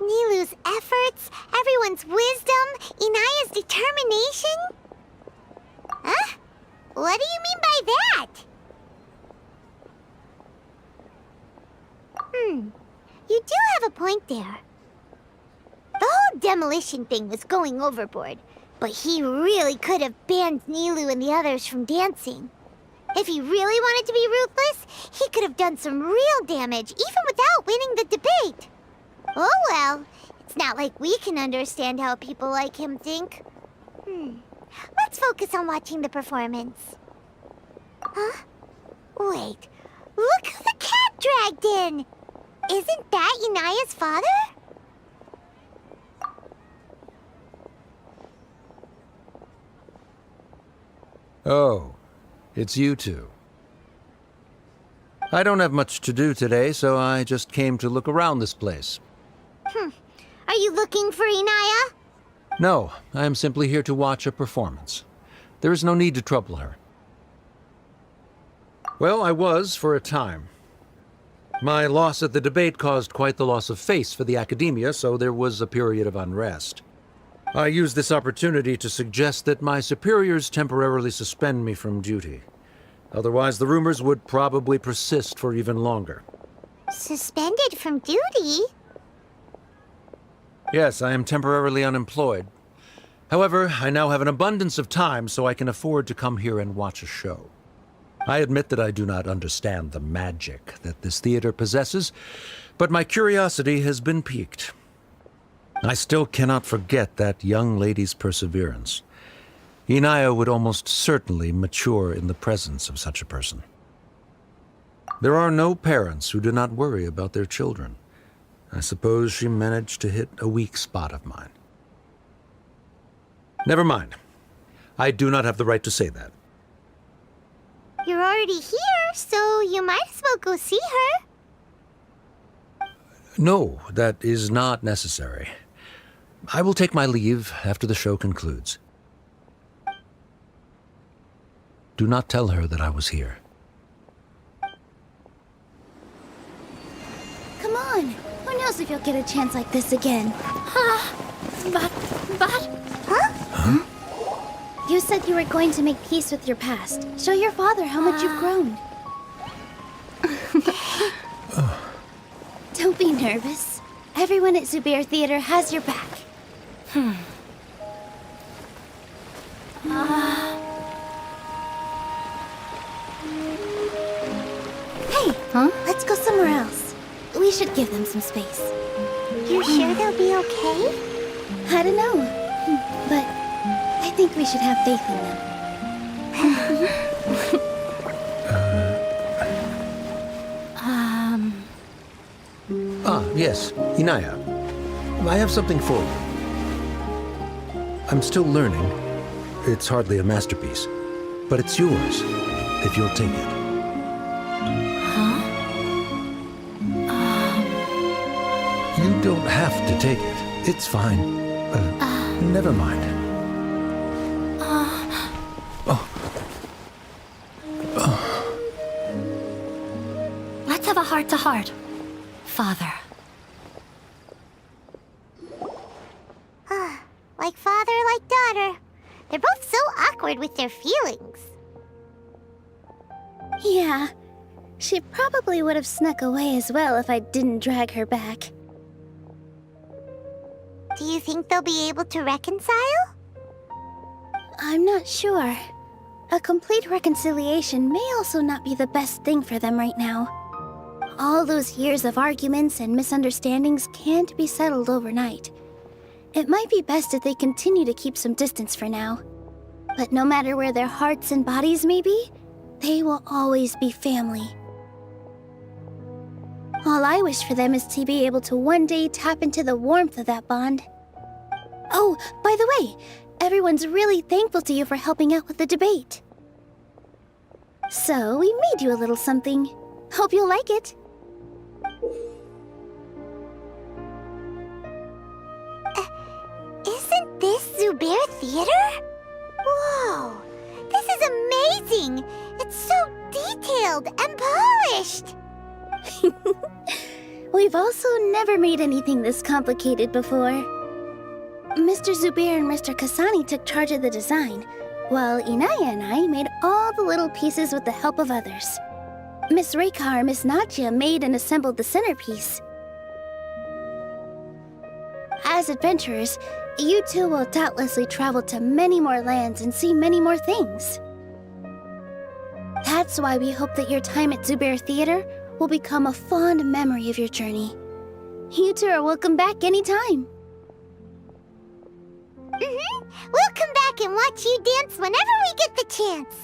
Nilou's efforts, everyone's wisdom, Inaya's determination? Huh? What do you mean by that? You do have a point there. The whole demolition thing was going overboard, but he really could have banned Nilou and the others from dancing. If he really wanted to be ruthless, he could have done some real damage, even without winning the debate. Oh well, it's not like we can understand how people like him think. Let's focus on watching the performance. Huh? Wait, look who the cat dragged in! Isn't that Inaya's father? Oh, it's you two. I don't have much to do today, so I just came to look around this place. Are you looking for Inaya? No, I am simply here to watch a performance. There is no need to trouble her. Well, I was for a time. My loss at the debate caused quite the loss of face for the academia, so there was a period of unrest. I used this opportunity to suggest that my superiors temporarily suspend me from duty. Otherwise, the rumors would probably persist for even longer. Suspended from duty? Yes, I am temporarily unemployed. However, I now have an abundance of time, so I can afford to come here and watch a show. I admit that I do not understand the magic that this theater possesses, but my curiosity has been piqued. I still cannot forget that young lady's perseverance. Inaya would almost certainly mature in the presence of such a person. There are no parents who do not worry about their children. I suppose she managed to hit a weak spot of mine. Never mind. I do not have the right to say that. You're already here, so you might as well go see her. No, that is not necessary. I will take my leave after the show concludes. Do not tell her that I was here. Come on. Who knows if you'll get a chance like this again? But... Huh? You said you were going to make peace with your past. Show your father how much you've grown. Don't be nervous. Everyone at Zubair Theater has your back. Hey, let's go somewhere else. We should give them some space. You sure they'll be okay? I don't know, but I think we should have faith in them. Yes, Inaya. I have something for you. I'm still learning. It's hardly a masterpiece, but it's yours, if you'll take it. You don't have to take it. It's fine. Never mind. Let's have a heart-to-heart, Father. Like father, like daughter. They're both so awkward with their feelings. Yeah, she probably would have snuck away as well if I didn't drag her back. Do you think they'll be able to reconcile? I'm not sure. A complete reconciliation may also not be the best thing for them right now. All those years of arguments and misunderstandings can't be settled overnight. It might be best if they continue to keep some distance for now. But no matter where their hearts and bodies may be, they will always be family. All I wish for them is to be able to one day tap into the warmth of that bond. Oh, by the way, everyone's really thankful to you for helping out with the debate. So, we made you a little something. Hope you'll like it. Isn't this Zubair Theater? Whoa! This is amazing! It's so detailed and polished! We've also never made anything this complicated before. Mr. Zubair and Mr. Kasani took charge of the design, while Inaya and I made all the little pieces with the help of others. Miss Reika or Miss Nadia made and assembled the centerpiece. As adventurers, you two will doubtlessly travel to many more lands and see many more things. That's why we hope that your time at Zubair Theater will become a fond memory of your journey. You two are welcome back anytime. We'll come back and watch you dance whenever we get the chance.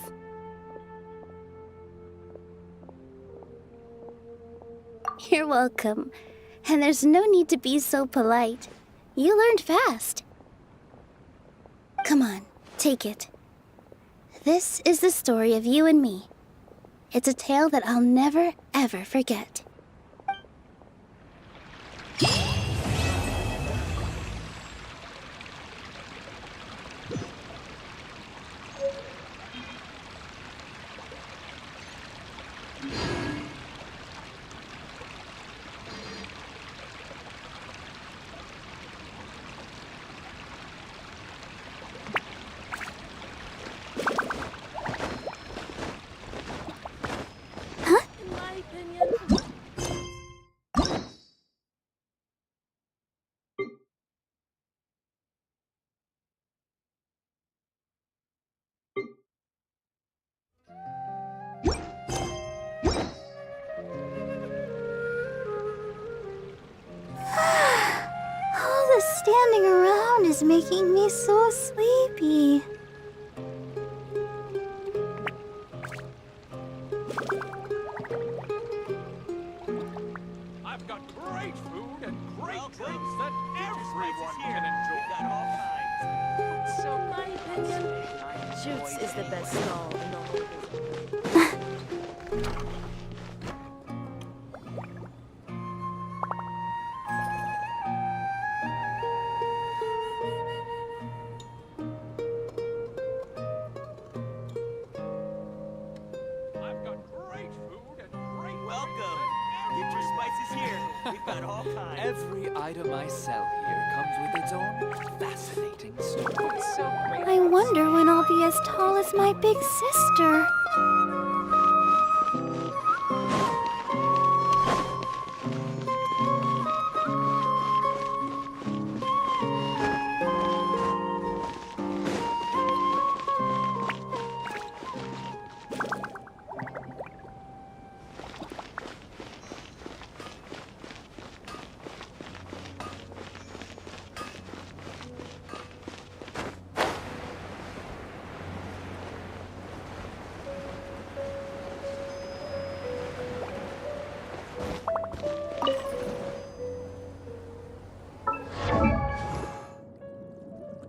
You're welcome. And there's no need to be so polite. You learned fast. Come on, take it. This is the story of you and me. It's a tale that I'll never, ever forget. All the standing around is making me so sleepy. I've got great food and great drinks that everyone can enjoy. We've got all kinds. So my opinion, Shoots is the best stall in the whole business. I've got great food and great Welcome. Get your spices here. We've got all kinds. Every item I sell here comes with its own fascinating story. It's so great. I wonder when I'll be as tall as my big sister.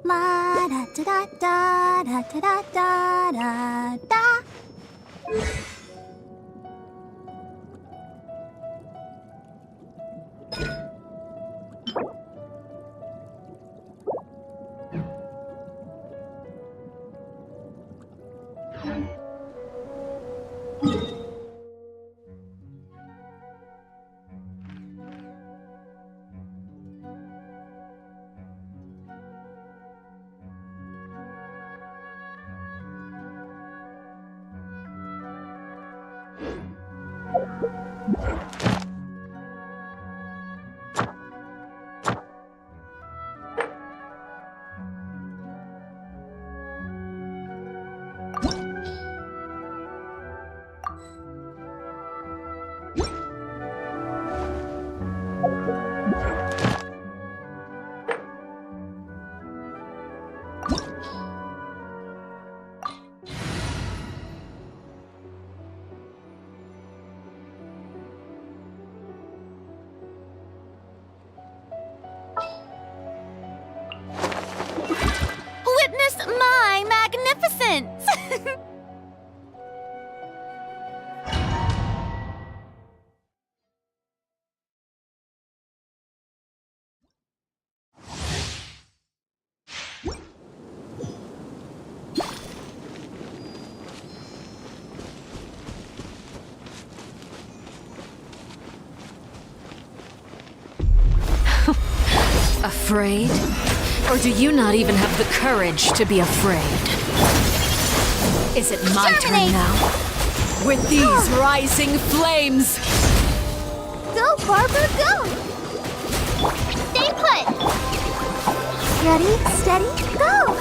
Ma da da da da da da da da da. afraid? Or do you not even have the courage to be afraid? Is it my turn now? With these rising flames! Go, Barber, go! Stay put! Ready, steady, go!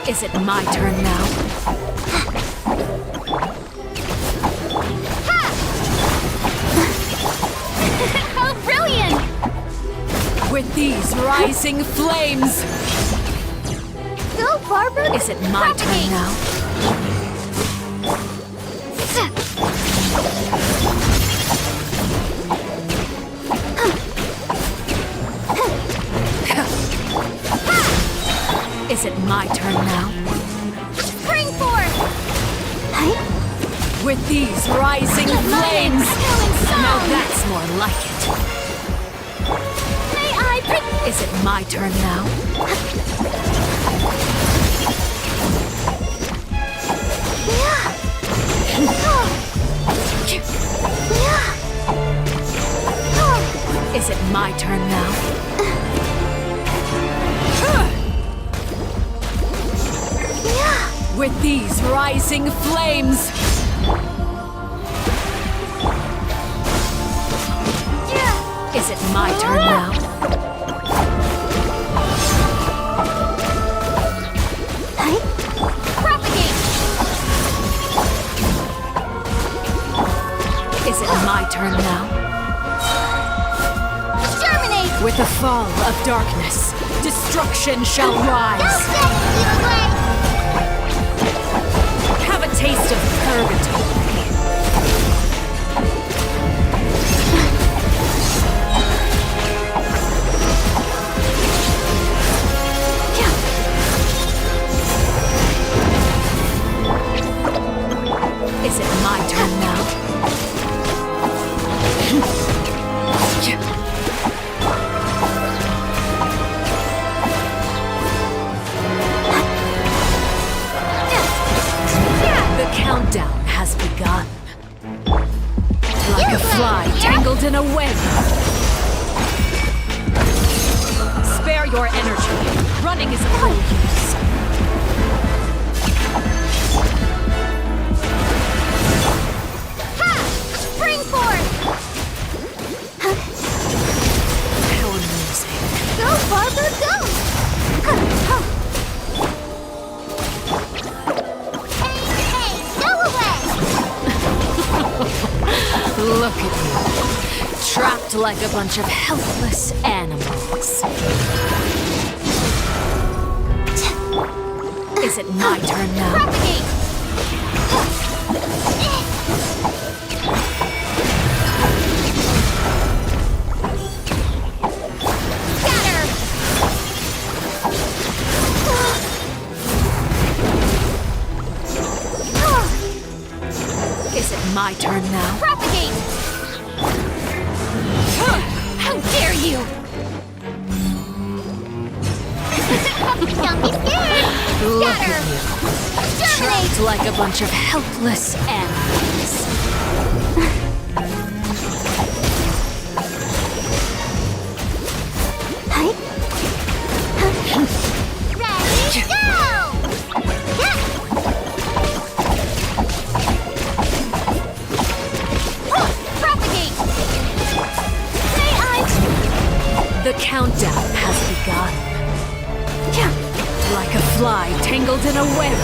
Is it my turn now? How brilliant! With these rising flames! Go, Barber! Is it my turn now? Is it my turn now? Spring forth! With these rising flames! Now that's more like it. May I Is it my turn now? Is it my turn now? With these rising flames! Is it my turn now? propagate! Is it my turn now? Germinate! With the fall of darkness, destruction shall rise! Have a taste of purgatory! Is it my turn now? The countdown has begun. Like a fly tangled in a web. Spare your energy. Running is of no use. Spring forth! How amusing. Go, Barber, go! Hey, go away! Look at you. Trapped like a bunch of helpless animals. Is it my turn now? Propagate! Scatter! Is it my turn now? Propagate! How dare you! Don't be scared! Look Scatter! at you. Germinate! Trapped like a bunch of helpless animals. Ready, go! Propagate! May I? The countdown has begun. Like a fly tangled in a web.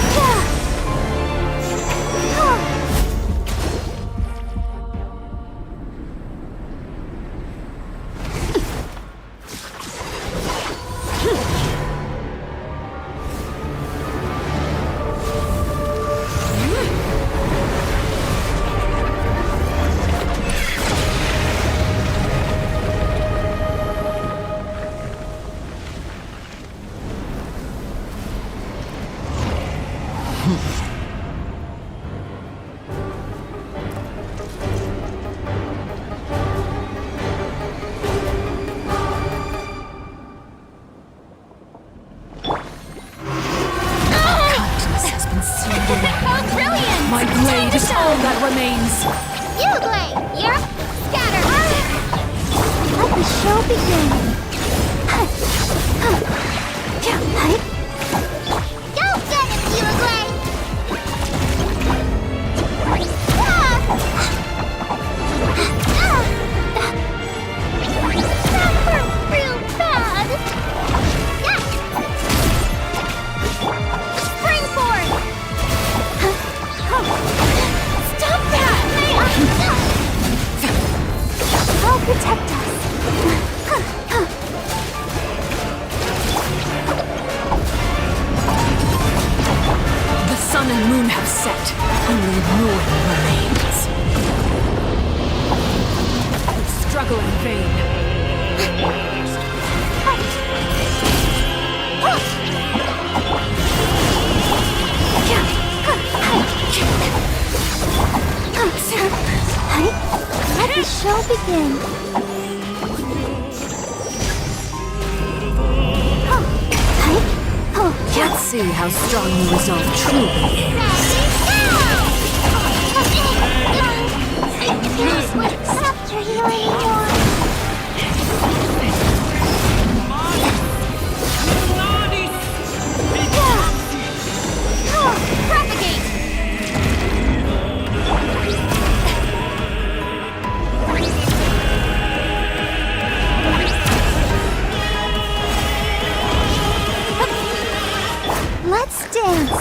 all that remains. You, Glay! You're scatter! Let the show begin! Go get him, you, Glay! That hurt real bad! Springboard! Stop that! I'll protect us. The sun and moon have set. Only ruin remains. We struggle in vain. Let the show begin. Let's see how strong your resolve truly is. After you anymore. Propagate! Let's dance.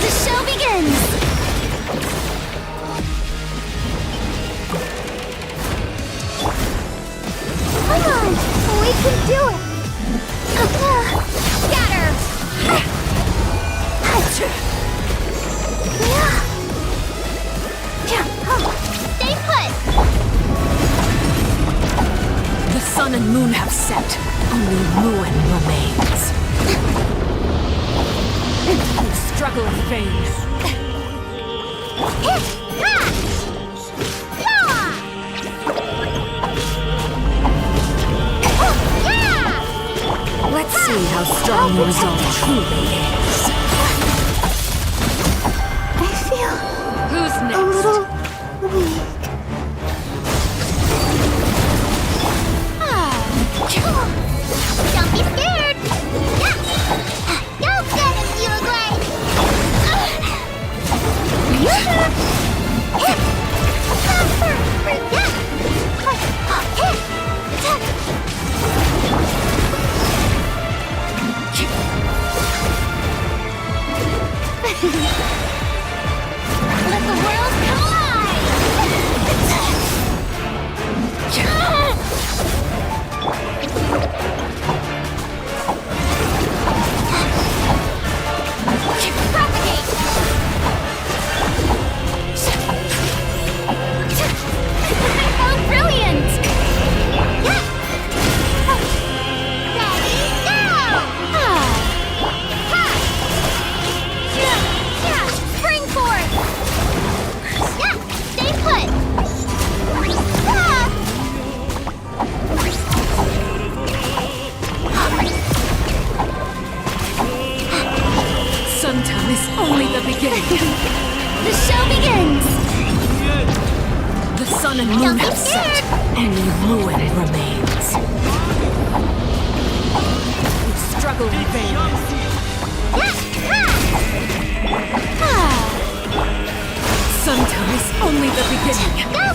The show begins. Come on, we can do it. Scatter. Stay put. The sun and moon have set. Only ruin remains. We struggle in vain. Let's see how strong your resolve truly is. I feel Who's a next? little weak. Don't be scared. Go get him, you Glay. Let the world collide! Propagate! Oh, brilliant! Ready, go! Spring forth! Stay put! Sometime is only the beginning. The show begins! The sun and moon Don't be have set. scared. Only ruin remains. We struggle in vain. Sometime is only the beginning. Go